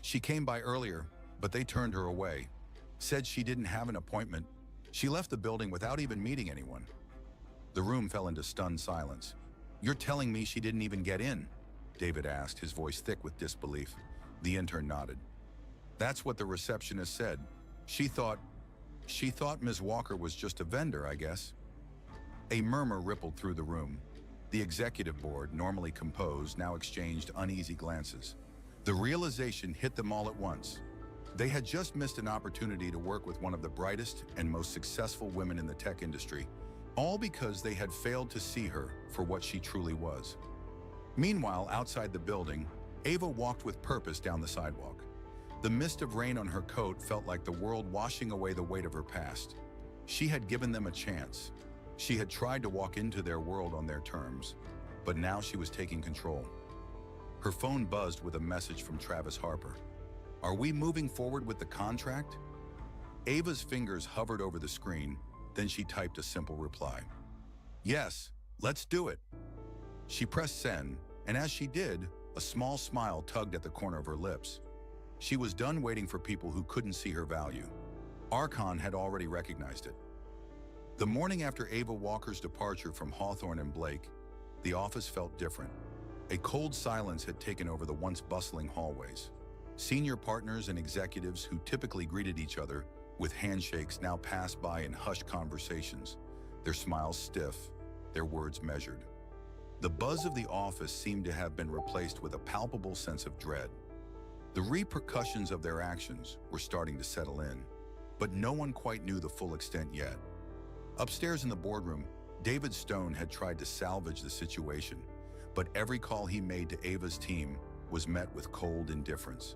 She came by earlier, but they turned her away. Said she didn't have an appointment. She left the building without even meeting anyone. The room fell into stunned silence. You're telling me she didn't even get in? David asked, his voice thick with disbelief. The intern nodded. That's what the receptionist said. She thought Ms. Walker was just a vendor, I guess. A murmur rippled through the room. The executive board, normally composed, now exchanged uneasy glances. The realization hit them all at once. They had just missed an opportunity to work with one of the brightest and most successful women in the tech industry, all because they had failed to see her for what she truly was. Meanwhile, outside the building, Ava walked with purpose down the sidewalk. The mist of rain on her coat felt like the world washing away the weight of her past. She had given them a chance. She had tried to walk into their world on their terms, but now she was taking control. Her phone buzzed with a message from Travis Harper. Are we moving forward with the contract? Ava's fingers hovered over the screen, then she typed a simple reply. Yes, let's do it. She pressed send, and as she did, a small smile tugged at the corner of her lips. She was done waiting for people who couldn't see her value. Archon had already recognized it. The morning after Ava Walker's departure from Hawthorne and Blake, the office felt different. A cold silence had taken over the once bustling hallways. Senior partners and executives who typically greeted each other with handshakes now passed by in hushed conversations, their smiles stiff, their words measured. The buzz of the office seemed to have been replaced with a palpable sense of dread. The repercussions of their actions were starting to settle in, but no one quite knew the full extent yet. Upstairs in the boardroom, David Stone had tried to salvage the situation, but every call he made to Ava's team was met with cold indifference.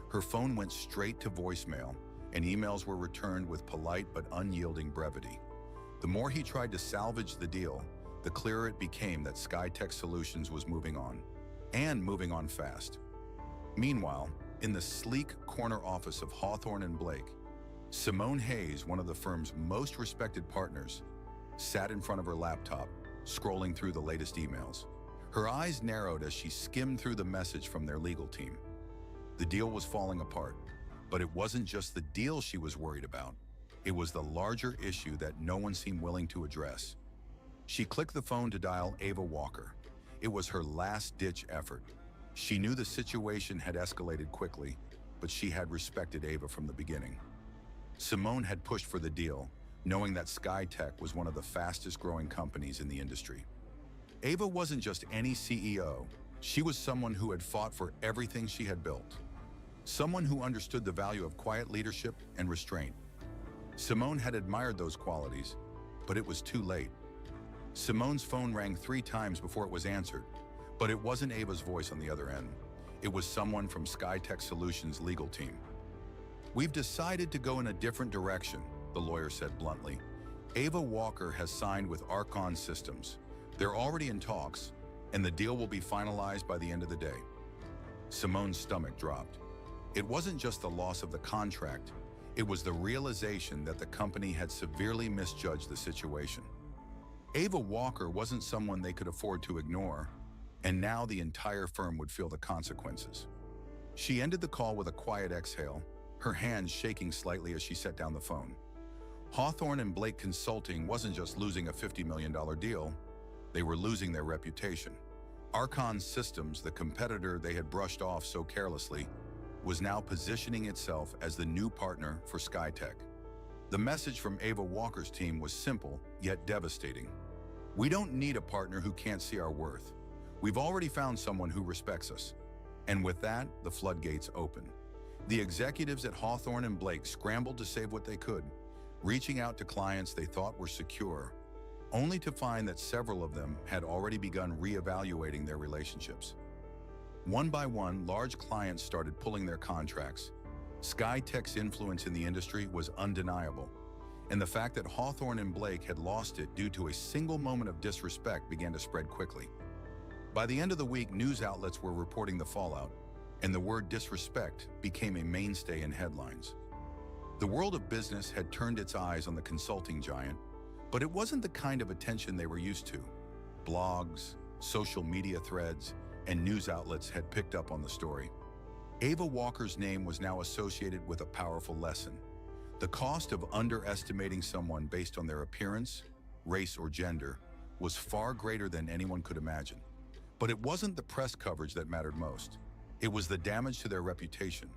Her phone went straight to voicemail, and emails were returned with polite but unyielding brevity. The more he tried to salvage the deal, the clearer it became that Skytech Solutions was moving on, and moving on fast. Meanwhile, in the sleek corner office of Hawthorne and Blake, Simone Hayes, one of the firm's most respected partners, sat in front of her laptop, scrolling through the latest emails. Her eyes narrowed as she skimmed through the message from their legal team. The deal was falling apart, but it wasn't just the deal she was worried about. It was the larger issue that no one seemed willing to address. She clicked the phone to dial Ava Walker. It was her last-ditch effort. She knew the situation had escalated quickly, but she had respected Ava from the beginning. Simone had pushed for the deal, knowing that Skytech was one of the fastest-growing companies in the industry. Ava wasn't just any CEO. She was someone who had fought for everything she had built. Someone who understood the value of quiet leadership and restraint. Simone had admired those qualities, but it was too late. Simone's phone rang 3 times before it was answered, but it wasn't Ava's voice on the other end. It was someone from Skytech Solutions' legal team. We've decided to go in a different direction, the lawyer said bluntly. Ava Walker has signed with Archon Systems. They're already in talks, and the deal will be finalized by the end of the day. Simone's stomach dropped. It wasn't just the loss of the contract, it was the realization that the company had severely misjudged the situation. Ava Walker wasn't someone they could afford to ignore, and now the entire firm would feel the consequences. She ended the call with a quiet exhale, her hands shaking slightly as she set down the phone. Hawthorne and Blake Consulting wasn't just losing a $50 million deal, they were losing their reputation. Archon Systems, the competitor they had brushed off so carelessly, was now positioning itself as the new partner for SkyTech. The message from Ava Walker's team was simple, yet devastating. We don't need a partner who can't see our worth. We've already found someone who respects us. And with that, the floodgates opened. The executives at Hawthorne and Blake scrambled to save what they could, reaching out to clients they thought were secure, only to find that several of them had already begun reevaluating their relationships. One by one, large clients started pulling their contracts. SkyTech's influence in the industry was undeniable, and the fact that Hawthorne and Blake had lost it due to a single moment of disrespect began to spread quickly. By the end of the week, news outlets were reporting the fallout, and the word disrespect became a mainstay in headlines. The world of business had turned its eyes on the consulting giant, but it wasn't the kind of attention they were used to. Blogs, social media threads, and news outlets had picked up on the story. Ava Walker's name was now associated with a powerful lesson. The cost of underestimating someone based on their appearance, race, or gender was far greater than anyone could imagine. But it wasn't the press coverage that mattered most. It was the damage to their reputation.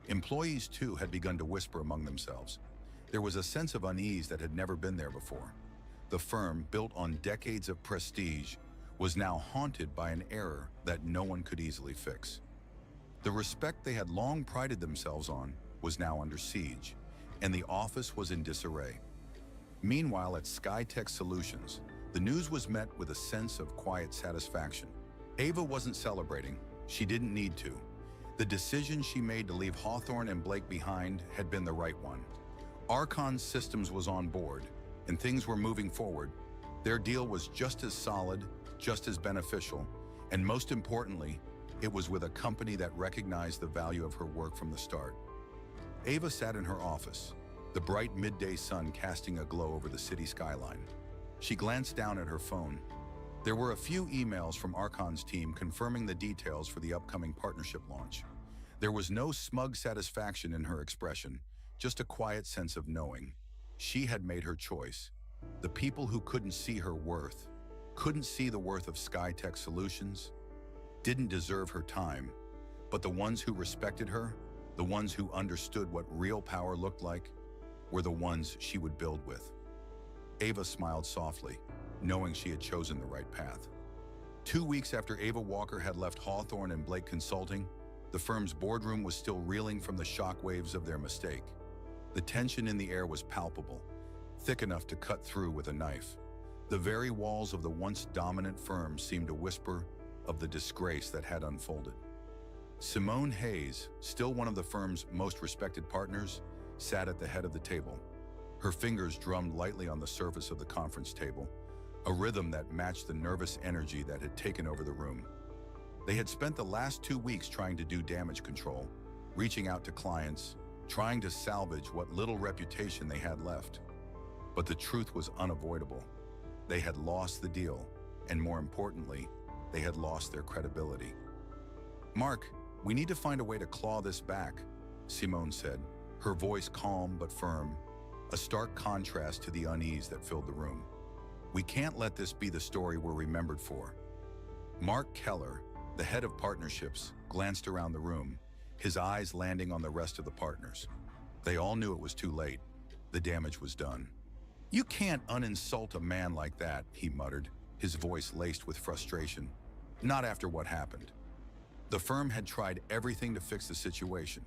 Employees, too, had begun to whisper among themselves. There was a sense of unease that had never been there before. The firm, built on decades of prestige, was now haunted by an error that no one could easily fix. The respect they had long prided themselves on was now under siege, and the office was in disarray. Meanwhile, at SkyTech Solutions, the news was met with a sense of quiet satisfaction. Ava wasn't celebrating. She didn't need to. The decision she made to leave Hawthorne and Blake behind had been the right one. Archon Systems was on board, and things were moving forward. Their deal was just as solid, just as beneficial, and most importantly, it was with a company that recognized the value of her work from the start. Ava sat in her office, the bright midday sun casting a glow over the city skyline. She glanced down at her phone. There were a few emails from Archon's team confirming the details for the upcoming partnership launch. There was no smug satisfaction in her expression, just a quiet sense of knowing. She had made her choice. The people who couldn't see her worth, couldn't see the worth of SkyTech Solutions, didn't deserve her time, but the ones who respected her, the ones who understood what real power looked like, were the ones she would build with. Ava smiled softly, knowing she had chosen the right path. 2 weeks after Ava Walker had left Hawthorne and Blake Consulting, the firm's boardroom was still reeling from the shockwaves of their mistake. The tension in the air was palpable, thick enough to cut through with a knife. The very walls of the once dominant firm seemed to whisper of the disgrace that had unfolded. Simone Hayes, still one of the firm's most respected partners, sat at the head of the table. Her fingers drummed lightly on the surface of the conference table, a rhythm that matched the nervous energy that had taken over the room. They had spent the last 2 weeks trying to do damage control, reaching out to clients, trying to salvage what little reputation they had left. But the truth was unavoidable. They had lost the deal, and more importantly, they had lost their credibility. "Mark, we need to find a way to claw this back," Simone said, her voice calm but firm, a stark contrast to the unease that filled the room. "We can't let this be the story we're remembered for." Mark Keller, the head of partnerships, glanced around the room, his eyes landing on the rest of the partners. They all knew it was too late. The damage was done. "You can't uninsult a man like that," he muttered, his voice laced with frustration. "Not after what happened." The firm had tried everything to fix the situation.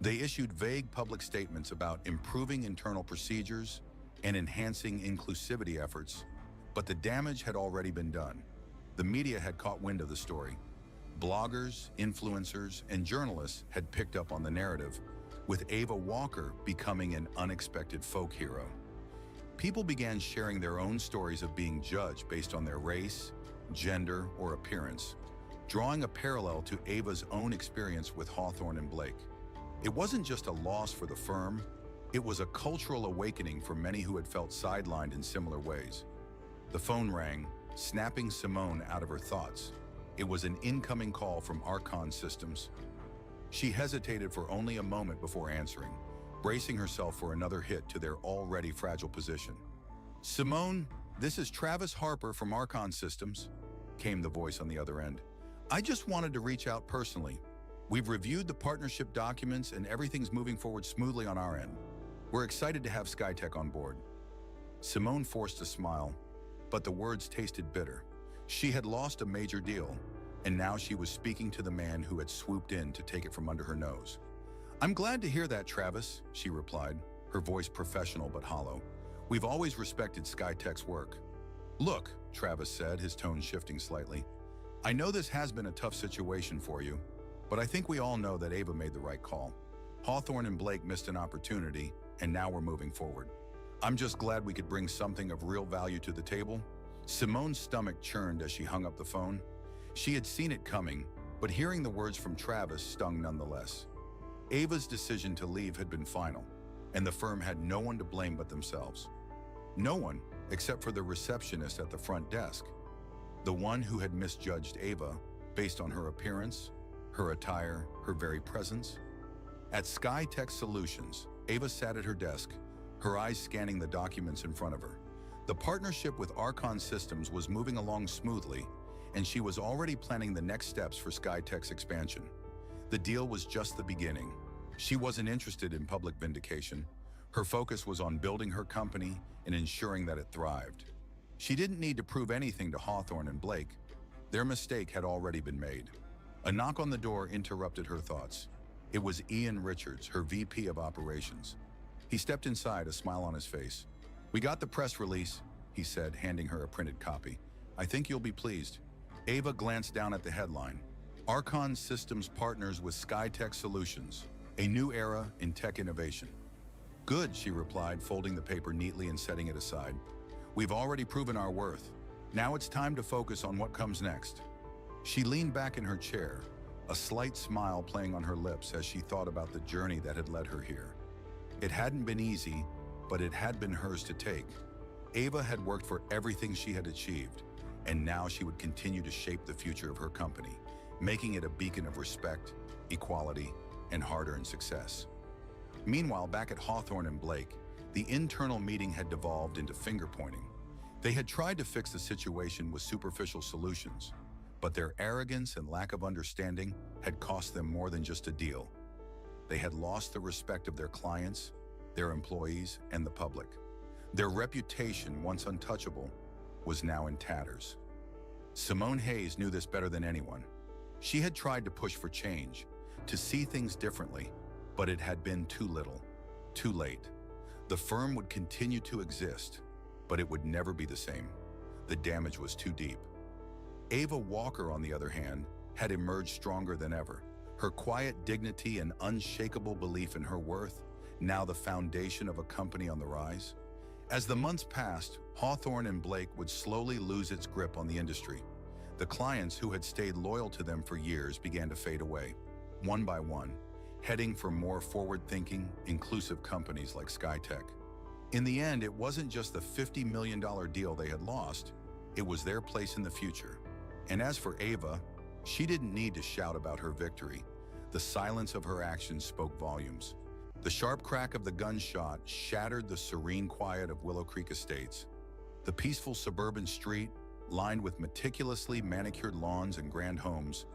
They issued vague public statements about improving internal procedures and enhancing inclusivity efforts, but the damage had already been done. The media had caught wind of the story. Bloggers, influencers, and journalists had picked up on the narrative, with Ava Walker becoming an unexpected folk hero. People began sharing their own stories of being judged based on their race, gender, or appearance, drawing a parallel to Ava's own experience with Hawthorne and Blake. It wasn't just a loss for the firm, it was a cultural awakening for many who had felt sidelined in similar ways. The phone rang, snapping Simone out of her thoughts. It was an incoming call from Archon Systems. She hesitated for only a moment before answering, bracing herself for another hit to their already fragile position. "Simone, this is Travis Harper from Archon Systems," came the voice on the other end. "I just wanted to reach out personally. We've reviewed the partnership documents and everything's moving forward smoothly on our end. We're excited to have SkyTech on board." Simone forced a smile, but the words tasted bitter. She had lost a major deal, and now she was speaking to the man who had swooped in to take it from under her nose. "I'm glad to hear that, Travis," she replied, her voice professional but hollow. "We've always respected SkyTech's work." "Look," Travis said, his tone shifting slightly, "I know this has been a tough situation for you, but I think we all know that Ava made the right call. Hawthorne and Blake missed an opportunity, and now we're moving forward. I'm just glad we could bring something of real value to the table." Simone's stomach churned as she hung up the phone. She had seen it coming, but hearing the words from Travis stung nonetheless. Ava's decision to leave had been final, and the firm had no one to blame but themselves. No one, except for the receptionist at the front desk, the one who had misjudged Ava based on her appearance, her attire, her very presence. At SkyTech Solutions, Ava sat at her desk, her eyes scanning the documents in front of her. The partnership with Archon Systems was moving along smoothly, and she was already planning the next steps for SkyTech's expansion. The deal was just the beginning. She wasn't interested in public vindication. Her focus was on building her company and ensuring that it thrived. She didn't need to prove anything to Hawthorne and Blake. Their mistake had already been made. A knock on the door interrupted her thoughts. It was Ian Richards, her VP of Operations. He stepped inside, a smile on his face. "We got the press release," he said, handing her a printed copy. "I think you'll be pleased." Ava glanced down at the headline. Archon Systems partners with SkyTech Solutions, a new era in tech innovation. "Good," she replied, folding the paper neatly and setting it aside. "We've already proven our worth. Now it's time to focus on what comes next." She leaned back in her chair, a slight smile playing on her lips as she thought about the journey that had led her here. It hadn't been easy, but it had been hers to take. Ava had worked for everything she had achieved, and now she would continue to shape the future of her company, making it a beacon of respect, equality, and hard-earned success. Meanwhile, back at Hawthorne and Blake, the internal meeting had devolved into finger-pointing. They had tried to fix the situation with superficial solutions, but their arrogance and lack of understanding had cost them more than just a deal. They had lost the respect of their clients, their employees, and the public. Their reputation, once untouchable, was now in tatters. Simone Hayes knew this better than anyone. She had tried to push for change, to see things differently, but it had been too little, too late. The firm would continue to exist, but it would never be the same. The damage was too deep. Ava Walker, on the other hand, had emerged stronger than ever. Her quiet dignity and unshakable belief in her worth, now the foundation of a company on the rise. As the months passed, Hawthorne and Blake would slowly lose its grip on the industry. The clients who had stayed loyal to them for years began to fade away, one by one, heading for more forward-thinking, inclusive companies like SkyTech. In the end, it wasn't just the $50 million deal they had lost, it was their place in the future. And as for Ava, she didn't need to shout about her victory. The silence of her actions spoke volumes. The sharp crack of the gunshot shattered the serene quiet of Willow Creek Estates. The peaceful suburban street, lined with meticulously manicured lawns and grand homes,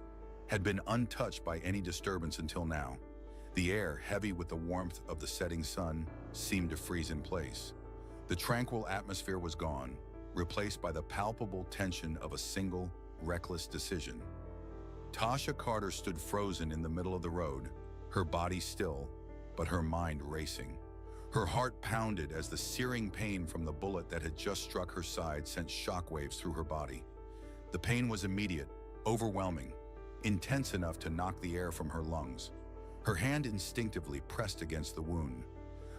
had been untouched by any disturbance until now. The air, heavy with the warmth of the setting sun, seemed to freeze in place. The tranquil atmosphere was gone, replaced by the palpable tension of a single, reckless decision. Tasha Carter stood frozen in the middle of the road, her body still, but her mind racing. Her heart pounded as the searing pain from the bullet that had just struck her side sent shockwaves through her body. The pain was immediate, overwhelming, intense enough to knock the air from her lungs. Her hand instinctively pressed against the wound,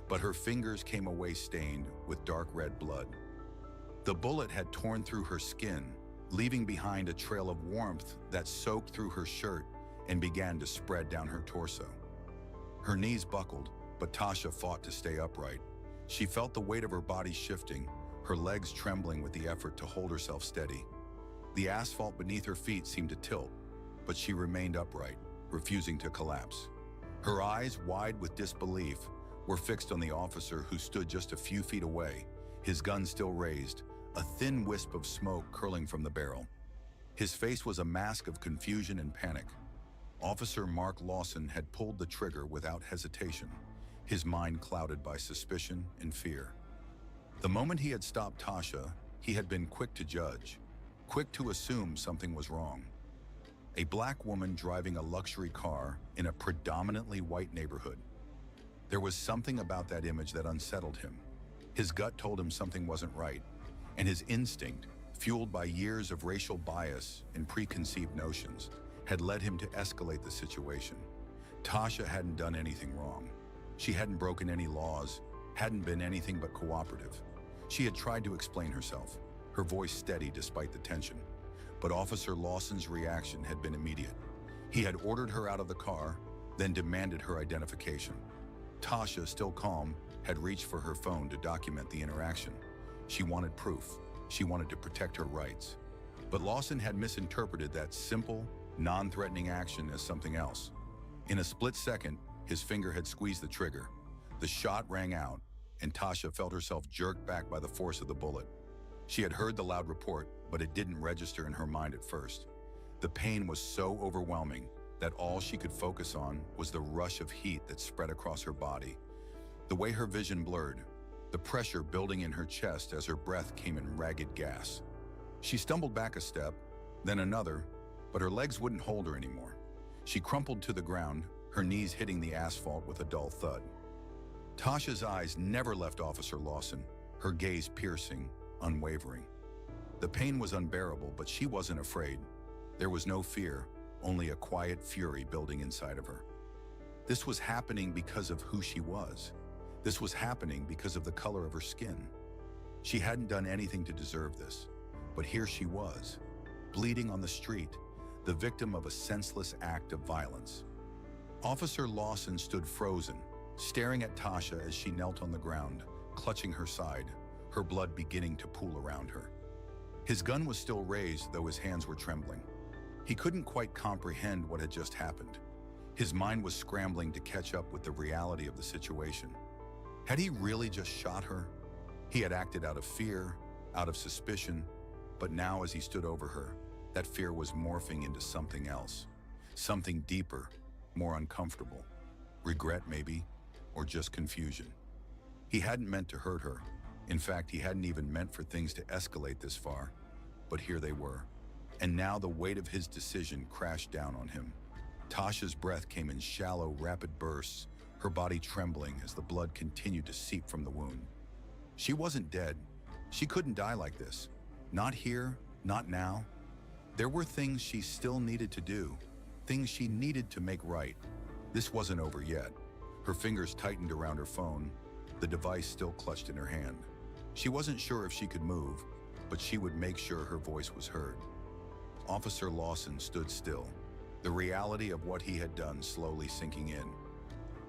but her fingers came away stained with dark red blood. The bullet had torn through her skin, leaving behind a trail of warmth that soaked through her shirt and began to spread down her torso. Her knees buckled, but Tasha fought to stay upright. She felt the weight of her body shifting, her legs trembling with the effort to hold herself steady. The asphalt beneath her feet seemed to tilt, but she remained upright, refusing to collapse. Her eyes, wide with disbelief, were fixed on the officer who stood just a few feet away, his gun still raised, a thin wisp of smoke curling from the barrel. His face was a mask of confusion and panic. Officer Mark Lawson had pulled the trigger without hesitation, his mind clouded by suspicion and fear. The moment he had stopped Tasha, he had been quick to judge, quick to assume something was wrong. A black woman driving a luxury car in a predominantly white neighborhood. There was something about that image that unsettled him. His gut told him something wasn't right, and his instinct, fueled by years of racial bias and preconceived notions, had led him to escalate the situation. Tasha hadn't done anything wrong. She hadn't broken any laws, hadn't been anything but cooperative. She had tried to explain herself, her voice steady despite the tension. But Officer Lawson's reaction had been immediate. He had ordered her out of the car, then demanded her identification. Tasha, still calm, had reached for her phone to document the interaction. She wanted proof. She wanted to protect her rights. But Lawson had misinterpreted that simple, non-threatening action as something else. In a split second, his finger had squeezed the trigger. The shot rang out, and Tasha felt herself jerked back by the force of the bullet. She had heard the loud report, but it didn't register in her mind at first. The pain was so overwhelming that all she could focus on was the rush of heat that spread across her body. The way her vision blurred, the pressure building in her chest as her breath came in ragged gas. She stumbled back a step, then another, but her legs wouldn't hold her anymore. She crumpled to the ground, her knees hitting the asphalt with a dull thud. Tasha's eyes never left Officer Lawson, her gaze piercing, unwavering. The pain was unbearable, but she wasn't afraid. There was no fear, only a quiet fury building inside of her. This was happening because of who she was. This was happening because of the color of her skin. She hadn't done anything to deserve this, but here she was, bleeding on the street, the victim of a senseless act of violence. Officer Lawson stood frozen, staring at Tasha as she knelt on the ground, clutching her side, her blood beginning to pool around her. His gun was still raised, though his hands were trembling. He couldn't quite comprehend what had just happened. His mind was scrambling to catch up with the reality of the situation. Had he really just shot her? He had acted out of fear, out of suspicion, but now as he stood over her, that fear was morphing into something else, something deeper, more uncomfortable. Regret maybe, or just confusion. He hadn't meant to hurt her. In fact, he hadn't even meant for things to escalate this far, but here they were. And now the weight of his decision crashed down on him. Tasha's breath came in shallow, rapid bursts, her body trembling as the blood continued to seep from the wound. She wasn't dead. She couldn't die like this. Not here, not now. There were things she still needed to do, things she needed to make right. This wasn't over yet. Her fingers tightened around her phone, the device still clutched in her hand. She wasn't sure if she could move, but she would make sure her voice was heard. Officer Lawson stood still, the reality of what he had done slowly sinking in.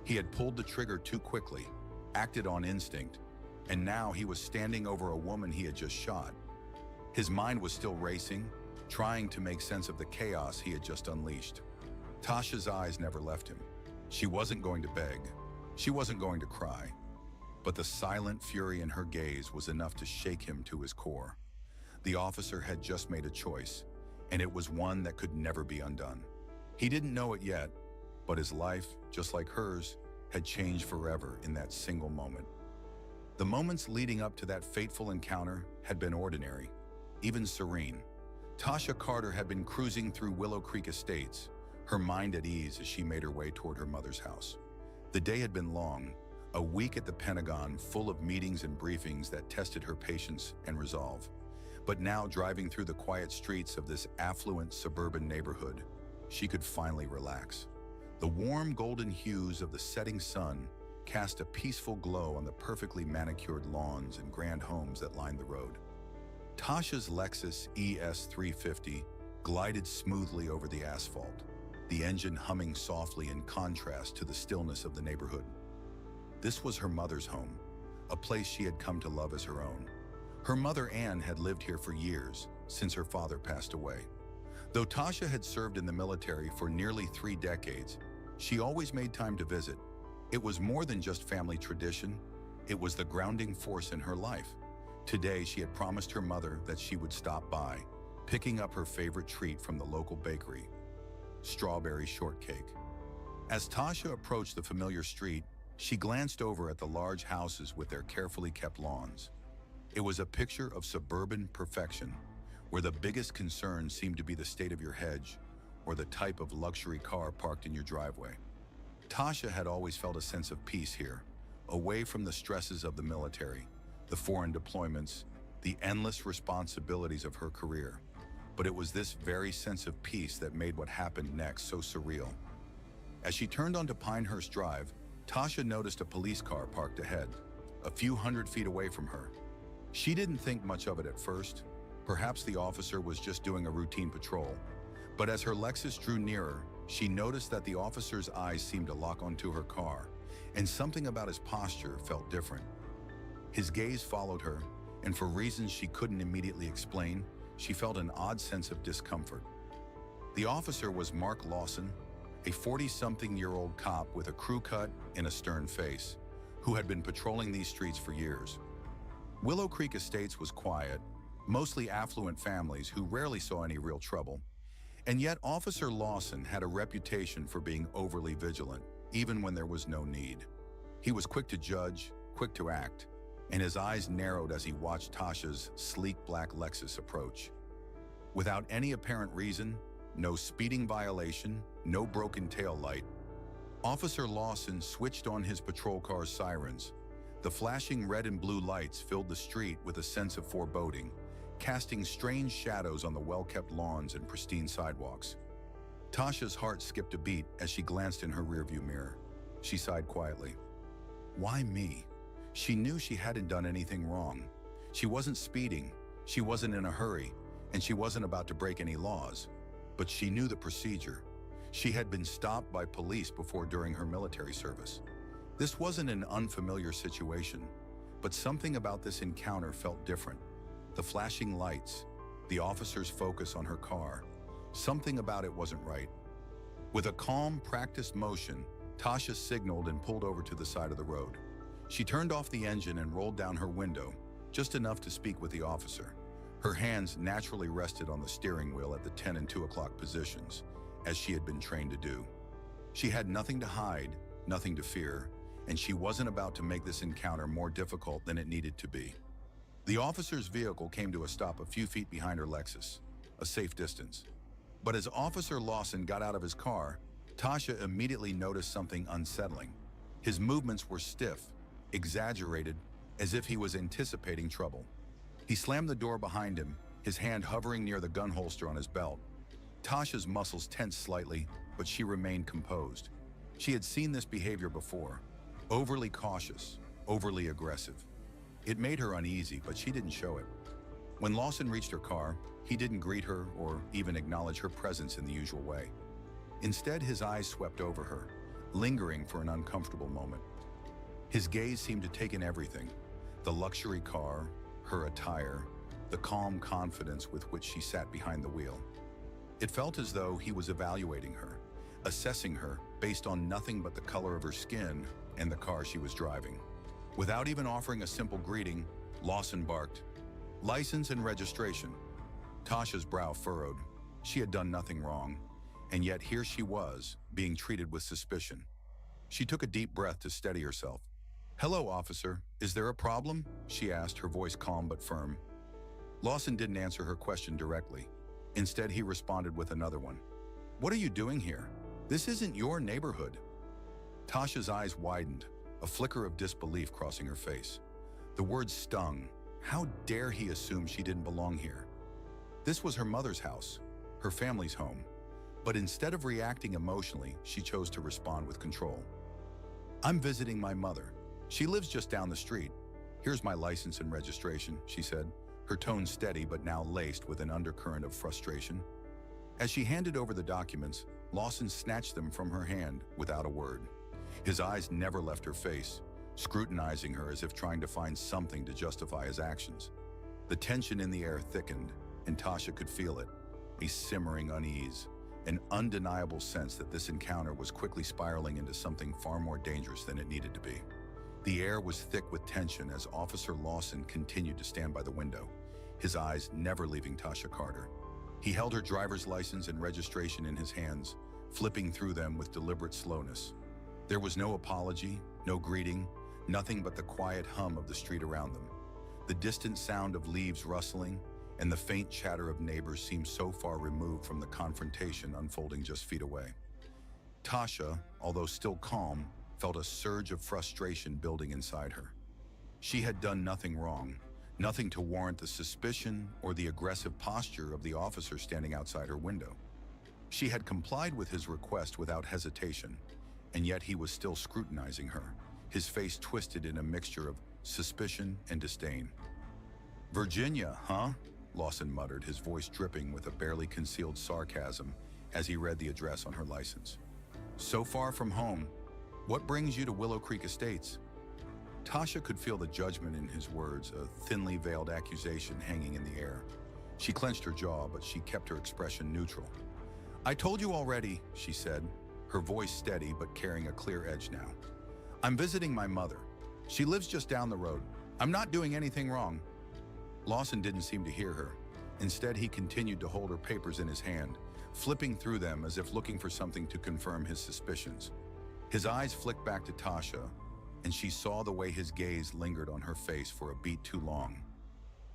He had pulled the trigger too quickly, acted on instinct, and now he was standing over a woman he had just shot. His mind was still racing, trying to make sense of the chaos he had just unleashed. Tasha's eyes never left him. She wasn't going to beg. She wasn't going to cry. But the silent fury in her gaze was enough to shake him to his core. The officer had just made a choice, and it was one that could never be undone. He didn't know it yet, but his life, just like hers, had changed forever in that single moment. The moments leading up to that fateful encounter had been ordinary, even serene. Tasha Carter had been cruising through Willow Creek Estates, her mind at ease as she made her way toward her mother's house. The day had been long, a week at the Pentagon full of meetings and briefings that tested her patience and resolve. But now, driving through the quiet streets of this affluent suburban neighborhood, she could finally relax. The warm golden hues of the setting sun cast a peaceful glow on the perfectly manicured lawns and grand homes that lined the road. Tasha's Lexus ES350 glided smoothly over the asphalt, the engine humming softly in contrast to the stillness of the neighborhood. This was her mother's home, a place she had come to love as her own. Her mother, Anne, had lived here for years, since her father passed away. Though Tasha had served in the military for nearly 3 decades, she always made time to visit. It was more than just family tradition, it was the grounding force in her life. Today, she had promised her mother that she would stop by, picking up her favorite treat from the local bakery, strawberry shortcake. As Tasha approached the familiar street, she glanced over at the large houses with their carefully kept lawns. It was a picture of suburban perfection, where the biggest concern seemed to be the state of your hedge or the type of luxury car parked in your driveway. Tasha had always felt a sense of peace here, away from the stresses of the military, the foreign deployments, the endless responsibilities of her career. But it was this very sense of peace that made what happened next so surreal. As she turned onto Pinehurst Drive, Tasha noticed a police car parked ahead, a few hundred feet away from her. She didn't think much of it at first. Perhaps the officer was just doing a routine patrol. But as her Lexus drew nearer, she noticed that the officer's eyes seemed to lock onto her car, and something about his posture felt different. His gaze followed her, and for reasons she couldn't immediately explain, she felt an odd sense of discomfort. The officer was Mark Lawson, a 40-something-year-old cop with a crew cut and a stern face, who had been patrolling these streets for years. Willow Creek Estates was quiet, mostly affluent families who rarely saw any real trouble. And yet Officer Lawson had a reputation for being overly vigilant, even when there was no need. He was quick to judge, quick to act, and his eyes narrowed as he watched Tasha's sleek black Lexus approach. Without any apparent reason, no speeding violation, no broken taillight, Officer Lawson switched on his patrol car's sirens. The flashing red and blue lights filled the street with a sense of foreboding, casting strange shadows on the well-kept lawns and pristine sidewalks. Tasha's heart skipped a beat as she glanced in her rearview mirror. She sighed quietly. Why me? She knew she hadn't done anything wrong. She wasn't speeding, she wasn't in a hurry, and she wasn't about to break any laws. But she knew the procedure. She had been stopped by police before during her military service. This wasn't an unfamiliar situation, but something about this encounter felt different. The flashing lights, the officer's focus on her car, something about it wasn't right. With a calm, practiced motion, Tasha signaled and pulled over to the side of the road. She turned off the engine and rolled down her window, just enough to speak with the officer. Her hands naturally rested on the steering wheel at the 10 and 2 o'clock positions, as she had been trained to do. She had nothing to hide, nothing to fear, and she wasn't about to make this encounter more difficult than it needed to be. The officer's vehicle came to a stop a few feet behind her Lexus, a safe distance. But as Officer Lawson got out of his car, Tasha immediately noticed something unsettling. His movements were stiff, exaggerated, as if he was anticipating trouble. He slammed the door behind him, his hand hovering near the gun holster on his belt. Tasha's muscles tensed slightly, but she remained composed. She had seen this behavior before, overly cautious, overly aggressive. It made her uneasy, but she didn't show it. When Lawson reached her car, he didn't greet her or even acknowledge her presence in the usual way. Instead, his eyes swept over her, lingering for an uncomfortable moment. His gaze seemed to take in everything: the luxury car, her attire, the calm confidence with which she sat behind the wheel. It felt as though he was evaluating her, assessing her based on nothing but the color of her skin and the car she was driving. Without even offering a simple greeting, Lawson barked, "License and registration." Tasha's brow furrowed. She had done nothing wrong, and yet here she was, being treated with suspicion. She took a deep breath to steady herself. "Hello, officer. Is there a problem?" she asked, her voice calm but firm. Lawson didn't answer her question directly. Instead, he responded with another one. "What are you doing here? This isn't your neighborhood." Tasha's eyes widened, a flicker of disbelief crossing her face. The words stung. How dare he assume she didn't belong here? This was her mother's house, her family's home. But instead of reacting emotionally, she chose to respond with control. "I'm visiting my mother. She lives just down the street. Here's my license and registration," she said, her tone steady but now laced with an undercurrent of frustration. As she handed over the documents, Lawson snatched them from her hand without a word. His eyes never left her face, scrutinizing her as if trying to find something to justify his actions. The tension in the air thickened, and Tasha could feel it, a simmering unease, an undeniable sense that this encounter was quickly spiraling into something far more dangerous than it needed to be. The air was thick with tension as Officer Lawson continued to stand by the window, his eyes never leaving Tasha Carter. He held her driver's license and registration in his hands, flipping through them with deliberate slowness. There was no apology, no greeting, nothing but the quiet hum of the street around them. The distant sound of leaves rustling and the faint chatter of neighbors seemed so far removed from the confrontation unfolding just feet away. Tasha, although still calm, felt a surge of frustration building inside her. She had done nothing wrong, nothing to warrant the suspicion or the aggressive posture of the officer standing outside her window. She had complied with his request without hesitation, and yet he was still scrutinizing her, his face twisted in a mixture of suspicion and disdain. "Virginia, huh?" Lawson muttered, his voice dripping with a barely concealed sarcasm as he read the address on her license. "So far from home. What brings you to Willow Creek Estates?" Tasha could feel the judgment in his words, a thinly veiled accusation hanging in the air. She clenched her jaw, but she kept her expression neutral. "I told you already," she said, her voice steady but carrying a clear edge now. "I'm visiting my mother. She lives just down the road. I'm not doing anything wrong." Lawson didn't seem to hear her. Instead, he continued to hold her papers in his hand, flipping through them as if looking for something to confirm his suspicions. His eyes flicked back to Tasha, and she saw the way his gaze lingered on her face for a beat too long.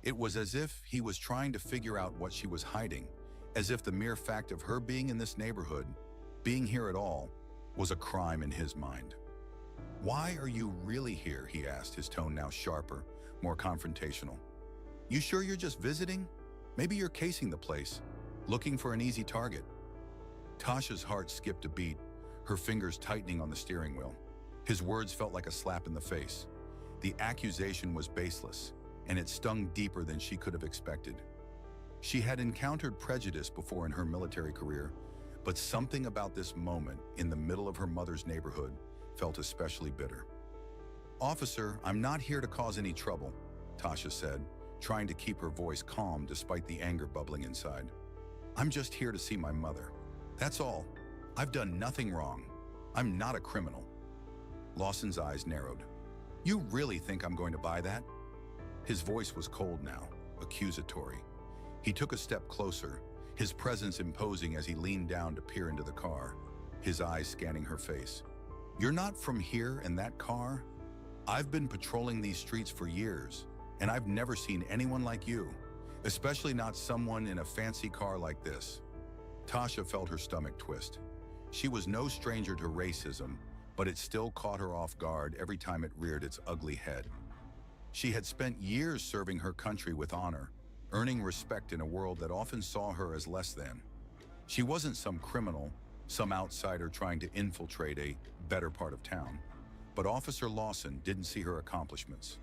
It was as if he was trying to figure out what she was hiding, as if the mere fact of her being in this neighborhood, being here at all, was a crime in his mind. "Why are you really here?" he asked, his tone now sharper, more confrontational. "You sure you're just visiting? Maybe you're casing the place, looking for an easy target." Tasha's heart skipped a beat, her fingers tightening on the steering wheel. His words felt like a slap in the face. The accusation was baseless, and it stung deeper than she could have expected. She had encountered prejudice before in her military career, but something about this moment in the middle of her mother's neighborhood felt especially bitter. "Officer, I'm not here to cause any trouble," Tasha said, trying to keep her voice calm despite the anger bubbling inside. "I'm just here to see my mother. That's all. I've done nothing wrong. I'm not a criminal." Lawson's eyes narrowed. "You really think I'm going to buy that?" His voice was cold now, accusatory. He took a step closer, his presence imposing as he leaned down to peer into the car, his eyes scanning her face. "You're not from here in that car? I've been patrolling these streets for years, and I've never seen anyone like you, especially not someone in a fancy car like this." Tasha felt her stomach twist. She was no stranger to racism, but it still caught her off guard every time it reared its ugly head. She had spent years serving her country with honor, earning respect in a world that often saw her as less than. She wasn't some criminal, some outsider trying to infiltrate a better part of town. But Officer Lawson didn't see her accomplishments,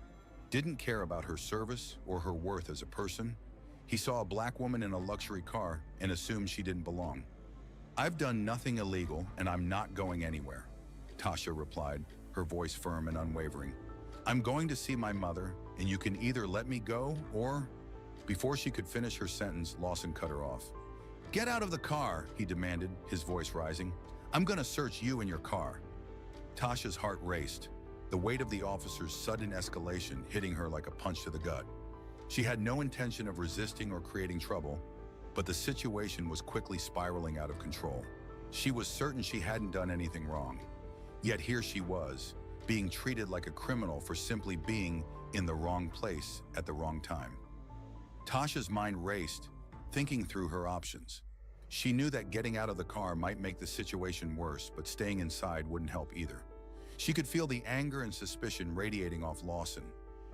didn't care about her service or her worth as a person. He saw a black woman in a luxury car and assumed she didn't belong. "I've done nothing illegal and I'm not going anywhere," Tasha replied, her voice firm and unwavering. "I'm going to see my mother, and you can either let me go or—" Before she could finish her sentence, Lawson cut her off. "Get out of the car," he demanded, his voice rising. "I'm going to search you and your car." Tasha's heart raced, the weight of the officer's sudden escalation hitting her like a punch to the gut. She had no intention of resisting or creating trouble, but the situation was quickly spiraling out of control. She was certain she hadn't done anything wrong. Yet here she was, being treated like a criminal for simply being in the wrong place at the wrong time. Tasha's mind raced, thinking through her options. She knew that getting out of the car might make the situation worse, but staying inside wouldn't help either. She could feel the anger and suspicion radiating off Lawson,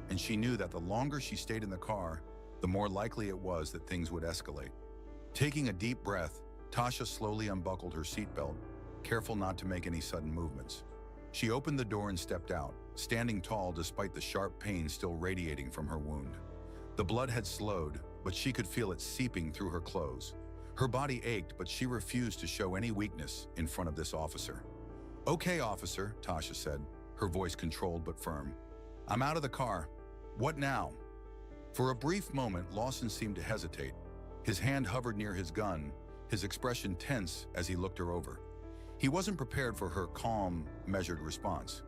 and she knew that the longer she stayed in the car, the more likely it was that things would escalate. Taking a deep breath, Tasha slowly unbuckled her seatbelt, careful not to make any sudden movements. She opened the door and stepped out, standing tall despite the sharp pain still radiating from her wound. The blood had slowed, but she could feel it seeping through her clothes. Her body ached, but she refused to show any weakness in front of this officer. "Okay, officer," Tasha said, her voice controlled but firm. "I'm out of the car. What now?" For a brief moment, Lawson seemed to hesitate. His hand hovered near his gun, his expression tense as he looked her over. He wasn't prepared for her calm, measured response.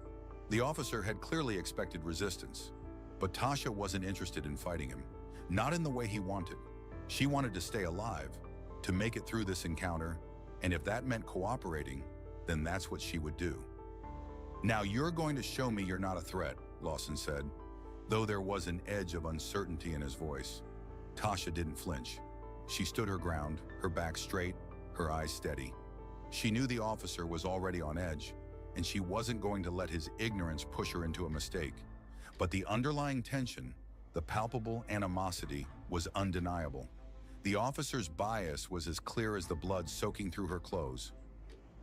The officer had clearly expected resistance, but Tasha wasn't interested in fighting him, not in the way he wanted. She wanted to stay alive, to make it through this encounter, and if that meant cooperating, then that's what she would do. "Now you're going to show me you're not a threat," Lawson said, though there was an edge of uncertainty in his voice. Tasha didn't flinch. She stood her ground, her back straight, her eyes steady. She knew the officer was already on edge, and she wasn't going to let his ignorance push her into a mistake. But the underlying tension, the palpable animosity, was undeniable. The officer's bias was as clear as the blood soaking through her clothes.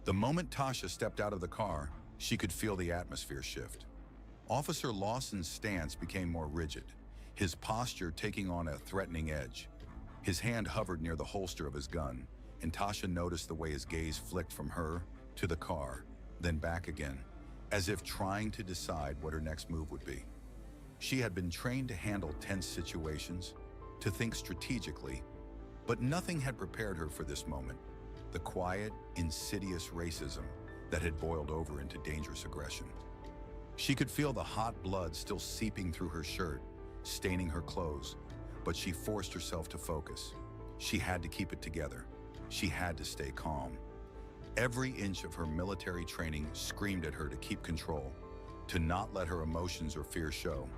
The moment Tasha stepped out of the car, she could feel the atmosphere shift. Officer Lawson's stance became more rigid, his posture taking on a threatening edge. His hand hovered near the holster of his gun, and Tasha noticed the way his gaze flicked from her to the car, then back again, as if trying to decide what her next move would be. She had been trained to handle tense situations, to think strategically, but nothing had prepared her for this moment, the quiet, insidious racism that had boiled over into dangerous aggression. She could feel the hot blood still seeping through her shirt, staining her clothes, but she forced herself to focus. She had to keep it together. She had to stay calm. Every inch of her military training screamed at her to keep control, to not let her emotions or fear show.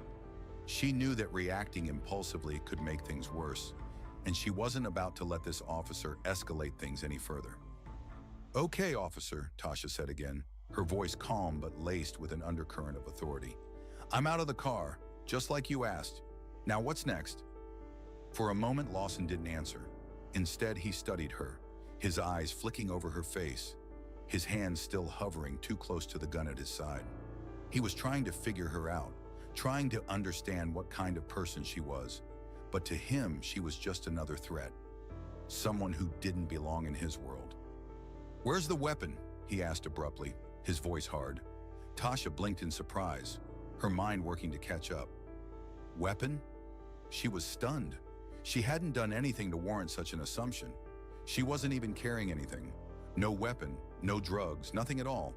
She knew that reacting impulsively could make things worse, and she wasn't about to let this officer escalate things any further. "Okay, officer," Tasha said again, her voice calm but laced with an undercurrent of authority. "I'm out of the car, just like you asked. Now what's next?" For a moment, Lawson didn't answer. Instead, he studied her, his eyes flicking over her face, his hands still hovering too close to the gun at his side. He was trying to figure her out, trying to understand what kind of person she was. But to him, she was just another threat, someone who didn't belong in his world. "Where's the weapon?" he asked abruptly, his voice hard. Tasha blinked in surprise, her mind working to catch up. Weapon? She was stunned. She hadn't done anything to warrant such an assumption. She wasn't even carrying anything. No weapon, no drugs, nothing at all.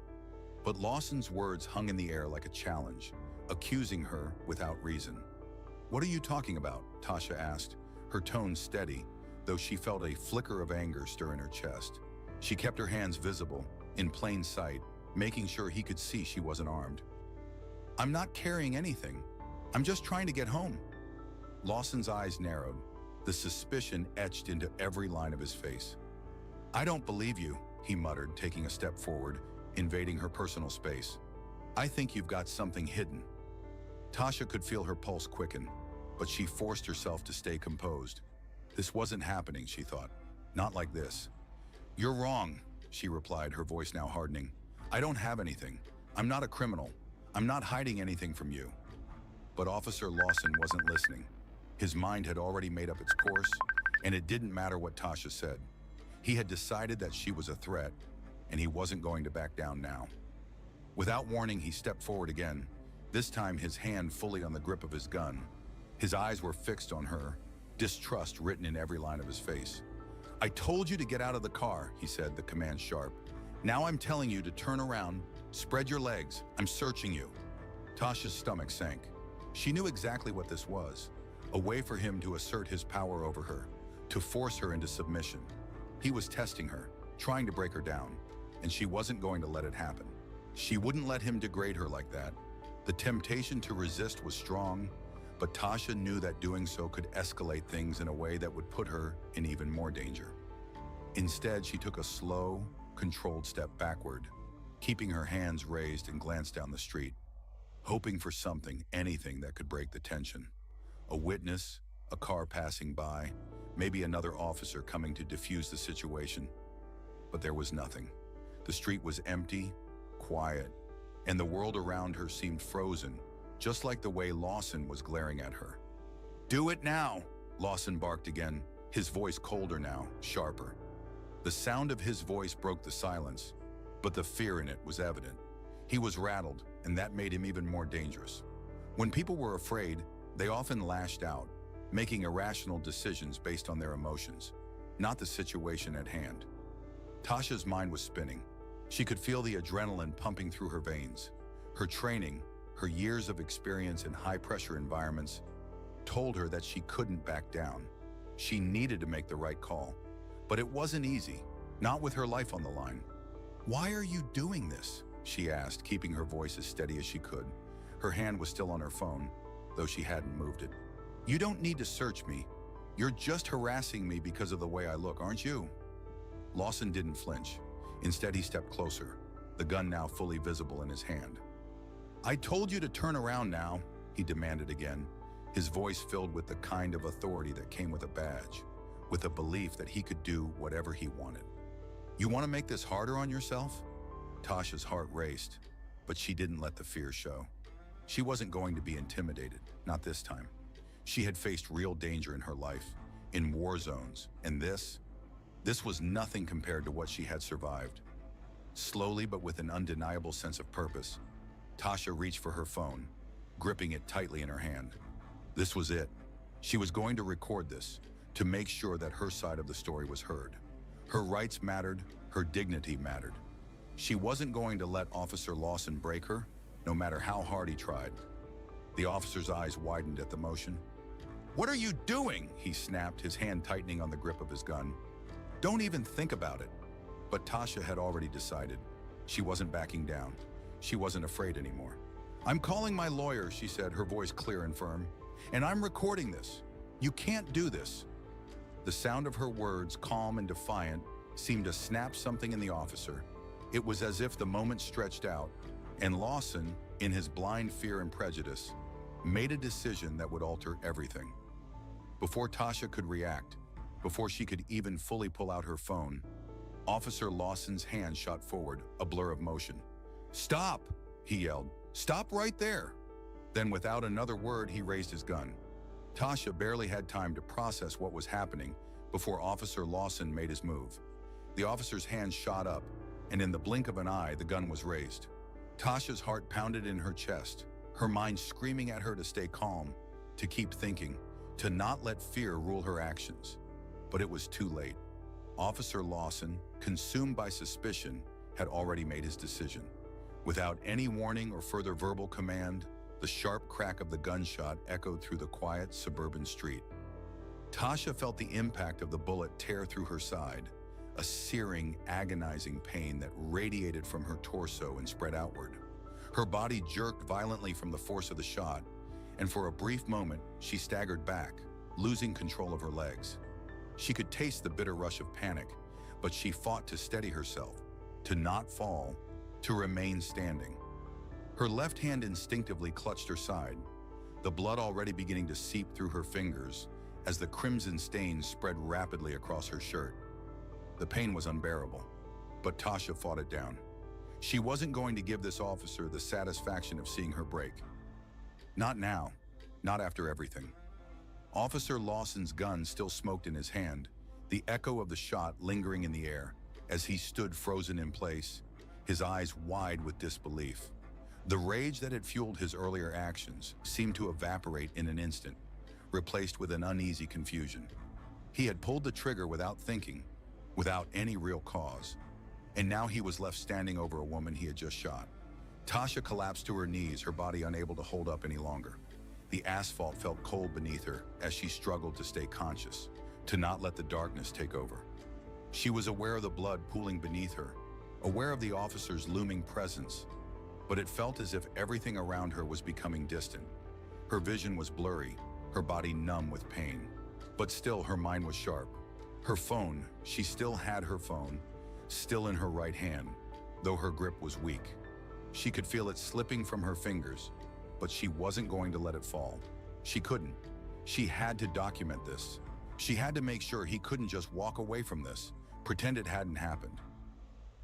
But Lawson's words hung in the air like a challenge, accusing her without reason. "What are you talking about?" Tasha asked, her tone steady, though she felt a flicker of anger stir in her chest. She kept her hands visible, in plain sight, making sure he could see she wasn't armed. "I'm not carrying anything. I'm just trying to get home." Lawson's eyes narrowed, the suspicion etched into every line of his face. "I don't believe you," he muttered, taking a step forward, invading her personal space. "I think you've got something hidden." Tasha could feel her pulse quicken, but she forced herself to stay composed. This wasn't happening, she thought. Not like this. "You're wrong," she replied, her voice now hardening. "I don't have anything. I'm not a criminal. I'm not hiding anything from you." But Officer Lawson wasn't listening. His mind had already made up its course, and it didn't matter what Tasha said. He had decided that she was a threat, and he wasn't going to back down now. Without warning, he stepped forward again, this time his hand fully on the grip of his gun. His eyes were fixed on her, distrust written in every line of his face. "I told you to get out of the car," he said, the command sharp. "Now I'm telling you to turn around, spread your legs. I'm searching you." Tasha's stomach sank. She knew exactly what this was, a way for him to assert his power over her, to force her into submission. He was testing her, trying to break her down, and she wasn't going to let it happen. She wouldn't let him degrade her like that. The temptation to resist was strong, but Tasha knew that doing so could escalate things in a way that would put her in even more danger. Instead, she took a slow, controlled step backward, keeping her hands raised, and glanced down the street, hoping for something, anything that could break the tension. A witness, a car passing by, maybe another officer coming to defuse the situation. But there was nothing. The street was empty, quiet, and the world around her seemed frozen, just like the way Lawson was glaring at her. Do it now, Lawson barked again, his voice colder now, sharper. The sound of his voice broke the silence, but the fear in it was evident. He was rattled, and that made him even more dangerous. When people were afraid, they often lashed out, making irrational decisions based on their emotions, not the situation at hand. Tasha's mind was spinning. She could feel the adrenaline pumping through her veins. Her training, her years of experience in high-pressure environments, told her that she couldn't back down. She needed to make the right call. But it wasn't easy, not with her life on the line. "Why are you doing this?" she asked, keeping her voice as steady as she could. Her hand was still on her phone, though she hadn't moved it. "You don't need to search me. You're just harassing me because of the way I look, aren't you?" Lawson didn't flinch. Instead, he stepped closer, the gun now fully visible in his hand. "I told you to turn around now," he demanded again, his voice filled with the kind of authority that came with a badge, with a belief that he could do whatever he wanted. "You want to make this harder on yourself?" Tasha's heart raced, but she didn't let the fear show. She wasn't going to be intimidated, not this time. She had faced real danger in her life, in war zones, and this was nothing compared to what she had survived. Slowly, but with an undeniable sense of purpose, Tasha reached for her phone, gripping it tightly in her hand. This was it. She was going to record this, to make sure that her side of the story was heard. Her rights mattered, her dignity mattered. She wasn't going to let Officer Lawson break her, no matter how hard he tried. The officer's eyes widened at the motion. "What are you doing?" he snapped, his hand tightening on the grip of his gun. "Don't even think about it." But Tasha had already decided. She wasn't backing down. She wasn't afraid anymore. "I'm calling my lawyer," she said, her voice clear and firm. "And I'm recording this. You can't do this." The sound of her words, calm and defiant, seemed to snap something in the officer. It was as if the moment stretched out, and Lawson, in his blind fear and prejudice, made a decision that would alter everything. Before Tasha could react, before she could even fully pull out her phone, Officer Lawson's hand shot forward, a blur of motion. "Stop!" he yelled. "Stop right there!" Then without another word, he raised his gun. Tasha barely had time to process what was happening before Officer Lawson made his move. The officer's hand shot up, and in the blink of an eye, the gun was raised. Tasha's heart pounded in her chest, her mind screaming at her to stay calm, to keep thinking, to not let fear rule her actions. But it was too late. Officer Lawson, consumed by suspicion, had already made his decision. Without any warning or further verbal command, the sharp crack of the gunshot echoed through the quiet suburban street. Tasha felt the impact of the bullet tear through her side, a searing, agonizing pain that radiated from her torso and spread outward. Her body jerked violently from the force of the shot, and for a brief moment, she staggered back, losing control of her legs. She could taste the bitter rush of panic, but she fought to steady herself, to not fall, to remain standing. Her left hand instinctively clutched her side, the blood already beginning to seep through her fingers as the crimson stains spread rapidly across her shirt. The pain was unbearable, but Tasha fought it down. She wasn't going to give this officer the satisfaction of seeing her break. Not now, not after everything. Officer Lawson's gun still smoked in his hand, the echo of the shot lingering in the air as he stood frozen in place, his eyes wide with disbelief. The rage that had fueled his earlier actions seemed to evaporate in an instant, replaced with an uneasy confusion. He had pulled the trigger without thinking, without any real cause, and now he was left standing over a woman he had just shot. Tasha collapsed to her knees, her body unable to hold up any longer. The asphalt felt cold beneath her as she struggled to stay conscious, to not let the darkness take over. She was aware of the blood pooling beneath her, aware of the officer's looming presence, but it felt as if everything around her was becoming distant. Her vision was blurry, her body numb with pain, but still her mind was sharp. Her phone, she still had her phone, still in her right hand, though her grip was weak. She could feel it slipping from her fingers, but she wasn't going to let it fall. She couldn't. She had to document this. She had to make sure he couldn't just walk away from this, pretend it hadn't happened.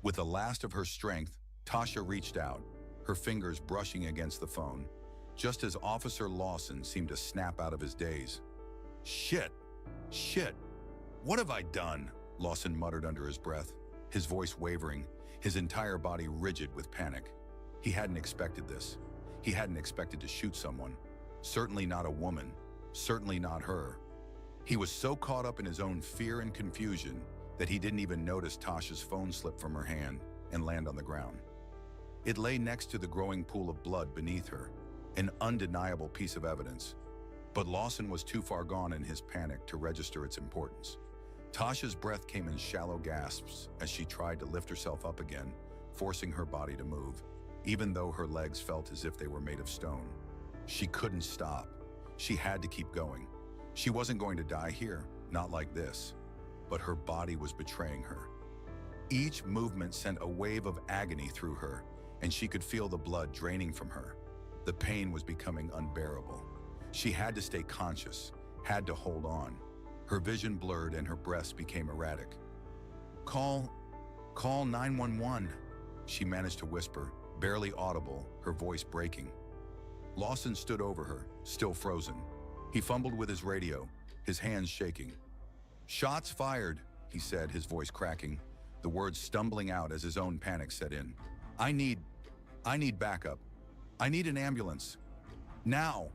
With the last of her strength, Tasha reached out, her fingers brushing against the phone, just as Officer Lawson seemed to snap out of his daze. Shit! Shit! What have I done? Lawson muttered under his breath, his voice wavering, his entire body rigid with panic. He hadn't expected this. He hadn't expected to shoot someone. Certainly not a woman. Certainly not her. He was so caught up in his own fear and confusion that he didn't even notice Tasha's phone slip from her hand and land on the ground. It lay next to the growing pool of blood beneath her, an undeniable piece of evidence. But Lawson was too far gone in his panic to register its importance. Tasha's breath came in shallow gasps as she tried to lift herself up again, forcing her body to move, even though her legs felt as if they were made of stone. She couldn't stop. She had to keep going. She wasn't going to die here, not like this. But her body was betraying her. Each movement sent a wave of agony through her, and she could feel the blood draining from her. The pain was becoming unbearable. She had to stay conscious, had to hold on. Her vision blurred and her breaths became erratic. Call 911, she managed to whisper, barely audible, her voice breaking. Lawson stood over her, still frozen. He fumbled with his radio, his hands shaking. Shots fired, he said, his voice cracking, the words stumbling out as his own panic set in. I need backup. I need an ambulance. Now.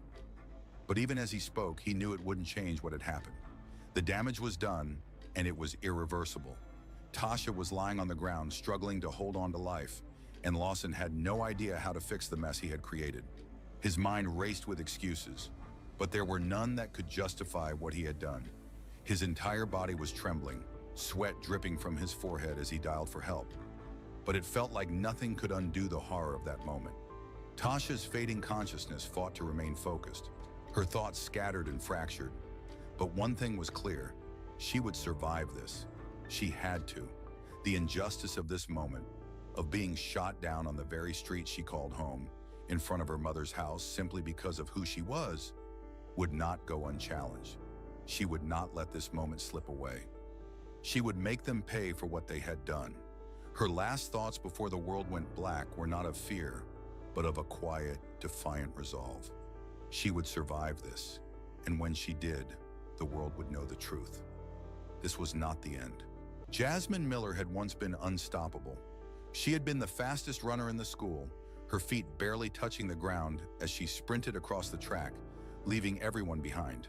But even as he spoke, he knew it wouldn't change what had happened. The damage was done, and it was irreversible. Tasha was lying on the ground, struggling to hold on to life, and Lawson had no idea how to fix the mess he had created. His mind raced with excuses, but there were none that could justify what he had done. His entire body was trembling, sweat dripping from his forehead as he dialed for help. But it felt like nothing could undo the horror of that moment. Tasha's fading consciousness fought to remain focused, her thoughts scattered and fractured. But one thing was clear: she would survive this. She had to. The injustice of this moment, of being shot down on the very street she called home, in front of her mother's house simply because of who she was, would not go unchallenged. She would not let this moment slip away. She would make them pay for what they had done. Her last thoughts before the world went black were not of fear, but of a quiet, defiant resolve. She would survive this, and when she did, the world would know the truth. This was not the end. Jasmine Miller had once been unstoppable. She had been the fastest runner in the school, her feet barely touching the ground as she sprinted across the track, leaving everyone behind.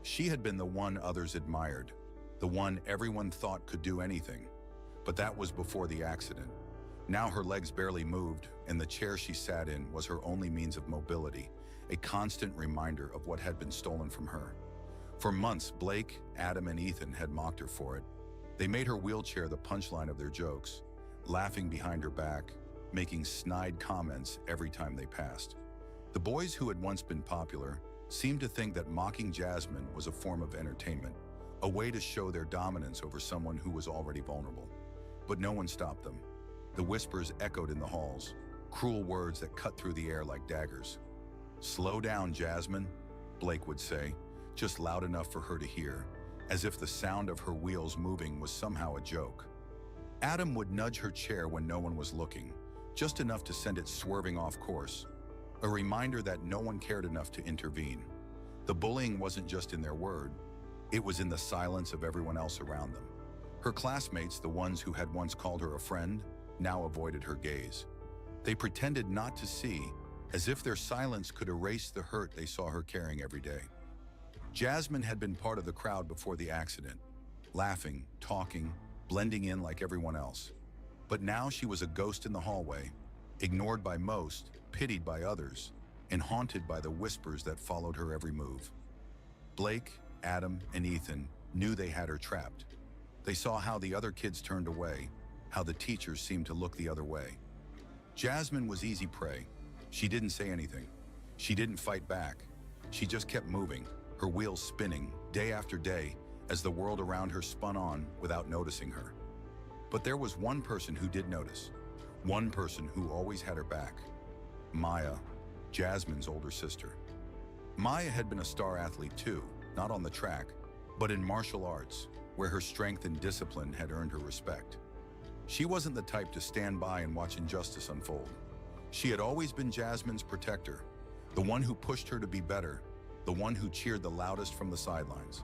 She had been the one others admired, the one everyone thought could do anything. But that was before the accident. Now her legs barely moved, and the chair she sat in was her only means of mobility, a constant reminder of what had been stolen from her. For months, Blake, Adam, and Ethan had mocked her for it. They made her wheelchair the punchline of their jokes, laughing behind her back, making snide comments every time they passed. The boys who had once been popular seemed to think that mocking Jasmine was a form of entertainment, a way to show their dominance over someone who was already vulnerable. But no one stopped them. The whispers echoed in the halls, cruel words that cut through the air like daggers. "Slow down, Jasmine," Blake would say, just loud enough for her to hear, as if the sound of her wheels moving was somehow a joke. Adam would nudge her chair when no one was looking, just enough to send it swerving off course, a reminder that no one cared enough to intervene. The bullying wasn't just in their word, it was in the silence of everyone else around them. Her classmates, the ones who had once called her a friend, now avoided her gaze. They pretended not to see, as if their silence could erase the hurt they saw her carrying every day. Jasmine had been part of the crowd before the accident, laughing, talking, blending in like everyone else. But now she was a ghost in the hallway, ignored by most, pitied by others, and haunted by the whispers that followed her every move. Blake, Adam, and Ethan knew they had her trapped. They saw how the other kids turned away, how the teachers seemed to look the other way. Jasmine was easy prey. She didn't say anything. She didn't fight back. She just kept moving, her wheels spinning, day after day, as the world around her spun on without noticing her. But there was one person who did notice, one person who always had her back. Maya, Jasmine's older sister. Maya had been a star athlete too, not on the track, but in martial arts, where her strength and discipline had earned her respect. She wasn't the type to stand by and watch injustice unfold. She had always been Jasmine's protector, the one who pushed her to be better, the one who cheered the loudest from the sidelines.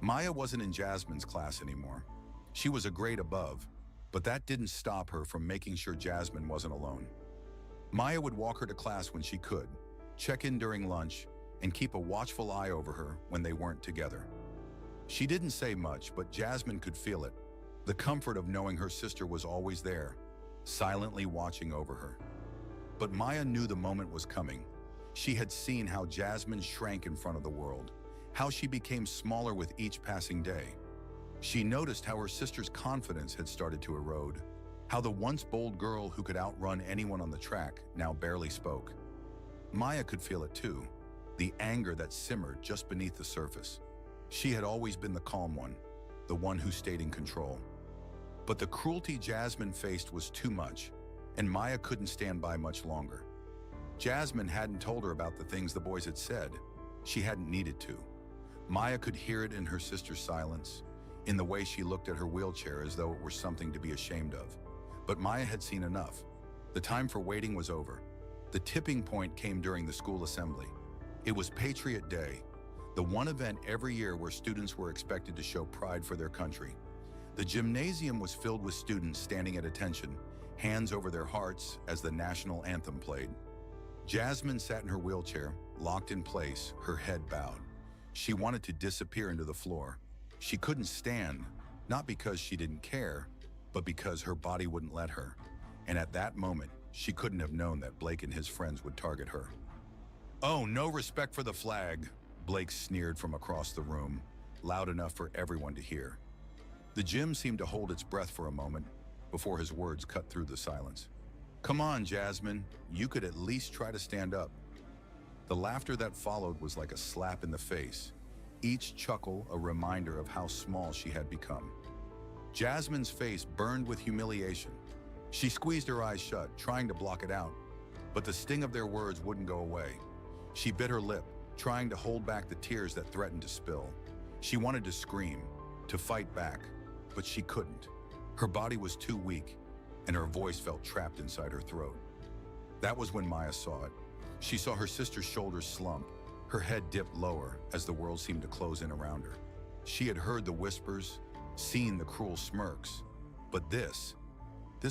Maya wasn't in Jasmine's class anymore. She was a grade above, but that didn't stop her from making sure Jasmine wasn't alone. Maya would walk her to class when she could, check in during lunch, and keep a watchful eye over her when they weren't together. She didn't say much, but Jasmine could feel it, the comfort of knowing her sister was always there, silently watching over her. But Maya knew the moment was coming. She had seen how Jasmine shrank in front of the world, how she became smaller with each passing day. She noticed how her sister's confidence had started to erode, how the once bold girl who could outrun anyone on the track now barely spoke. Maya could feel it too, the anger that simmered just beneath the surface. She had always been the calm one, the one who stayed in control. But the cruelty Jasmine faced was too much, and Maya couldn't stand by much longer. Jasmine hadn't told her about the things the boys had said. She hadn't needed to. Maya could hear it in her sister's silence, in the way she looked at her wheelchair as though it were something to be ashamed of. But Maya had seen enough. The time for waiting was over. The tipping point came during the school assembly. It was Patriot Day, the one event every year where students were expected to show pride for their country. The gymnasium was filled with students standing at attention, hands over their hearts as the national anthem played. Jasmine sat in her wheelchair, locked in place, her head bowed. She wanted to disappear into the floor. She couldn't stand, not because she didn't care, but because her body wouldn't let her. And at that moment, she couldn't have known that Blake and his friends would target her. "Oh, no respect for the flag," Blake sneered from across the room, loud enough for everyone to hear. The gym seemed to hold its breath for a moment before his words cut through the silence. "Come on, Jasmine, you could at least try to stand up." The laughter that followed was like a slap in the face, each chuckle a reminder of how small she had become. Jasmine's face burned with humiliation. She squeezed her eyes shut, trying to block it out, but the sting of their words wouldn't go away. She bit her lip, trying to hold back the tears that threatened to spill. She wanted to scream, to fight back, but she couldn't. Her body was too weak, and her voice felt trapped inside her throat. That was when Maya saw it. She saw her sister's shoulders slump, her head dip lower as the world seemed to close in around her. She had heard the whispers, seen the cruel smirks, but this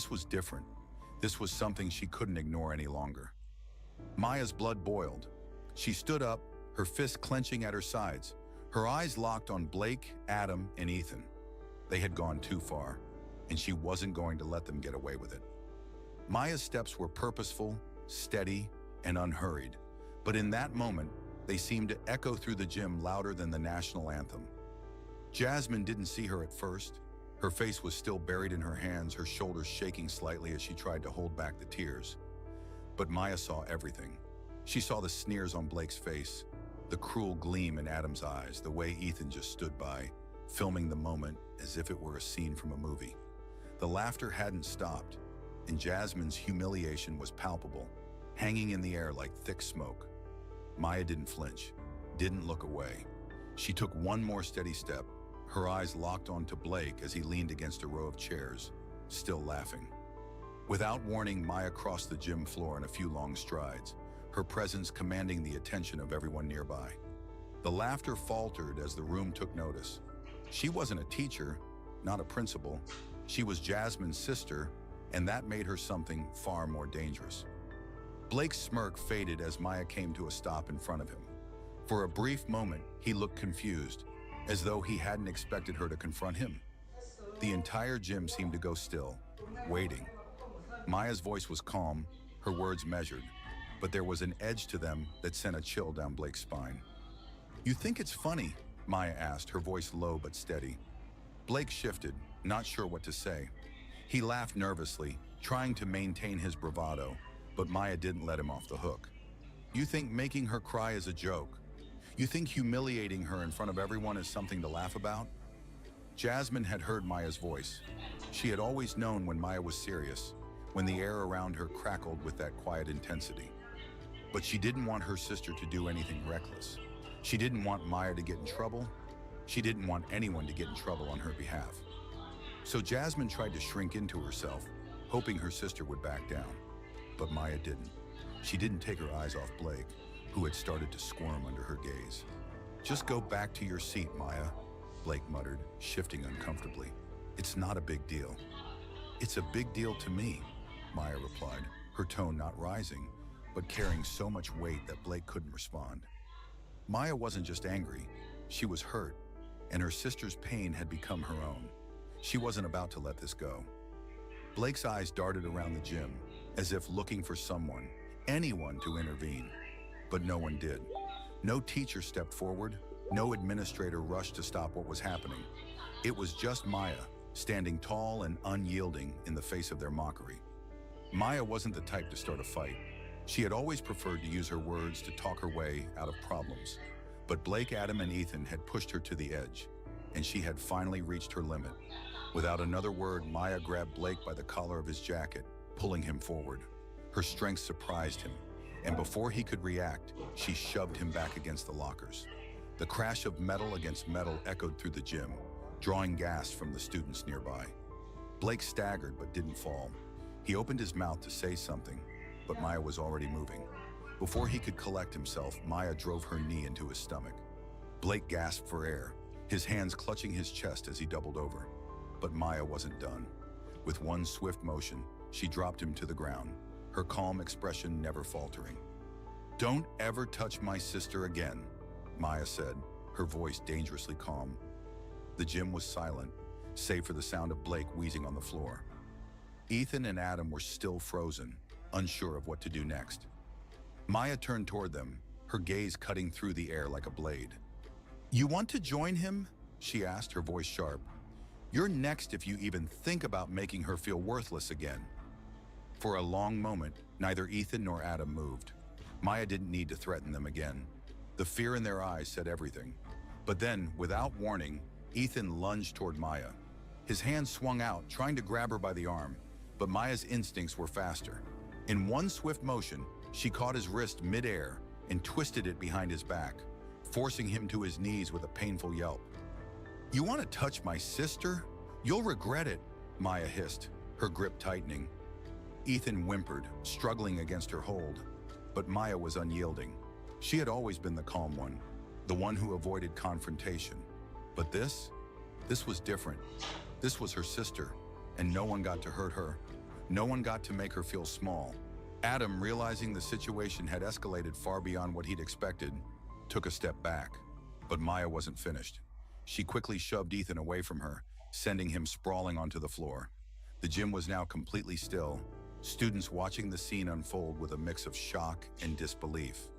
was different. This was something she couldn't ignore any longer. Maya's blood boiled. She stood up, her fists clenching at her sides, her eyes locked on Blake, Adam, and Ethan. They had gone too far, and she wasn't going to let them get away with it. Maya's steps were purposeful, steady, and unhurried, but in that moment, they seemed to echo through the gym louder than the national anthem. Jasmine didn't see her at first. Her face was still buried in her hands, her shoulders shaking slightly as she tried to hold back the tears. But Maya saw everything. She saw the sneers on Blake's face, the cruel gleam in Adam's eyes, the way Ethan just stood by, filming the moment as if it were a scene from a movie. The laughter hadn't stopped, and Jasmine's humiliation was palpable, hanging in the air like thick smoke. Maya didn't flinch, didn't look away. She took one more steady step, her eyes locked onto Blake as he leaned against a row of chairs, still laughing. Without warning, Maya crossed the gym floor in a few long strides, her presence commanding the attention of everyone nearby. The laughter faltered as the room took notice. She wasn't a teacher, not a principal. She was Jasmine's sister, and that made her something far more dangerous. Blake's smirk faded as Maya came to a stop in front of him. For a brief moment, he looked confused, as though he hadn't expected her to confront him. The entire gym seemed to go still, waiting. Maya's voice was calm, her words measured, but there was an edge to them that sent a chill down Blake's spine. "You think it's funny?" Maya asked, her voice low but steady. Blake shifted, not sure what to say. He laughed nervously, trying to maintain his bravado, but Maya didn't let him off the hook. "You think making her cry is a joke? You think humiliating her in front of everyone is something to laugh about?" Jasmine had heard Maya's voice. She had always known when Maya was serious, when the air around her crackled with that quiet intensity. But she didn't want her sister to do anything reckless. She didn't want Maya to get in trouble. She didn't want anyone to get in trouble on her behalf. So Jasmine tried to shrink into herself, hoping her sister would back down. But Maya didn't. She didn't take her eyes off Blake, who had started to squirm under her gaze. "Just go back to your seat, Maya," Blake muttered, shifting uncomfortably. "It's not a big deal." "It's a big deal to me," Maya replied, her tone not rising, but carrying so much weight that Blake couldn't respond. Maya wasn't just angry, she was hurt, and her sister's pain had become her own. She wasn't about to let this go. Blake's eyes darted around the gym, as if looking for someone, anyone to intervene. But no one did. No teacher stepped forward, no administrator rushed to stop what was happening. It was just Maya, standing tall and unyielding in the face of their mockery. Maya wasn't the type to start a fight. She had always preferred to use her words to talk her way out of problems. But Blake, Adam, and Ethan had pushed her to the edge, and she had finally reached her limit. Without another word, Maya grabbed Blake by the collar of his jacket, pulling him forward. Her strength surprised him, and before he could react, she shoved him back against the lockers. The crash of metal against metal echoed through the gym, drawing gasps from the students nearby. Blake staggered but didn't fall. He opened his mouth to say something, but Maya was already moving. Before he could collect himself, Maya drove her knee into his stomach. Blake gasped for air, his hands clutching his chest as he doubled over. But Maya wasn't done. With one swift motion, she dropped him to the ground, her calm expression never faltering. "Don't ever touch my sister again," Maya said, her voice dangerously calm. The gym was silent, save for the sound of Blake wheezing on the floor. Ethan and Adam were still frozen, unsure of what to do next. Maya turned toward them, her gaze cutting through the air like a blade. "You want to join him?" she asked, her voice sharp. "You're next if you even think about making her feel worthless again." For a long moment, neither Ethan nor Adam moved. Maya didn't need to threaten them again. The fear in their eyes said everything. But then, without warning, Ethan lunged toward Maya. His hand swung out, trying to grab her by the arm, but Maya's instincts were faster. In one swift motion, she caught his wrist mid-air and twisted it behind his back, forcing him to his knees with a painful yelp. "You want to touch my sister? You'll regret it," Maya hissed, her grip tightening. Ethan whimpered, struggling against her hold, but Maya was unyielding. She had always been the calm one, the one who avoided confrontation. But this was different. This was her sister, and no one got to hurt her. No one got to make her feel small. Adam, realizing the situation had escalated far beyond what he'd expected, took a step back. But Maya wasn't finished. She quickly shoved Ethan away from her, sending him sprawling onto the floor. The gym was now completely still, students watching the scene unfold with a mix of shock and disbelief.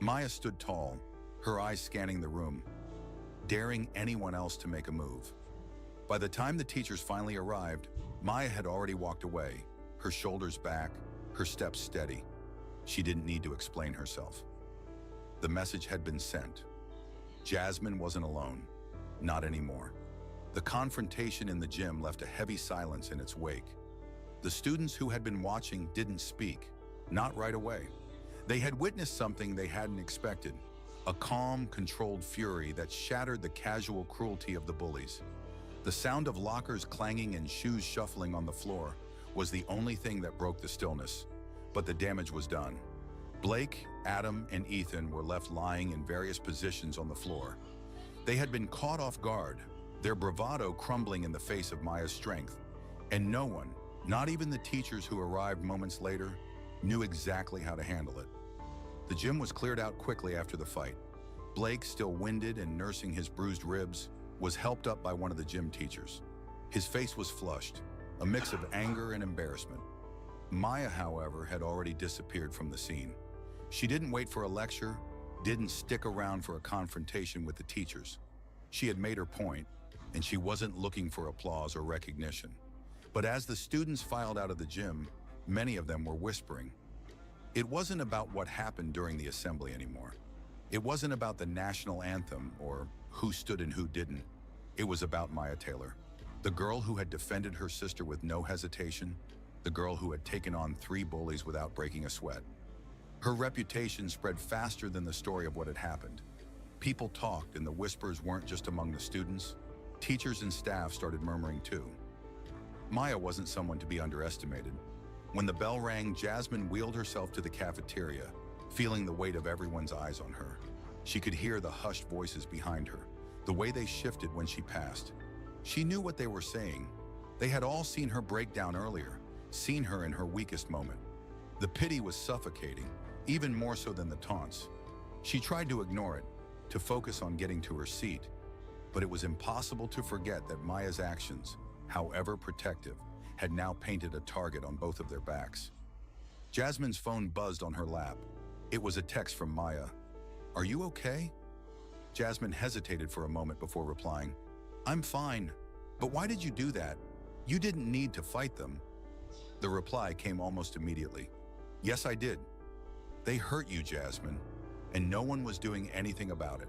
Maya stood tall, her eyes scanning the room, daring anyone else to make a move. By the time the teachers finally arrived, Maya had already walked away, her shoulders back, her steps steady. She didn't need to explain herself. The message had been sent. Jasmine wasn't alone. Not anymore. The confrontation in the gym left a heavy silence in its wake. The students who had been watching didn't speak, not right away. They had witnessed something they hadn't expected, a calm, controlled fury that shattered the casual cruelty of the bullies. The sound of lockers clanging and shoes shuffling on the floor was the only thing that broke the stillness, but the damage was done. Blake, Adam, and Ethan were left lying in various positions on the floor. They had been caught off guard, their bravado crumbling in the face of Maya's strength, and no one, not even the teachers who arrived moments later, knew exactly how to handle it. The gym was cleared out quickly after the fight. Blake, still winded and nursing his bruised ribs, was helped up by one of the gym teachers. His face was flushed, a mix of anger and embarrassment. Maya, however, had already disappeared from the scene. She didn't wait for a lecture, didn't stick around for a confrontation with the teachers. She had made her point, and she wasn't looking for applause or recognition. But as the students filed out of the gym, many of them were whispering. It wasn't about what happened during the assembly anymore. It wasn't about the national anthem or who stood and who didn't. It was about Maya Taylor, the girl who had defended her sister with no hesitation, the girl who had taken on 3 bullies without breaking a sweat. Her reputation spread faster than the story of what had happened. People talked, and the whispers weren't just among the students. Teachers and staff started murmuring too. Maya wasn't someone to be underestimated. When the bell rang, Jasmine wheeled herself to the cafeteria, feeling the weight of everyone's eyes on her. She could hear the hushed voices behind her, the way they shifted when she passed. She knew what they were saying. They had all seen her break down earlier, seen her in her weakest moment. The pity was suffocating, even more so than the taunts. She tried to ignore it, to focus on getting to her seat, but it was impossible to forget that Maya's actions, however protective, had now painted a target on both of their backs. Jasmine's phone buzzed on her lap. It was a text from Maya. "Are you okay?" Jasmine hesitated for a moment before replying. "I'm fine, but why did you do that? You didn't need to fight them." The reply came almost immediately. "Yes, I did. They hurt you, Jasmine, and no one was doing anything about it."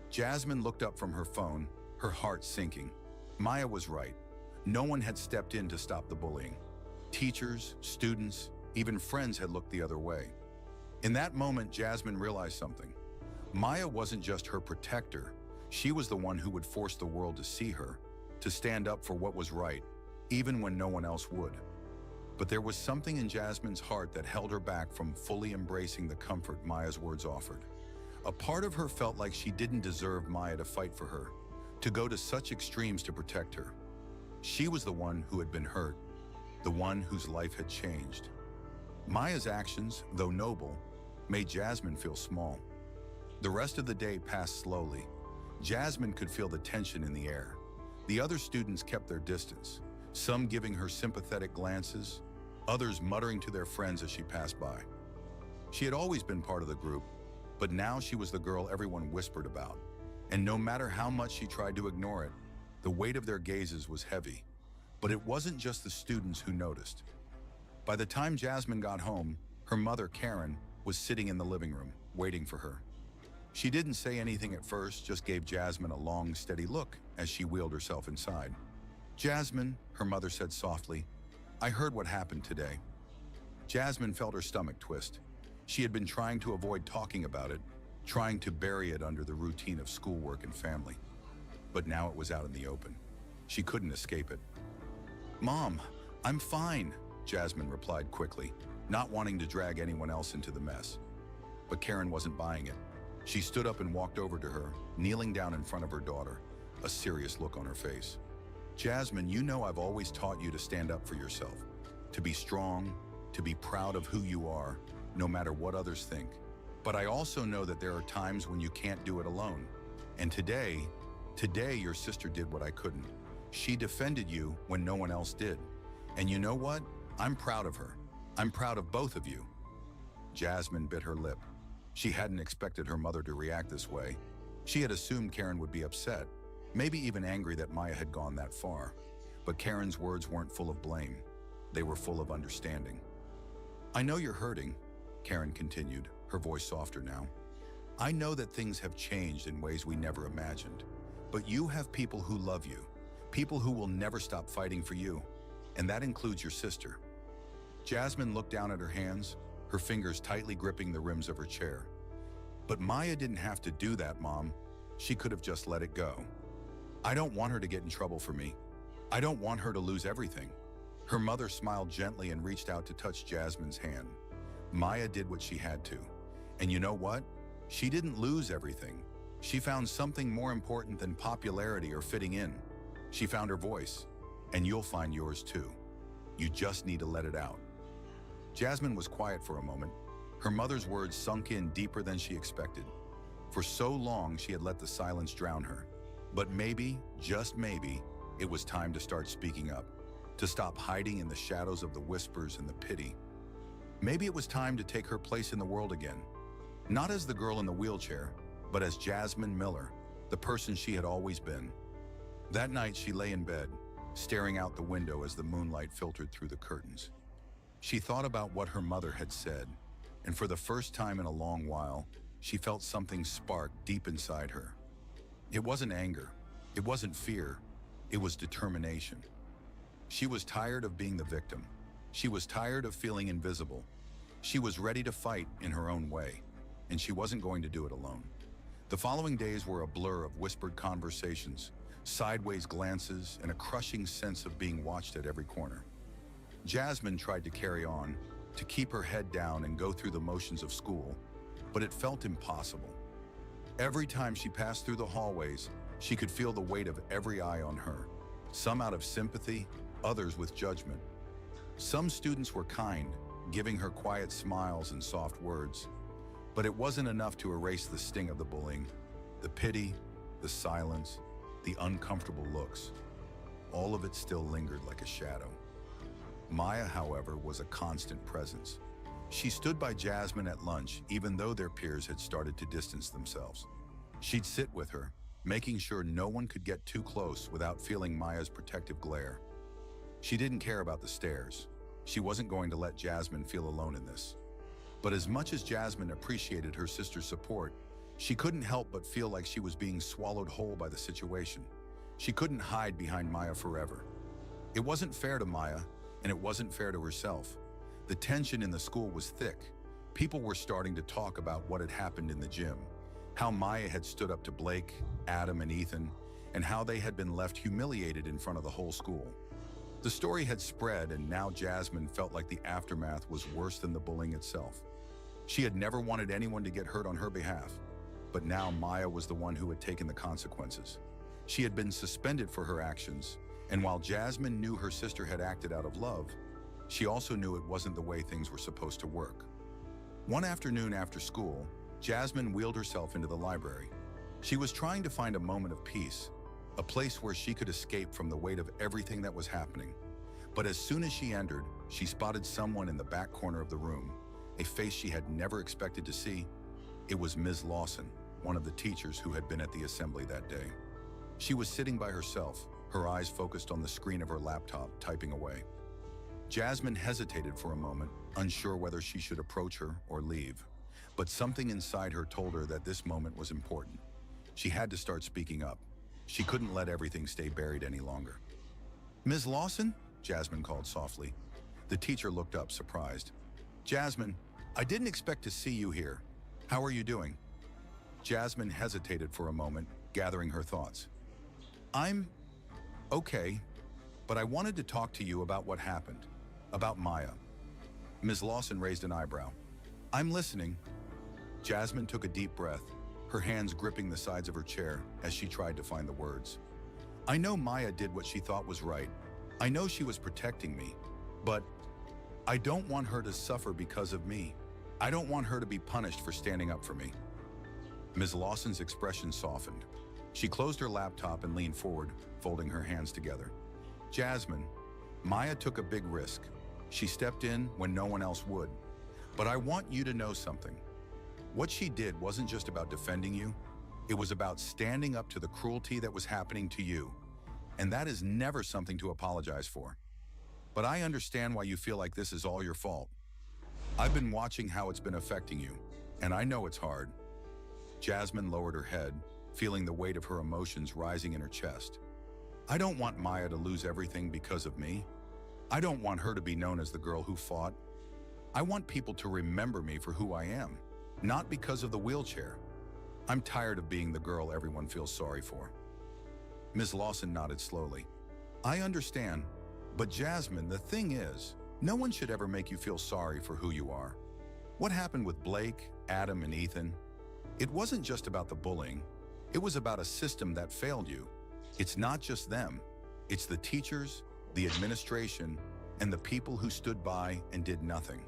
Jasmine looked up from her phone, her heart sinking. Maya was right. No one had stepped in to stop the bullying. Teachers, students, even friends had looked the other way. In that moment, Jasmine realized something. Maya wasn't just her protector. She was the one who would force the world to see her, to stand up for what was right, even when no one else would. But there was something in Jasmine's heart that held her back from fully embracing the comfort Maya's words offered. A part of her felt like she didn't deserve Maya to fight for her, to go to such extremes to protect her. She was the one who had been hurt, the one whose life had changed. Maya's actions, though noble, made Jasmine feel small. The rest of the day passed slowly. Jasmine could feel the tension in the air. The other students kept their distance, some giving her sympathetic glances, others muttering to their friends as she passed by. She had always been part of the group, but now she was the girl everyone whispered about. And no matter how much she tried to ignore it, the weight of their gazes was heavy. But it wasn't just the students who noticed. By the time Jasmine got home, her mother, Karen, was sitting in the living room, waiting for her. She didn't say anything at first, just gave Jasmine a long, steady look as she wheeled herself inside. "Jasmine," her mother said softly, "I heard what happened today." Jasmine felt her stomach twist. She had been trying to avoid talking about it, trying to bury it under the routine of schoolwork and family. But now it was out in the open. She couldn't escape it. "Mom, I'm fine," Jasmine replied quickly, not wanting to drag anyone else into the mess. But Karen wasn't buying it. She stood up and walked over to her, kneeling down in front of her daughter, a serious look on her face. "Jasmine, you know I've always taught you to stand up for yourself, to be strong, to be proud of who you are, no matter what others think. But I also know that there are times when you can't do it alone. And today your sister did what I couldn't. She defended you when no one else did. And you know what? I'm proud of her. I'm proud of both of you." Jasmine bit her lip. She hadn't expected her mother to react this way. She had assumed Karen would be upset, maybe even angry that Maya had gone that far. But Karen's words weren't full of blame. They were full of understanding. "I know you're hurting," Karen continued, her voice softer now. "I know that things have changed in ways we never imagined. But you have people who love you, people who will never stop fighting for you. And that includes your sister." Jasmine looked down at her hands, her fingers tightly gripping the rims of her chair. "But Maya didn't have to do that, Mom. She could have just let it go. I don't want her to get in trouble for me. I don't want her to lose everything." Her mother smiled gently and reached out to touch Jasmine's hand. Maya did what she had to. And you know what? She didn't lose everything. She found something more important than popularity or fitting in. She found her voice, and you'll find yours too. You just need to let it out. Jasmine was quiet for a moment. Her mother's words sunk in deeper than she expected. For so long, she had let the silence drown her. But maybe, just maybe, it was time to start speaking up, to stop hiding in the shadows of the whispers and the pity. Maybe it was time to take her place in the world again, not as the girl in the wheelchair, but as Jasmine Miller, the person she had always been. That night, she lay in bed, staring out the window as the moonlight filtered through the curtains. She thought about what her mother had said, and for the first time in a long while, she felt something spark deep inside her. It wasn't anger, it wasn't fear, it was determination. She was tired of being the victim. She was tired of feeling invisible. She was ready to fight in her own way, and she wasn't going to do it alone. The following days were a blur of whispered conversations, sideways glances, and a crushing sense of being watched at every corner. Jasmine tried to carry on, to keep her head down and go through the motions of school, but it felt impossible. Every time she passed through the hallways, she could feel the weight of every eye on her, some out of sympathy, others with judgment. Some students were kind, giving her quiet smiles and soft words, but it wasn't enough to erase the sting of the bullying, the pity, the silence, the uncomfortable looks. All of it still lingered like a shadow. Maya, however, was a constant presence. She stood by Jasmine at lunch, even though their peers had started to distance themselves. She'd sit with her, making sure no one could get too close without feeling Maya's protective glare. She didn't care about the stares. She wasn't going to let Jasmine feel alone in this. But as much as Jasmine appreciated her sister's support, she couldn't help but feel like she was being swallowed whole by the situation. She couldn't hide behind Maya forever. It wasn't fair to Maya, and it wasn't fair to herself. The tension in the school was thick. People were starting to talk about what had happened in the gym, how Maya had stood up to Blake, Adam, and Ethan, and how they had been left humiliated in front of the whole school. The story had spread, and now Jasmine felt like the aftermath was worse than the bullying itself. She had never wanted anyone to get hurt on her behalf, but now Maya was the one who had taken the consequences. She had been suspended for her actions, and while Jasmine knew her sister had acted out of love, she also knew it wasn't the way things were supposed to work. One afternoon after school, Jasmine wheeled herself into the library. She was trying to find a moment of peace, a place where she could escape from the weight of everything that was happening. But as soon as she entered, she spotted someone in the back corner of the room, a face she had never expected to see. It was Ms. Lawson, one of the teachers who had been at the assembly that day. She was sitting by herself, her eyes focused on the screen of her laptop, typing away. Jasmine hesitated for a moment, unsure whether she should approach her or leave. But something inside her told her that this moment was important. She had to start speaking up. She couldn't let everything stay buried any longer. "Ms. Lawson?" Jasmine called softly. The teacher looked up, surprised. "Jasmine, I didn't expect to see you here. How are you doing?" Jasmine hesitated for a moment, gathering her thoughts. "I'm okay, but I wanted to talk to you about what happened, about Maya." Ms. Lawson raised an eyebrow. "I'm listening." Jasmine took a deep breath, her hands gripping the sides of her chair as she tried to find the words. "I know Maya did what she thought was right. I know she was protecting me, but I don't want her to suffer because of me. I don't want her to be punished for standing up for me." Ms. Lawson's expression softened. She closed her laptop and leaned forward, folding her hands together. "Jasmine, Maya took a big risk. She stepped in when no one else would. But I want you to know something. What she did wasn't just about defending you. It was about standing up to the cruelty that was happening to you. And that is never something to apologize for. But I understand why you feel like this is all your fault. I've been watching how it's been affecting you, and I know it's hard." Jasmine lowered her head, feeling the weight of her emotions rising in her chest. "I don't want Maya to lose everything because of me. I don't want her to be known as the girl who fought. I want people to remember me for who I am, not because of the wheelchair. I'm tired of being the girl everyone feels sorry for." Ms. Lawson nodded slowly. "I understand, but Jasmine, the thing is, no one should ever make you feel sorry for who you are. What happened with Blake, Adam, and Ethan? It wasn't just about the bullying. It was about a system that failed you. It's not just them. It's the teachers, the administration, and the people who stood by and did nothing.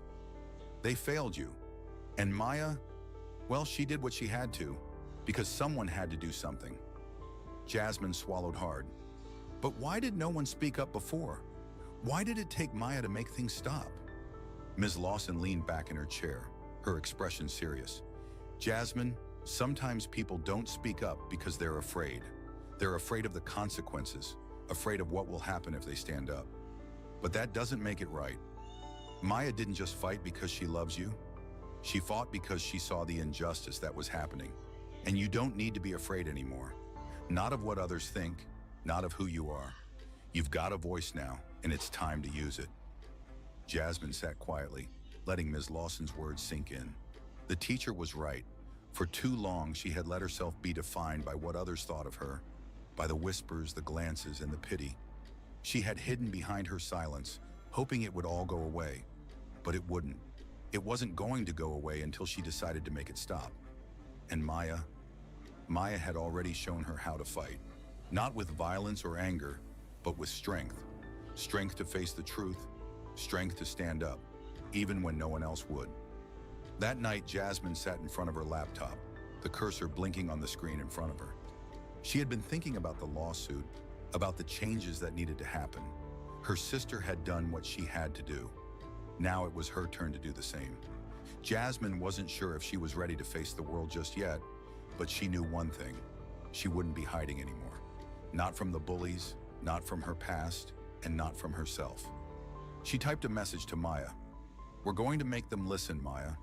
They failed you. And Maya, well, she did what she had to, because someone had to do something." Jasmine swallowed hard. "But why did no one speak up before? Why did it take Maya to make things stop?" Ms. Lawson leaned back in her chair, her expression serious. "Jasmine, sometimes people don't speak up because they're afraid. They're afraid of the consequences, afraid of what will happen if they stand up. But that doesn't make it right. Maya didn't just fight because she loves you. She fought because she saw the injustice that was happening. And you don't need to be afraid anymore. Not of what others think, not of who you are. You've got a voice now, and it's time to use it." Jasmine sat quietly, letting Ms. Lawson's words sink in. The teacher was right. For too long, she had let herself be defined by what others thought of her, by the whispers, the glances, and the pity. She had hidden behind her silence, hoping it would all go away, but it wouldn't. It wasn't going to go away until she decided to make it stop. And Maya had already shown her how to fight. Not with violence or anger, but with strength. Strength to face the truth, strength to stand up, even when no one else would. That night, Jasmine sat in front of her laptop, the cursor blinking on the screen in front of her. She had been thinking about the lawsuit, about the changes that needed to happen. Her sister had done what she had to do. Now it was her turn to do the same. Jasmine wasn't sure if she was ready to face the world just yet, but she knew one thing: she wouldn't be hiding anymore. Not from the bullies, not from her past, and not from herself. She typed a message to Maya. "We're going to make them listen, Maya.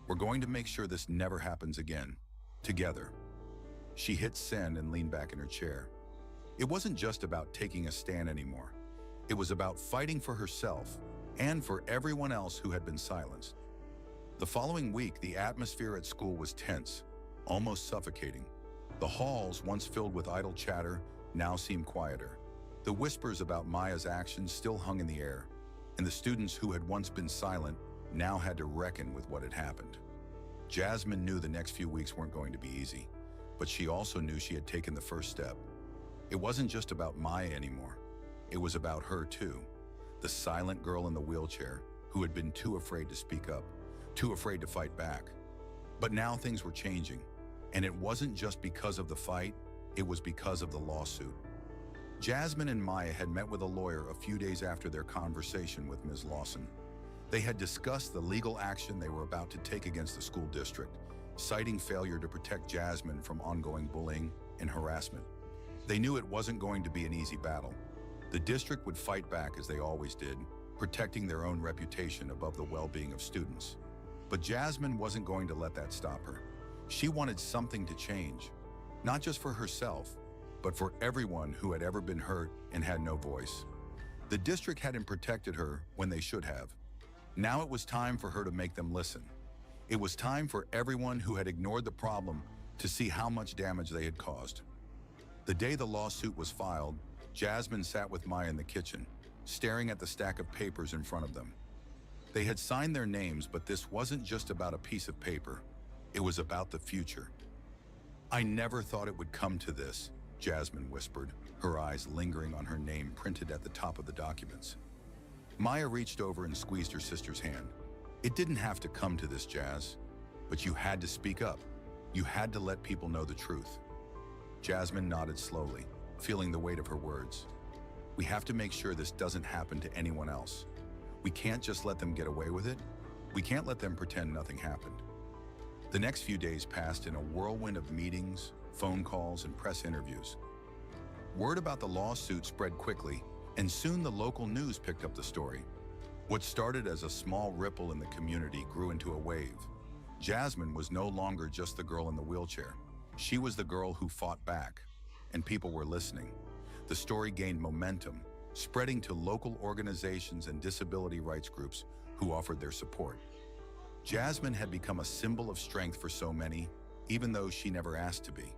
We're going to make sure this never happens again. Together." She hit send and leaned back in her chair. It wasn't just about taking a stand anymore. It was about fighting for herself and for everyone else who had been silenced. The following week, the atmosphere at school was tense, almost suffocating. The halls, once filled with idle chatter, now seemed quieter. The whispers about Maya's actions still hung in the air, and the students who had once been silent now had to reckon with what had happened. Jasmine knew the next few weeks weren't going to be easy, but she also knew she had taken the first step. It wasn't just about Maya anymore. It was about her too, the silent girl in the wheelchair who had been too afraid to speak up, too afraid to fight back. But now things were changing, and it wasn't just because of the fight, it was because of the lawsuit. Jasmine and Maya had met with a lawyer a few days after their conversation with Ms. Lawson. They had discussed the legal action they were about to take against the school district, citing failure to protect Jasmine from ongoing bullying and harassment. They knew it wasn't going to be an easy battle. The district would fight back as they always did, protecting their own reputation above the well-being of students. But Jasmine wasn't going to let that stop her. She wanted something to change, not just for herself, but for everyone who had ever been hurt and had no voice. The district hadn't protected her when they should have. Now it was time for her to make them listen. It was time for everyone who had ignored the problem to see how much damage they had caused. The day the lawsuit was filed, Jasmine sat with Maya in the kitchen, staring at the stack of papers in front of them. They had signed their names, but this wasn't just about a piece of paper. It was about the future. "I never thought it would come to this," Jasmine whispered, her eyes lingering on her name printed at the top of the documents. Maya reached over and squeezed her sister's hand. "It didn't have to come to this, Jazz, but you had to speak up. You had to let people know the truth." Jasmine nodded slowly, feeling the weight of her words. "We have to make sure this doesn't happen to anyone else. We can't just let them get away with it. We can't let them pretend nothing happened." The next few days passed in a whirlwind of meetings, phone calls, and press interviews. Word about the lawsuit spread quickly, and soon the local news picked up the story. What started as a small ripple in the community grew into a wave. Jasmine was no longer just the girl in the wheelchair. She was the girl who fought back, and people were listening. The story gained momentum, spreading to local organizations and disability rights groups who offered their support. Jasmine had become a symbol of strength for so many, even though she never asked to be.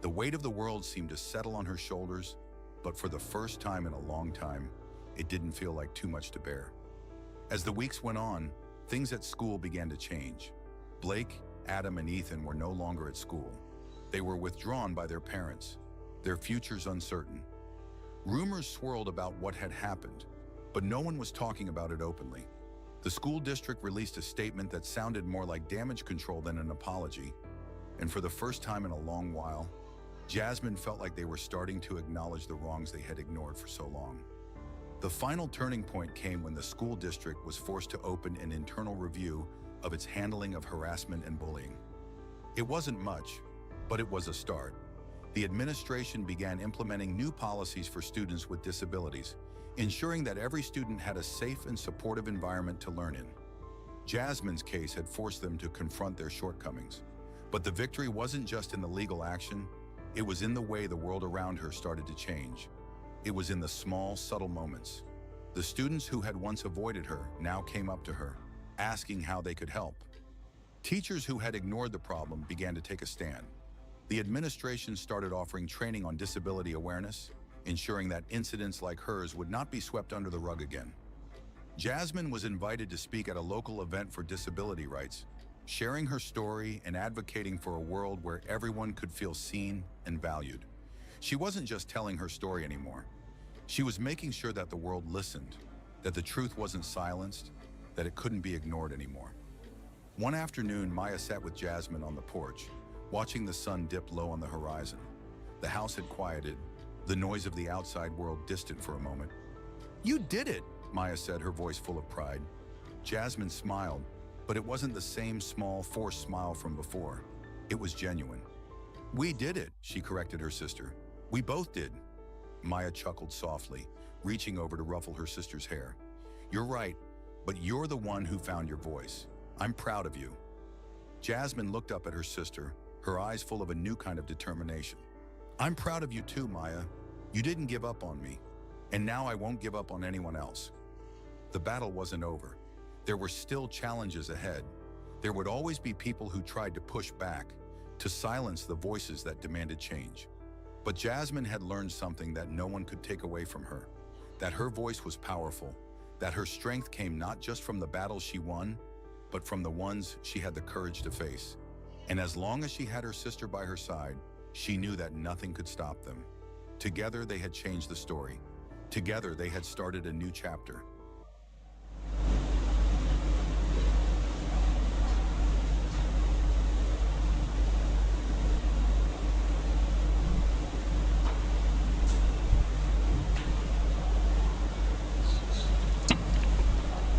The weight of the world seemed to settle on her shoulders, but for the first time in a long time, it didn't feel like too much to bear. As the weeks went on, things at school began to change. Blake, Adam, and Ethan were no longer at school. They were withdrawn by their parents, their futures uncertain. Rumors swirled about what had happened, but no one was talking about it openly. The school district released a statement that sounded more like damage control than an apology, and for the first time in a long while, Jasmine felt like they were starting to acknowledge the wrongs they had ignored for so long. The final turning point came when the school district was forced to open an internal review of its handling of harassment and bullying. It wasn't much, but it was a start. The administration began implementing new policies for students with disabilities, ensuring that every student had a safe and supportive environment to learn in. Jasmine's case had forced them to confront their shortcomings. But the victory wasn't just in the legal action, it was in the way the world around her started to change. It was in the small, subtle moments. The students who had once avoided her now came up to her, asking how they could help. Teachers who had ignored the problem began to take a stand. The administration started offering training on disability awareness, ensuring that incidents like hers would not be swept under the rug again. Jasmine was invited to speak at a local event for disability rights, sharing her story and advocating for a world where everyone could feel seen and valued. She wasn't just telling her story anymore. She was making sure that the world listened, that the truth wasn't silenced, that it couldn't be ignored anymore. One afternoon, Maya sat with Jasmine on the porch, watching the sun dip low on the horizon. The house had quieted, the noise of the outside world distant for a moment. "You did it," Maya said, her voice full of pride. Jasmine smiled, but it wasn't the same small, forced smile from before. It was genuine. "We did it," she corrected her sister. "We both did." Maya chuckled softly, reaching over to ruffle her sister's hair. "You're right, but you're the one who found your voice. I'm proud of you." Jasmine looked up at her sister, her eyes full of a new kind of determination. "I'm proud of you too, Maya. You didn't give up on me, and now I won't give up on anyone else." The battle wasn't over. There were still challenges ahead. There would always be people who tried to push back, to silence the voices that demanded change. But Jasmine had learned something that no one could take away from her, that her voice was powerful, that her strength came not just from the battles she won, but from the ones she had the courage to face. And as long as she had her sister by her side, she knew that nothing could stop them. Together they had changed the story. Together they had started a new chapter.